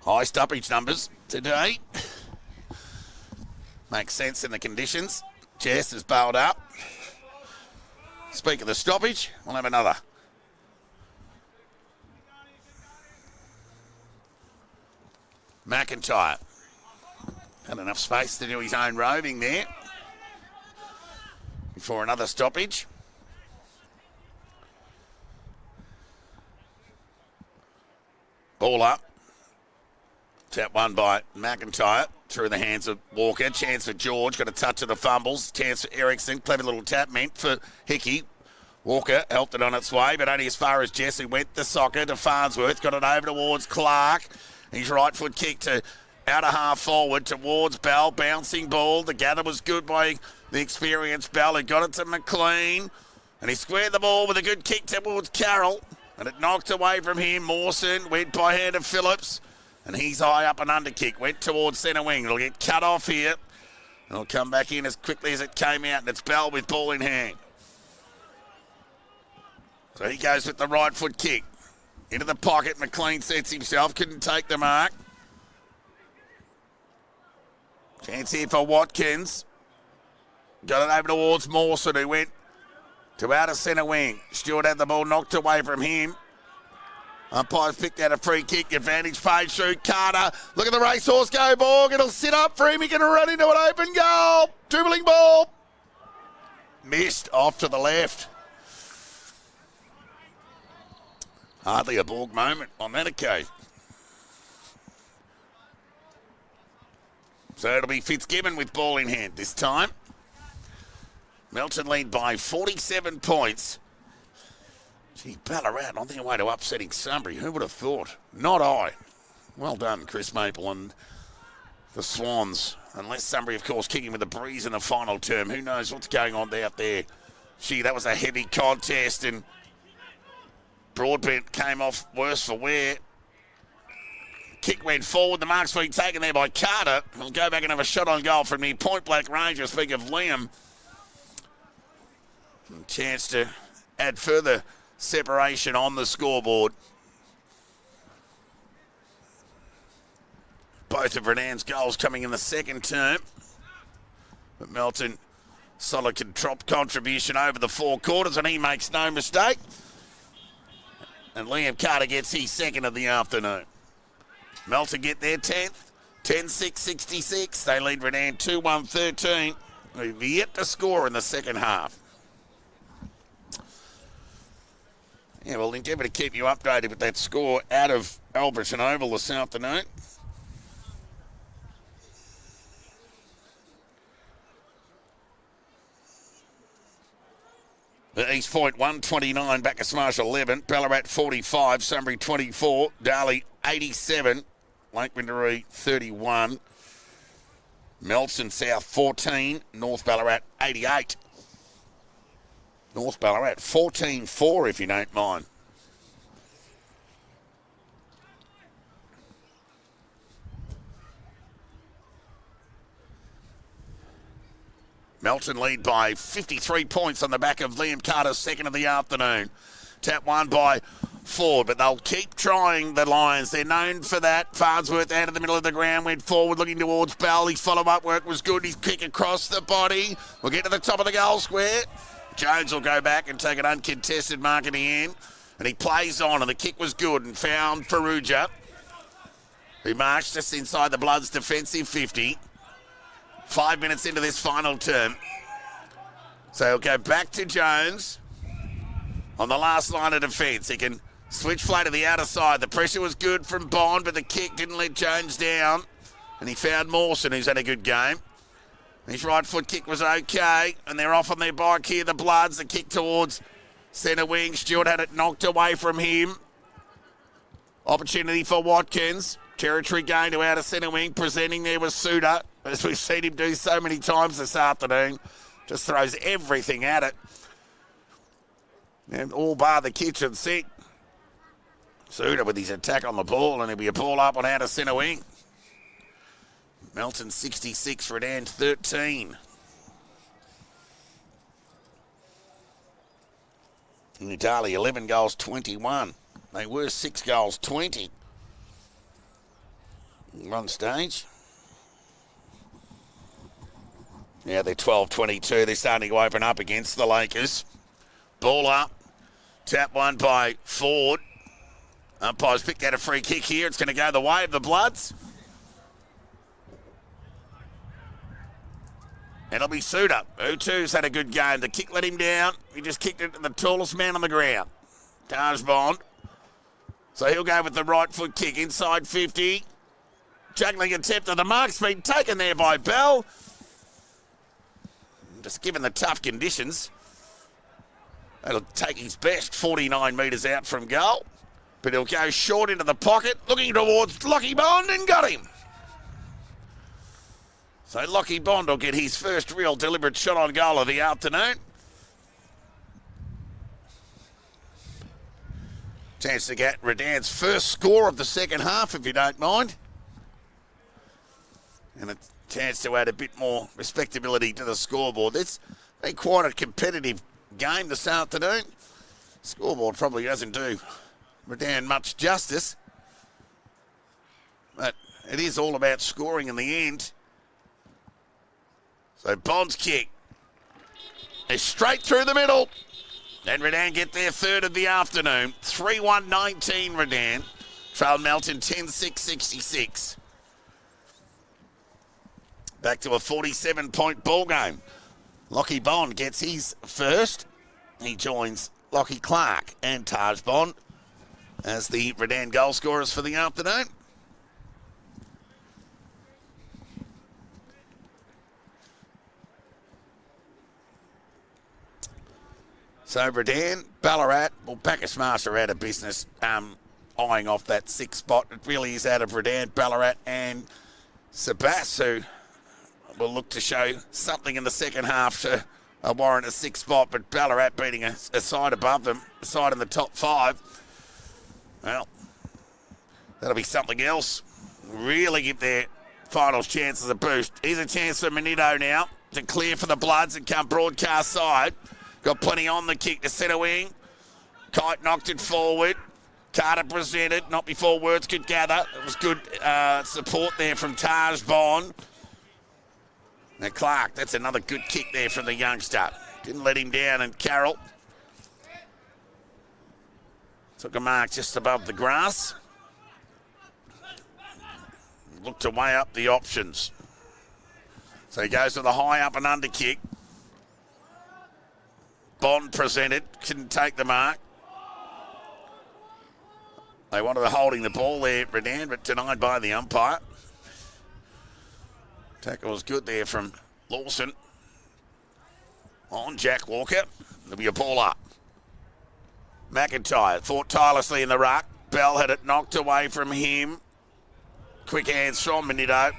High stoppage numbers today. Makes sense in the conditions. Jess is bailed up. Speak of the stoppage, we'll have another. McIntyre had enough space to do his own roving there before another stoppage. Ball up. Tap one by McIntyre through the hands of Walker. Chance for George. Got a touch of the fumbles. Chance for Ericsson. Clever little tap meant for Hickey. Walker helped it on its way, but only as far as Jesse went. The soccer to Farnsworth. Got it over towards Clark. His right foot kick to outer half forward towards Bell. Bouncing ball. The gather was good by the experienced Bell. He got it to McLean. And he squared the ball with a good kick towards Carroll. And it knocked away from him. Mawson went by hand of Phillips. And he's high up and under kick. Went towards centre wing. It'll get cut off here. It'll come back in as quickly as it came out. And it's Bell with ball in hand. So he goes with the right foot kick. Into the pocket. McLean sets himself. Couldn't take the mark. Chance here for Watkins. Got it over towards Mawson, who went to outer centre wing. Stewart had the ball knocked away from him. Umpires picked out a free kick. Advantage page through Carter. Look at the racehorse go, Borg. It'll sit up for him. He can run into an open goal. Dribbling ball. Missed off to the left. Hardly a Borg moment on that occasion. So it'll be Fitzgibbon with ball in hand this time. Melton lead by 47 points. Gee, Ballarat on their way to upsetting Sunbury. Who would have thought? Not I. Well done, Chris Maple and the Swans. Unless Sunbury, of course, kicking with a breeze in the final term. Who knows what's going on out there? Gee, that was a heavy contest and Broadbent came off worse for wear. Kick went forward. The mark's been taken there by Carter. He'll go back and have a shot on goal from near point blank range. I speak of Liam. Chance to add further separation on the scoreboard. Both of Redan's goals coming in the second term. But Melton, solid contribution over the four quarters, and he makes no mistake. And Liam Carter gets his second of the afternoon. Melton get their 10th, 10-6-66. They lead Redan 2-1-13. They've yet to score in the second half. Yeah, we'll endeavour to keep you updated with that score out of Alberton Oval this afternoon. The East Point 129, Bacchus Marshall 11, Ballarat 45, Sunbury 24, Darley 87, Lake Windaree 31, Melton South 14, North Ballarat 88. North Ballarat 14-4 if you don't mind. Melton lead by 53 points on the back of Liam Carter's second of the afternoon. Tap one by Ford, but they'll keep trying, the Lions. They're known for that. Farnsworth out of the middle of the ground, went forward looking towards Bell. His follow-up work was good. His kick across the body. We'll get to the top of the goal square. Jones will go back and take an uncontested mark in the end. And he plays on, and the kick was good and found Perugia, who marched just inside the Bloods' defensive 50. 5 minutes into this final term. So he'll go back to Jones on the last line of defence. He can switch play to the outer side. The pressure was good from Bond, but the kick didn't let Jones down. And he found Mawson, who's had a good game. His right foot kick was okay, and they're off on their bike here, the Bloods. The kick towards centre wing. Stewart had it knocked away from him. Opportunity for Watkins. Territory going to outer centre wing. Presenting there was Suter, as we've seen him do so many times this afternoon. Just throws everything at it. And all bar the kitchen sink. Suter with his attack on the ball, and he'll be a ball up on outer centre wing. Melton 66, Redan 13. Nidali 11 goals, 21. They were 6 goals, 20. One stage. Now they're 12-22. They're starting to open up against the Lakers. Ball up. Tap one by Ford. Umpires picked out a free kick here. It's going to go the way of the Bloods. And it'll be Suter. Utu's had a good game. The kick let him down. He just kicked it to the tallest man on the ground. Taj Bond. So he'll go with the right foot kick inside 50. Juggling attempt of the mark's been taken there by Bell. Just given the tough conditions, that'll take his best 49 metres out from goal. But he'll go short into the pocket, looking towards Lockie Bond, and got him. So Lockie Bond will get his first real deliberate shot on goal of the afternoon. Chance to get Redan's first score of the second half, if you don't mind. And a chance to add a bit more respectability to the scoreboard. It's been quite a competitive game this afternoon. Scoreboard probably doesn't do Redan much justice, but it is all about scoring in the end. So Bond's kick is straight through the middle, and Redan get their third of the afternoon. 3-1-19 Redan. Trail Melton 10-6-66. Back to a 47-point ball game. Lockie Bond gets his first. He joins Lockie Clark and Taj Bond as the Redan goal scorers for the afternoon. So Redan, Ballarat, well, Bacchus Marsh are out of business, eyeing off that sixth spot. It really is out of Redan, Ballarat and Sebas, who will look to show something in the second half to warrant a sixth spot, but Ballarat beating a side above them, a side in the top 5. Well, that'll be something else. Really give their finals chances a boost. Here's a chance for Manito now to clear for the Bloods and come broadcast side. Got plenty on the kick to centre wing. Kite knocked it forward. Carter presented, not before words could gather. It was good support there from Taj Bond. Now Clark, that's another good kick there from the youngster. Didn't let him down, and Carroll took a mark just above the grass. Looked to weigh up the options. So he goes with a high up and under kick. Bond presented, couldn't take the mark. They wanted to holding the ball there, Redan, but denied by the umpire. Tackle was good there from Lawson on Jack Walker. There'll be a ball up. McIntyre fought tirelessly in the ruck. Bell had it knocked away from him. Quick hands from Manito.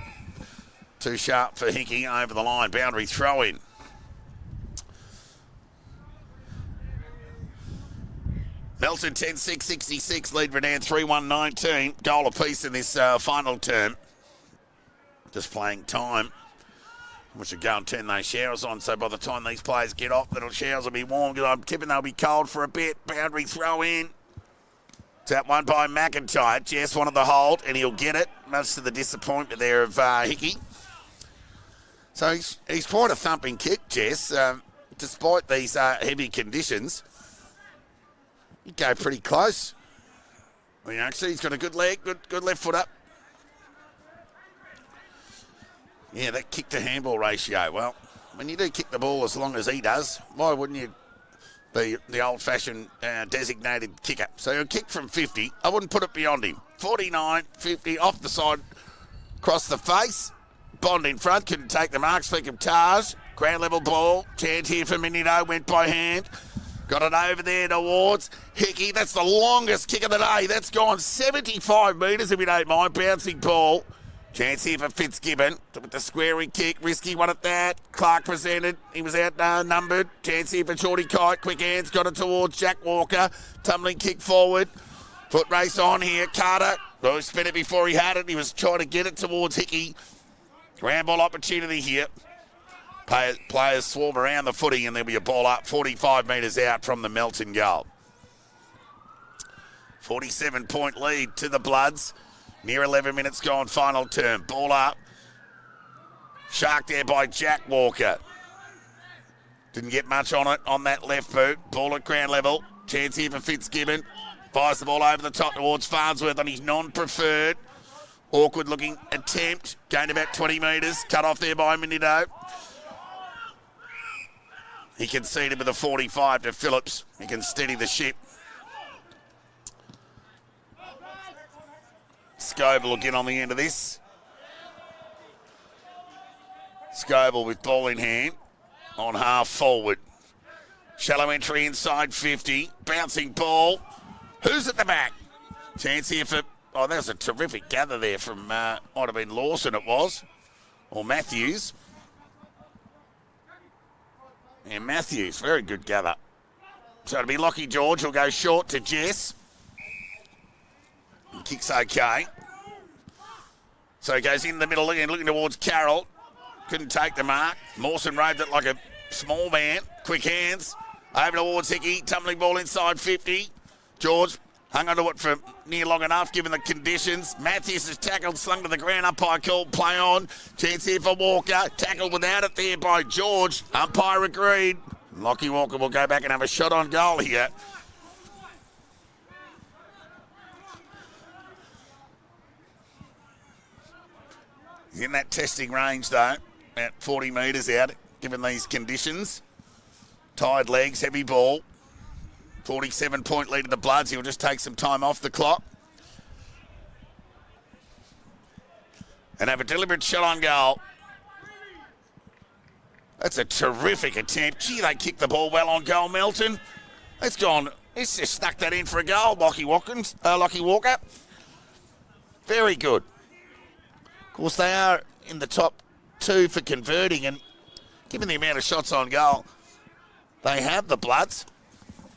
Too sharp for Hickey over the line. Boundary throw in. Melton 10-6-66, lead Redan 3-1-19. Goal apiece in this final term. Just playing time We should go and turn those showers on so by the time these players get off, the showers will be warm because I'm tipping they'll be cold for a bit. Boundary throw in. Tap one by McIntyre. Jess wanted the hold and he'll get it, much to the disappointment there of Hickey. So he's quite a thumping kick, Jess. Despite these heavy conditions, he'd go pretty close. Well, you know, see, he's got a good leg, good left foot up. Yeah, that kick to handball ratio. Well, when you do kick the ball as long as he does, why wouldn't you be the old-fashioned designated kicker? So he'll kick from 50. I wouldn't put it beyond him. 49, 50, off the side, across the face. Bond in front, couldn't take the mark. Speak of Taj. Ground level ball. Chance here for Minito, went by hand. Got it over there towards Hickey. That's the longest kick of the day. That's gone 75 metres, if you don't mind. Bouncing ball. Chance here for Fitzgibbon with the squaring kick. Risky one at that. Clark presented. He was outnumbered. Chance here for Shorty Kite. Quick hands. Got it towards Jack Walker. Tumbling kick forward. Foot race on here. Carter. Oh, spin it before he had it. He was trying to get it towards Hickey. Ground ball opportunity here. Players swarm around the footy and there'll be a ball up 45 metres out from the Melton goal. 47-point lead to the Bloods. Near 11 minutes gone, final term. Ball up. Shark there by Jack Walker. Didn't get much on it on that left boot. Ball at ground level. Chance here for Fitzgibbon. Fires the ball over the top towards Farnsworth on his non-preferred. Awkward looking attempt. Gained about 20 metres. Cut off there by Minito. He conceded with a 45 to Phillips. He can steady the ship. Scoble will get on the end of this. Scoble with ball in hand on half forward. Shallow entry inside 50. Bouncing ball. Who's at the back? Chance here for... Oh, that was a terrific gather there from... might have been Lawson it was. Or Matthews. And Matthews, very good gather. So it'll be Lockie George. He'll go short to Jess. Kick's okay. So he goes in the middle again, looking towards Carroll. Couldn't take the mark. Mawson raved it like a small man. Quick hands. Over towards Hickey. Tumbling ball inside 50. George hung onto it for near long enough, given the conditions. Matthews is tackled, slung to the ground. Umpire called play on. Chance here for Walker. Tackled without it there by George. Umpire agreed. Lockie Walker will go back and have a shot on goal here. He's in that testing range, though, about 40 metres out, given these conditions. Tired legs, heavy ball. 47-point lead to the Bloods. He'll just take some time off the clock. And have a deliberate shot on goal. That's a terrific attempt. Gee, they kicked the ball well on goal, Melton. It's gone. He's just stuck that in for a goal, Lockie Walker. Very good. Of course, they are in the top two for converting, and given the amount of shots on goal, they have the Bloods.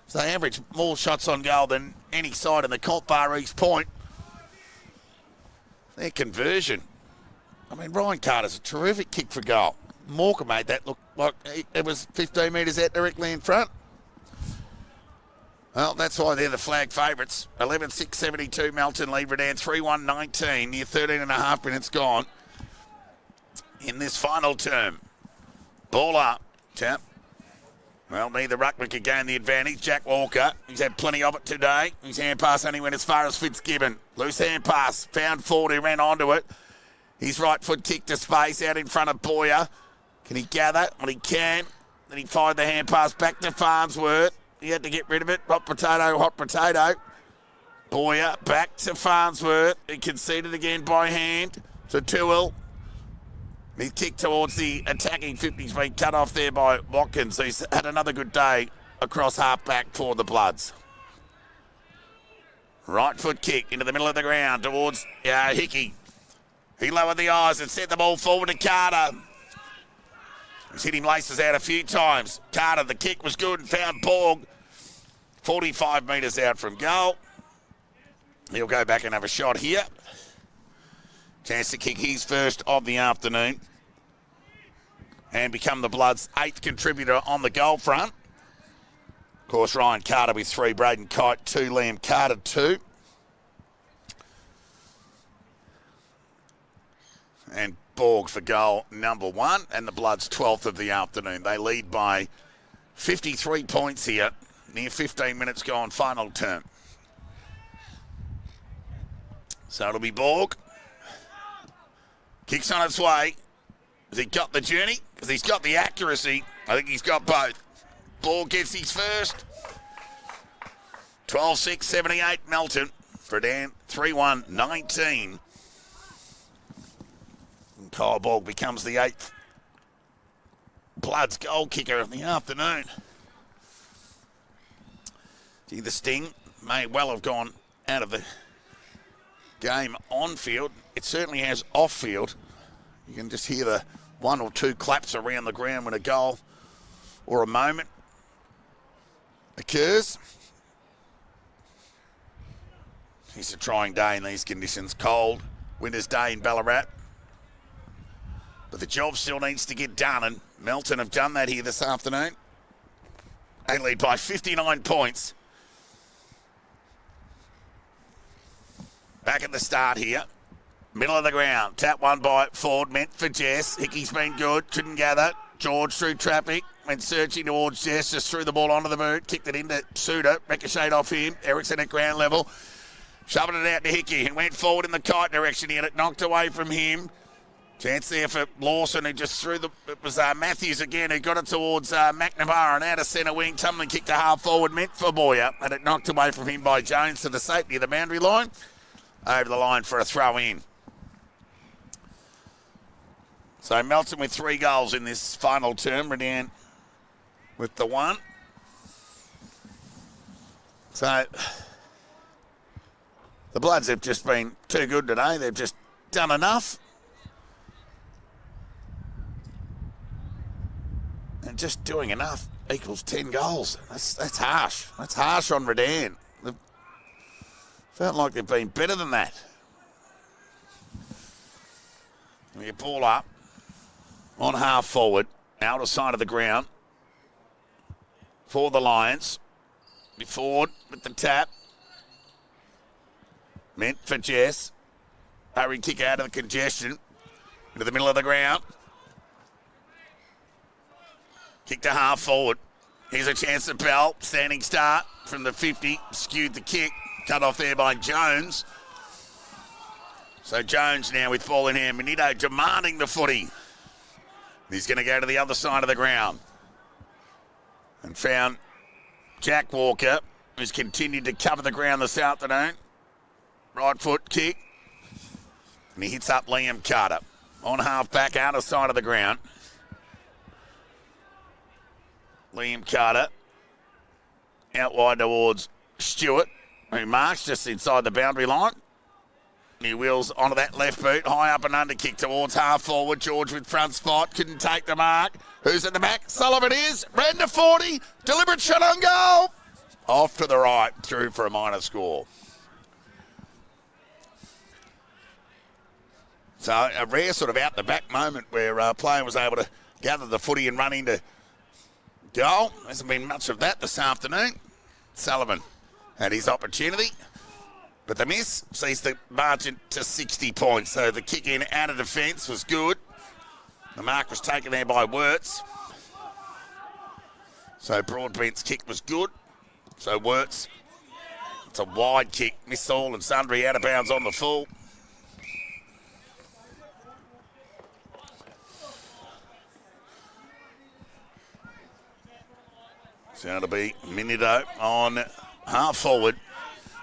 So they average more shots on goal than any side in the comp, bar East Point. Their conversion. I mean, Ryan Carter's a terrific kick for goal. Morker made that look like it was 15 metres out directly in front. Well, that's why they're the flag favourites. 11-6-72 Melton lead Redan 3-1-19. Near 13 and a half minutes gone in this final term. Ball up. Tap. Well, neither ruckman could gain the advantage. Jack Walker, he's had plenty of it today. His hand pass only went as far as Fitzgibbon. Loose hand pass. Found Ford, who ran onto it. His right foot kicked to space out in front of Boyer. Can he gather? Well, he can. Then he fired the hand pass back to Farnsworth. He had to get rid of it. Hot potato. Boyer back to Farnsworth. He conceded again by hand to Tewell. He kicked towards the attacking 50. He's been cut off there by Watkins. He's had another good day across half-back for the Bloods. Right foot kick into the middle of the ground towards Hickey. He lowered the eyes and sent the ball forward to Carter. He's hit him laces out a few times. Carter, the kick was good and found Borg. 45 metres out from goal. He'll go back and have a shot here. Chance to kick his first of the afternoon. and become the Bloods' 8th contributor on the goal front. Of course, Ryan Carter with 3, Braden Kite 2, Liam Carter 2. And Borg for goal number 1, and the Bloods' 12th of the afternoon. They lead by 53 points here, near 15 minutes gone, final term. So it'll be Borg. Kicks on its way. Has he got the journey? Because he's got the accuracy. I think he's got both. Borg gets his first. 12-6, 78, Melton. Redan, 3-1, 19. And Kyle Borg becomes the 8th Bloods goal kicker of the afternoon. Gee, the sting may well have gone out of the game on field. It certainly has off field. You can just hear the 1 or 2 claps around the ground when a goal or a moment occurs. It's a trying day in these conditions. Cold, winter's day in Ballarat. But the job still needs to get done, and Melton have done that here this afternoon. They lead by 59 points. Back at the start here. Middle of the ground. Tap one by Ford. Meant for Jess. Hickey's been good. Couldn't gather. George through traffic. Went searching towards Jess. Just threw the ball onto the boot. Kicked it into Suter. Ricocheted off him. Erickson at ground level. Shoving it out to Hickey. And went forward in the kite direction. He had it knocked away from him. Chance there for Lawson, who just threw the... It was Matthews again who got it towards McNamara and out of centre wing. Tumlin kicked a half forward. Meant for Boyer. And it knocked away from him by Jones to the safety of the boundary line. Over the line for a throw in. So Melton with 3 goals in this final term. Redan with the 1. So the Bloods have just been too good today. They've just done enough. And just doing enough equals 10 goals. That's harsh. That's harsh on Redan. They've felt like they've been better than that. You pull up on half forward, outer side of the ground for the Lions. Be forward with the tap. Meant for Jess. Hurry kick out of the congestion. Into the middle of the ground. Kick to half forward. Here's a chance to Bell. Standing start from the 50. Skewed the kick. Cut off there by Jones. So Jones now with ball in hand. Benito demanding the footy. He's going to go to the other side of the ground. And found Jack Walker, who's continued to cover the ground this afternoon. Right foot kick. And he hits up Liam Carter. On half back, outer side of the ground. Liam Carter out wide towards Stewart, who marks just inside the boundary line. He wheels onto that left boot, high up and under kick towards half forward. George with front spot, couldn't take the mark. Who's at the back? Sullivan is. Ran to 40, deliberate shot on goal. Off to the right, through for a minor score. So a rare sort of out the back moment where a player was able to gather the footy and run into goal. Hasn't been much of that this afternoon. Sullivan had his opportunity, but the miss sees the margin to 60 points. So the kick in out of defence was good. The mark was taken there by Wirtz. So Broadbent's kick was good. So Wirtz, it's a wide kick, missed all and sundry, out of bounds on the full. So it'll be Minito on half forward.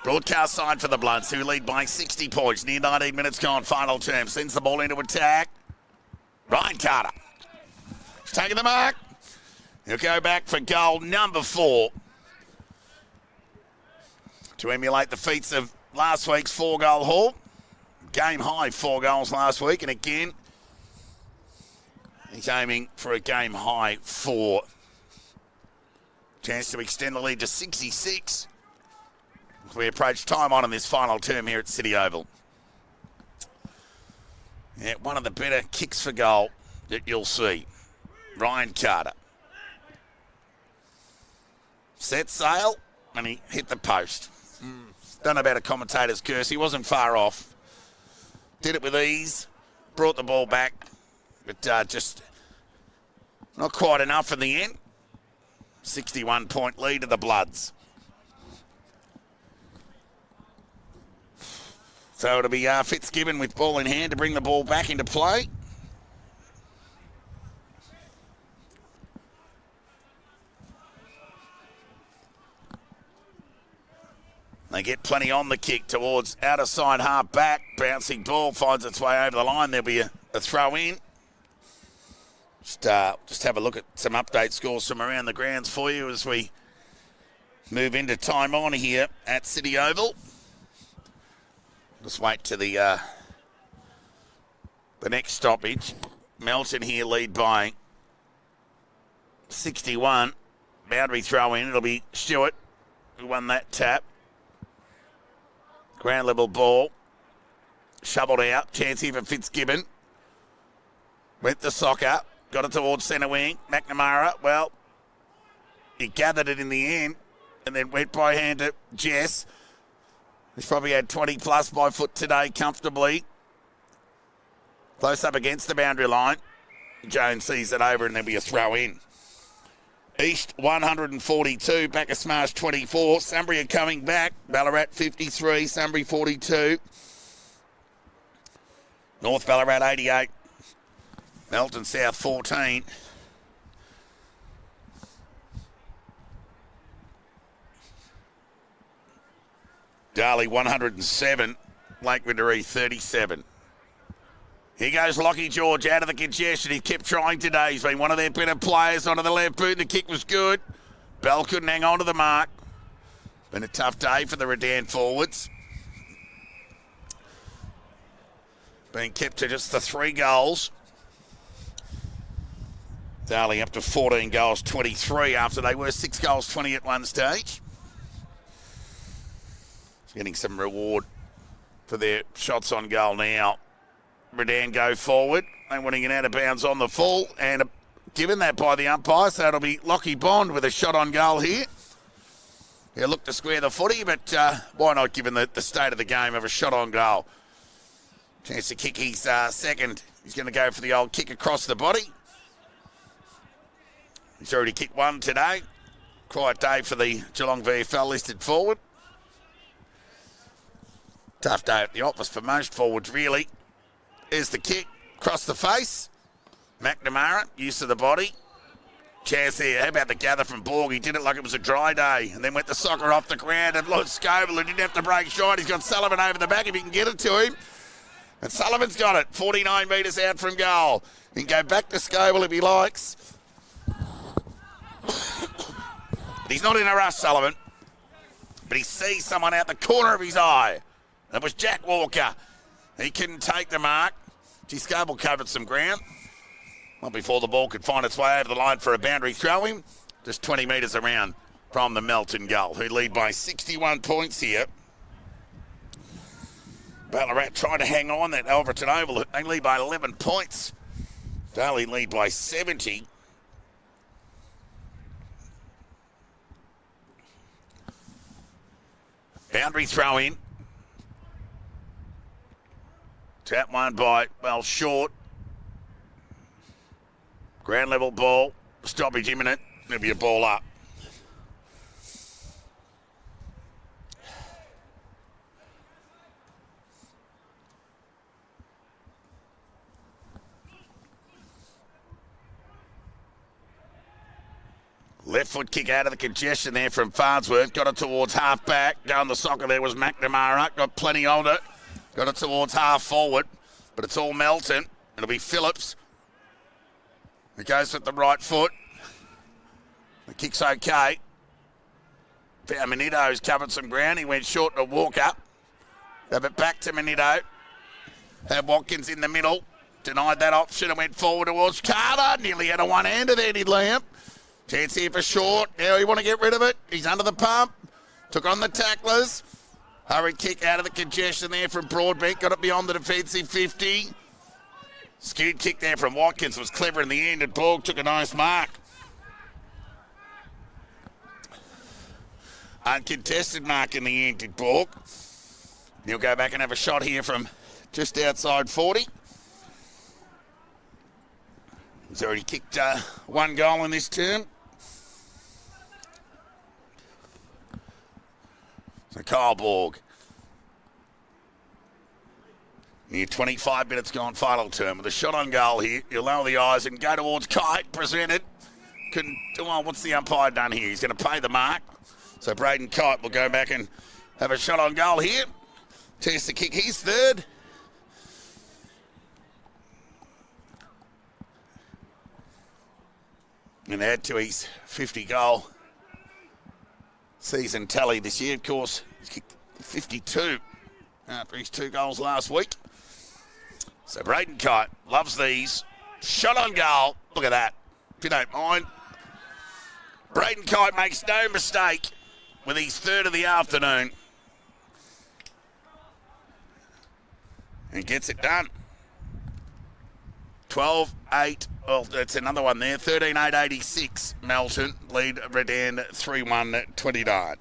Broadcast side for the Bloods, who lead by 60 points. Near 19 minutes gone, final term. Sends the ball into attack. Ryan Carter. He's taking the mark. He'll go back for goal number 4. To emulate the feats of last week's 4-goal haul. Game high 4 goals last week. And again, he's aiming for a game high 4. Chance to extend the lead to 66 as we approach time on in this final term here at City Oval. Yeah, one of the better kicks for goal that you'll see. Ryan Carter. Set sail, and he hit the post. Don't know about a commentator's curse. He wasn't far off. Did it with ease. Brought the ball back. But just not quite enough in the end. 61-point lead to the Bloods. So it'll be Fitzgibbon with ball in hand to bring the ball back into play. They get plenty on the kick towards outer side half back. Bouncing ball finds its way over the line. There'll be a throw in. Just have a look at some update scores from around the grounds for you as we move into time on here at City Oval. Just wait to the next stoppage. Melton here lead by 61. Boundary throw in. It'll be Stewart who won that tap. Ground level ball. Shoveled out. Chance here for Fitzgibbon. Went the soccer. Got it towards centre wing. McNamara, well, he gathered it in the end and then went by hand to Jess. He's probably had 20 plus by foot today comfortably. Close up against the boundary line. Jones sees it over and there'll be a throw in. East 142, Bacchus Marsh 24. Sunbury are coming back. Ballarat 53, Sunbury 42. North Ballarat 88. Melton South 14. Darley 107. Lake Winderee 37. Here goes Lockie George out of the congestion. He kept trying today. He's been one of their better players onto the left boot. The kick was good. Bell couldn't hang on to the mark. Been a tough day for the Redan forwards. Being kept to just the 3 goals. Darley up to 14 goals, 23 after they were 6 goals, 20 at one stage. Getting some reward for their shots on goal now. Redan go forward. They want to get out of bounds on the full and given that by the umpire, so it'll be Lockie Bond with a shot on goal here. He'll look to square the footy, but why not given the state of the game of a shot on goal? Chance to kick his second. He's going to go for the old kick across the body. He's already kicked one today. Quiet day for the Geelong VFL listed forward. Tough day at the office for most forwards, really. There's the kick, across the face. McNamara, use of the body. Chance there. How about the gather from Borg? He did it like it was a dry day and then went the soccer off the ground. And Lord Scoble, who didn't have to break short. He's got Sullivan over the back if he can get it to him. And Sullivan's got it. 49 metres out from goal. He can go back to Scoble if he likes. But he's not in a rush, Sullivan. But he sees someone out the corner of his eye. That was Jack Walker. He couldn't take the mark. Scoble covered some ground. Well, before the ball could find its way over the line for a boundary throw-in. Just 20 metres around from the Melton goal, who lead by 61 points here. Ballarat trying to hang on that Alverton Oval. They lead by 11 points. Darley lead by 70. Boundary throw-in. Tap one by, well, short. Ground level ball. Stoppage imminent. There'll be a ball up. Left foot kick out of the congestion there from Farnsworth. Got it towards half back. Down the soccer there was McNamara. Got plenty of it. Got it towards half forward. But it's all Melton. It'll be Phillips. He goes with the right foot. The kick's okay. Manito's covered some ground. He went short to Walker. Have it back to Manito. Had Watkins in the middle. Denied that option and went forward towards Carter. Nearly had a one-hander there, did Liam. Chance here for short. Now you want to get rid of it. He's under the pump. Took on the tacklers. Hurried kick out of the congestion there from Broadbeck. Got it beyond the defensive 50. Skewed kick there from Watkins was clever in the end, and Borg took a nice mark. Uncontested mark in the end, did Borg. He'll go back and have a shot here from just outside 40. He's already kicked one goal in this term. So Kyle Borg. Near 25 minutes gone, final term. With a shot on goal here. He'll lower the eyes and go towards Kite. Presented. Couldn't. Well, what's the umpire done here? He's going to pay the mark. So Braden Kite will go back and have a shot on goal here. Test the kick. He's third. And add to his 50-goal season tally this year. Of course, he's kicked 52 after his 2 goals last week. So Braden Kite loves these. Shot on goal. Look at that. If you don't mind. Braden Kite makes no mistake with his third of the afternoon. And gets it done. 12-8. Well, that's another one there. 13-8-86. Melton lead Redan 3-1-29.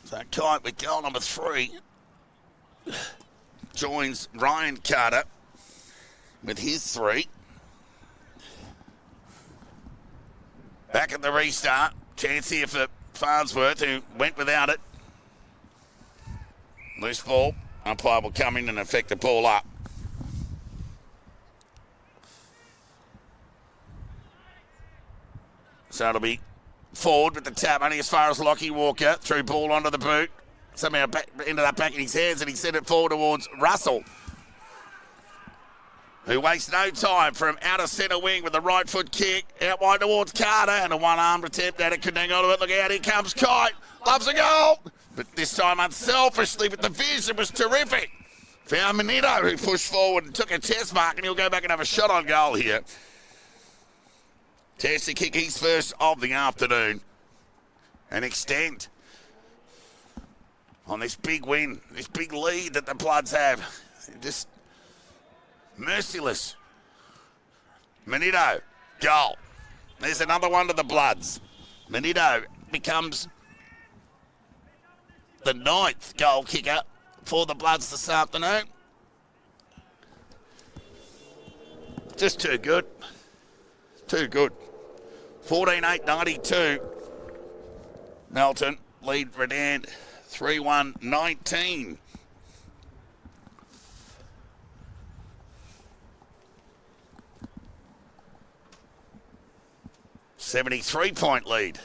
So Kite with goal number 3 joins Ryan Carter with his 3. Back at the restart. Chance here for Farnsworth, who went without it. Loose ball. Umpire will come in and affect the ball up. So it'll be forward with the tap only as far as Lockie Walker. Threw ball onto the boot. Somehow ended up back in his hands, and he sent it forward towards Russell, who wastes no time from out of centre wing with the right foot kick. Out wide towards Carter, and a one-armed attempt at it. Couldn't hang on to it. Look out, here comes Kite. Loves a goal. But this time unselfishly, but the vision was terrific. Found Manito, who pushed forward and took a test mark, and he'll go back and have a shot on goal here. Test to kick his first of the afternoon and extend on this big win, this big lead that the Bloods have. Just merciless. Manito, goal. There's another one to the Bloods. Manito becomes the 9th goal kicker for the Bloods this afternoon. Just too good. Too good. 14-8-92. Melton lead Redan 3-1-19. $73-point lead.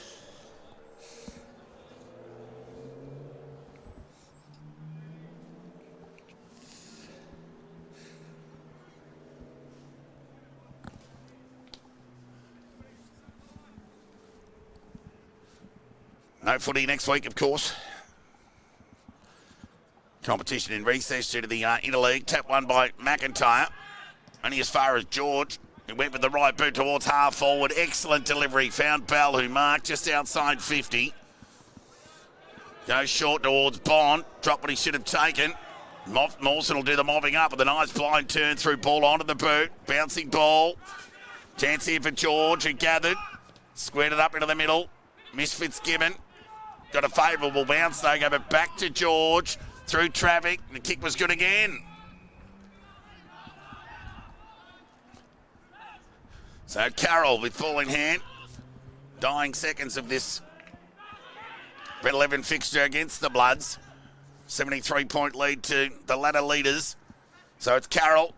No footy next week, of course. Competition in recess due to the interleague. Tap won by McIntyre. Only as far as George. He went with the right boot towards half forward. Excellent delivery. Found Bell, who marked just outside 50. Goes short towards Bond. Dropped what he should have taken. Mawson will do the mobbing up with a nice blind turn through ball onto the boot. Bouncing ball. Chance here for George, who gathered. Squared it up into the middle. Miss Fitzgibbon. Got a favourable bounce though. Go back to George. Through traffic. The kick was good again. So Carroll with ball in hand. Dying seconds of this Red 11 fixture against the Bloods. 73-point lead to the ladder leaders. So it's Carroll.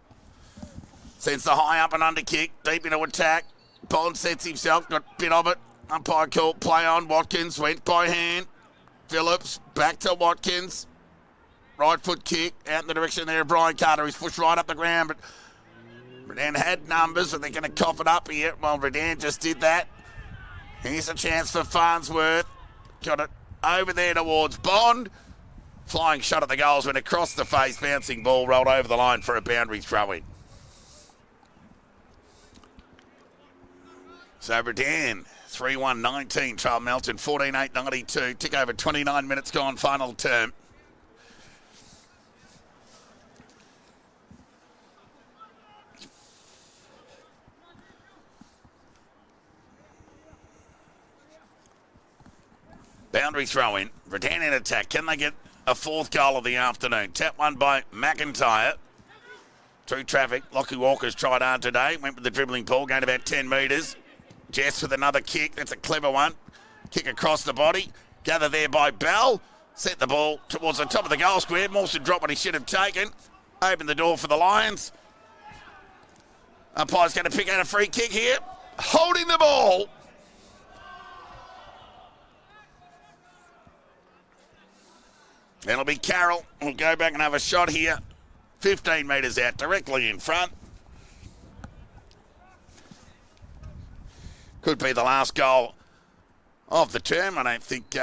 Sends the high up and under kick. Deep into attack. Bond sets himself. Got a bit of it. Umpire call play on. Watkins went by hand. Phillips back to Watkins. Right foot kick out in the direction there of Brian Carter. He's pushed right up the ground, but Redan had numbers, and they're going to cough it up here. Well, Redan just did that. Here's a chance for Farnsworth. Got it over there towards Bond. Flying shot at the goals, went across the face. Bouncing ball rolled over the line for a boundary throw-in. So Redan, 3-1-19, trial Melton, 14-8-92. Tick over 29 minutes gone, final term. Boundary throw in. Redan in attack. Can they get a fourth goal of the afternoon? Tap one by McIntyre. Through traffic. Lockie Walker's tried hard today. Went with the dribbling ball, going about 10 metres. Jess with another kick. That's a clever one. Kick across the body. Gather there by Bell. Set the ball towards the top of the goal square. Mawson dropped what he should have taken. Open the door for the Lions. Umpire's going to pick out a free kick here. Holding the ball. It'll be Carroll. We'll go back and have a shot here. 15 metres out, directly in front. Could be the last goal of the term. I don't think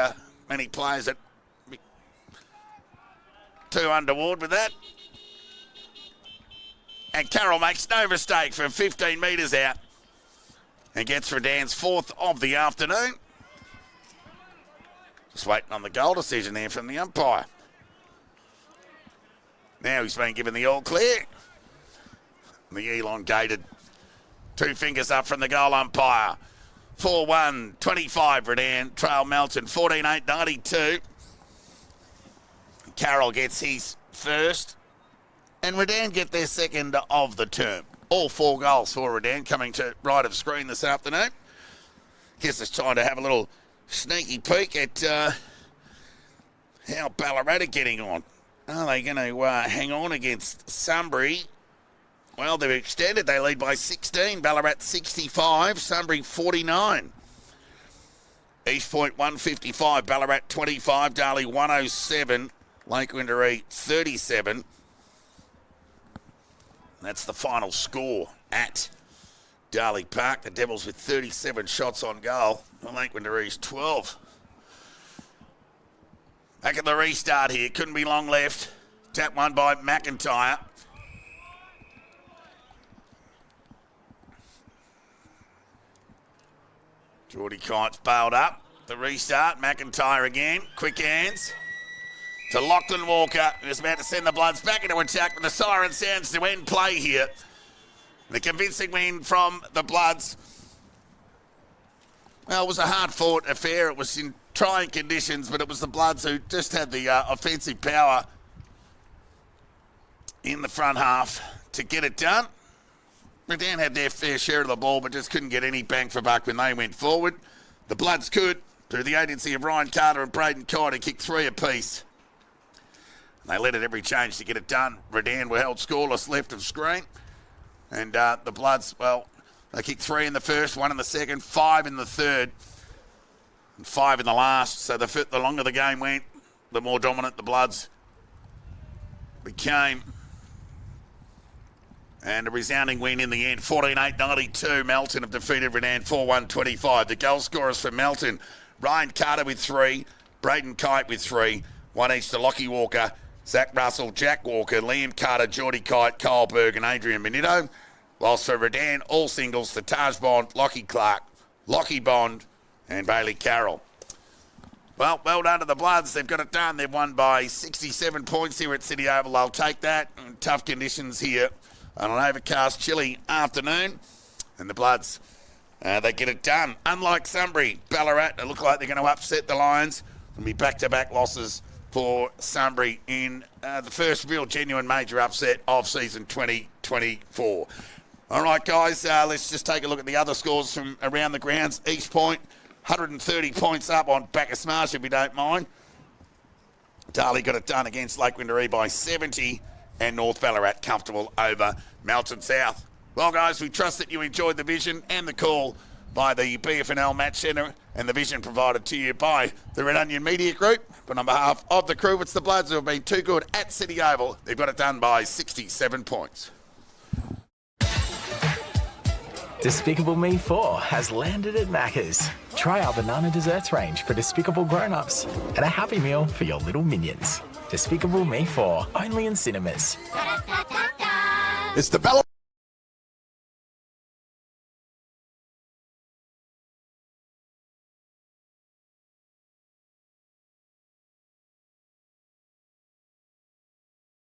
many players are too underward with that. And Carroll makes no mistake from 15 metres out and gets Redan's fourth of the afternoon. Just waiting on the goal decision there from the umpire. Now he's been given the all clear. The elongated two fingers up from the goal umpire. 4-1-25 Redan. Trail Melton 14-8-92. Carroll gets his first. And Redan get their second of the term. All 4 goals for Redan coming to right of screen this afternoon. Guess it's time to have a little sneaky peek at how Ballarat are getting on. Are they going to hang on against Sunbury? Well, they've extended. They lead by 16. Ballarat 65, Sunbury 49. East Point 155, Ballarat 25, Darley 107, Lake Winderee 37. That's the final score at Darley Park. The Devils with 37 shots on goal. Lake Winderee's 12. Back at the restart here. Couldn't be long left. Tap one by McIntyre. Geordie Kite's bailed up. The restart. McIntyre again. Quick hands. To Lachlan Walker, who's about to send the Bloods back into attack, but the siren sounds to end play here. The convincing win from the Bloods. Well, it was a hard-fought affair. It was in trying conditions, but it was the Bloods who just had the offensive power in the front half to get it done. Redan had their fair share of the ball, but just couldn't get any bang for buck when they went forward. The Bloods could, through the agency of Ryan Carter and Braden Kite, who kicked 3 apiece. They led at every change to get it done. Redan were held scoreless left of screen. And the Bloods, well, they kicked 3 in the first, 1 in the second, 5 in the third, and 5 in the last. So the longer the game went, the more dominant the Bloods became. And a resounding win in the end. 14-8-92. Melton have defeated Redan 4-1-25. The goal scorers for Melton, Ryan Carter with 3, Braden Kite with 3, 1 each to Lockie Walker, Zach Russell, Jack Walker, Liam Carter, Geordie Kite, Kyle Berg and Adrian Benito. Whilst for Redan, all singles to Taj Bond, Lockie Clark, Lockie Bond and Bailey Carroll. Well done to the Bloods. They've got it done. They've won by 67 points here at City Oval. They'll take that. Tough conditions here on an overcast, chilly afternoon. And the Bloods, they get it done. Unlike Sunbury, Ballarat, they look like they're going to upset the Lions. It'll be back-to-back losses for Sunbury in the first real genuine major upset of season 2024. All right, guys, let's just take a look at the other scores from around the grounds. East Point, 130 points up on Bacchus Marsh, if you don't mind. Darley got it done against Lake Winderee by 70, and North Ballarat comfortable over Melton South. Well, guys, we trust that you enjoyed the vision and the call by the BFNL Match Centre and the vision provided to you by the Red Onion Media Group. But on behalf of the crew, it's the Bloods who have been too good at City Oval. They've got it done by 67 points. Despicable Me 4 has landed at Macca's. Try our banana desserts range for despicable grown-ups and a Happy Meal for your little minions. Despicable Me 4, only in cinemas. It's the Bella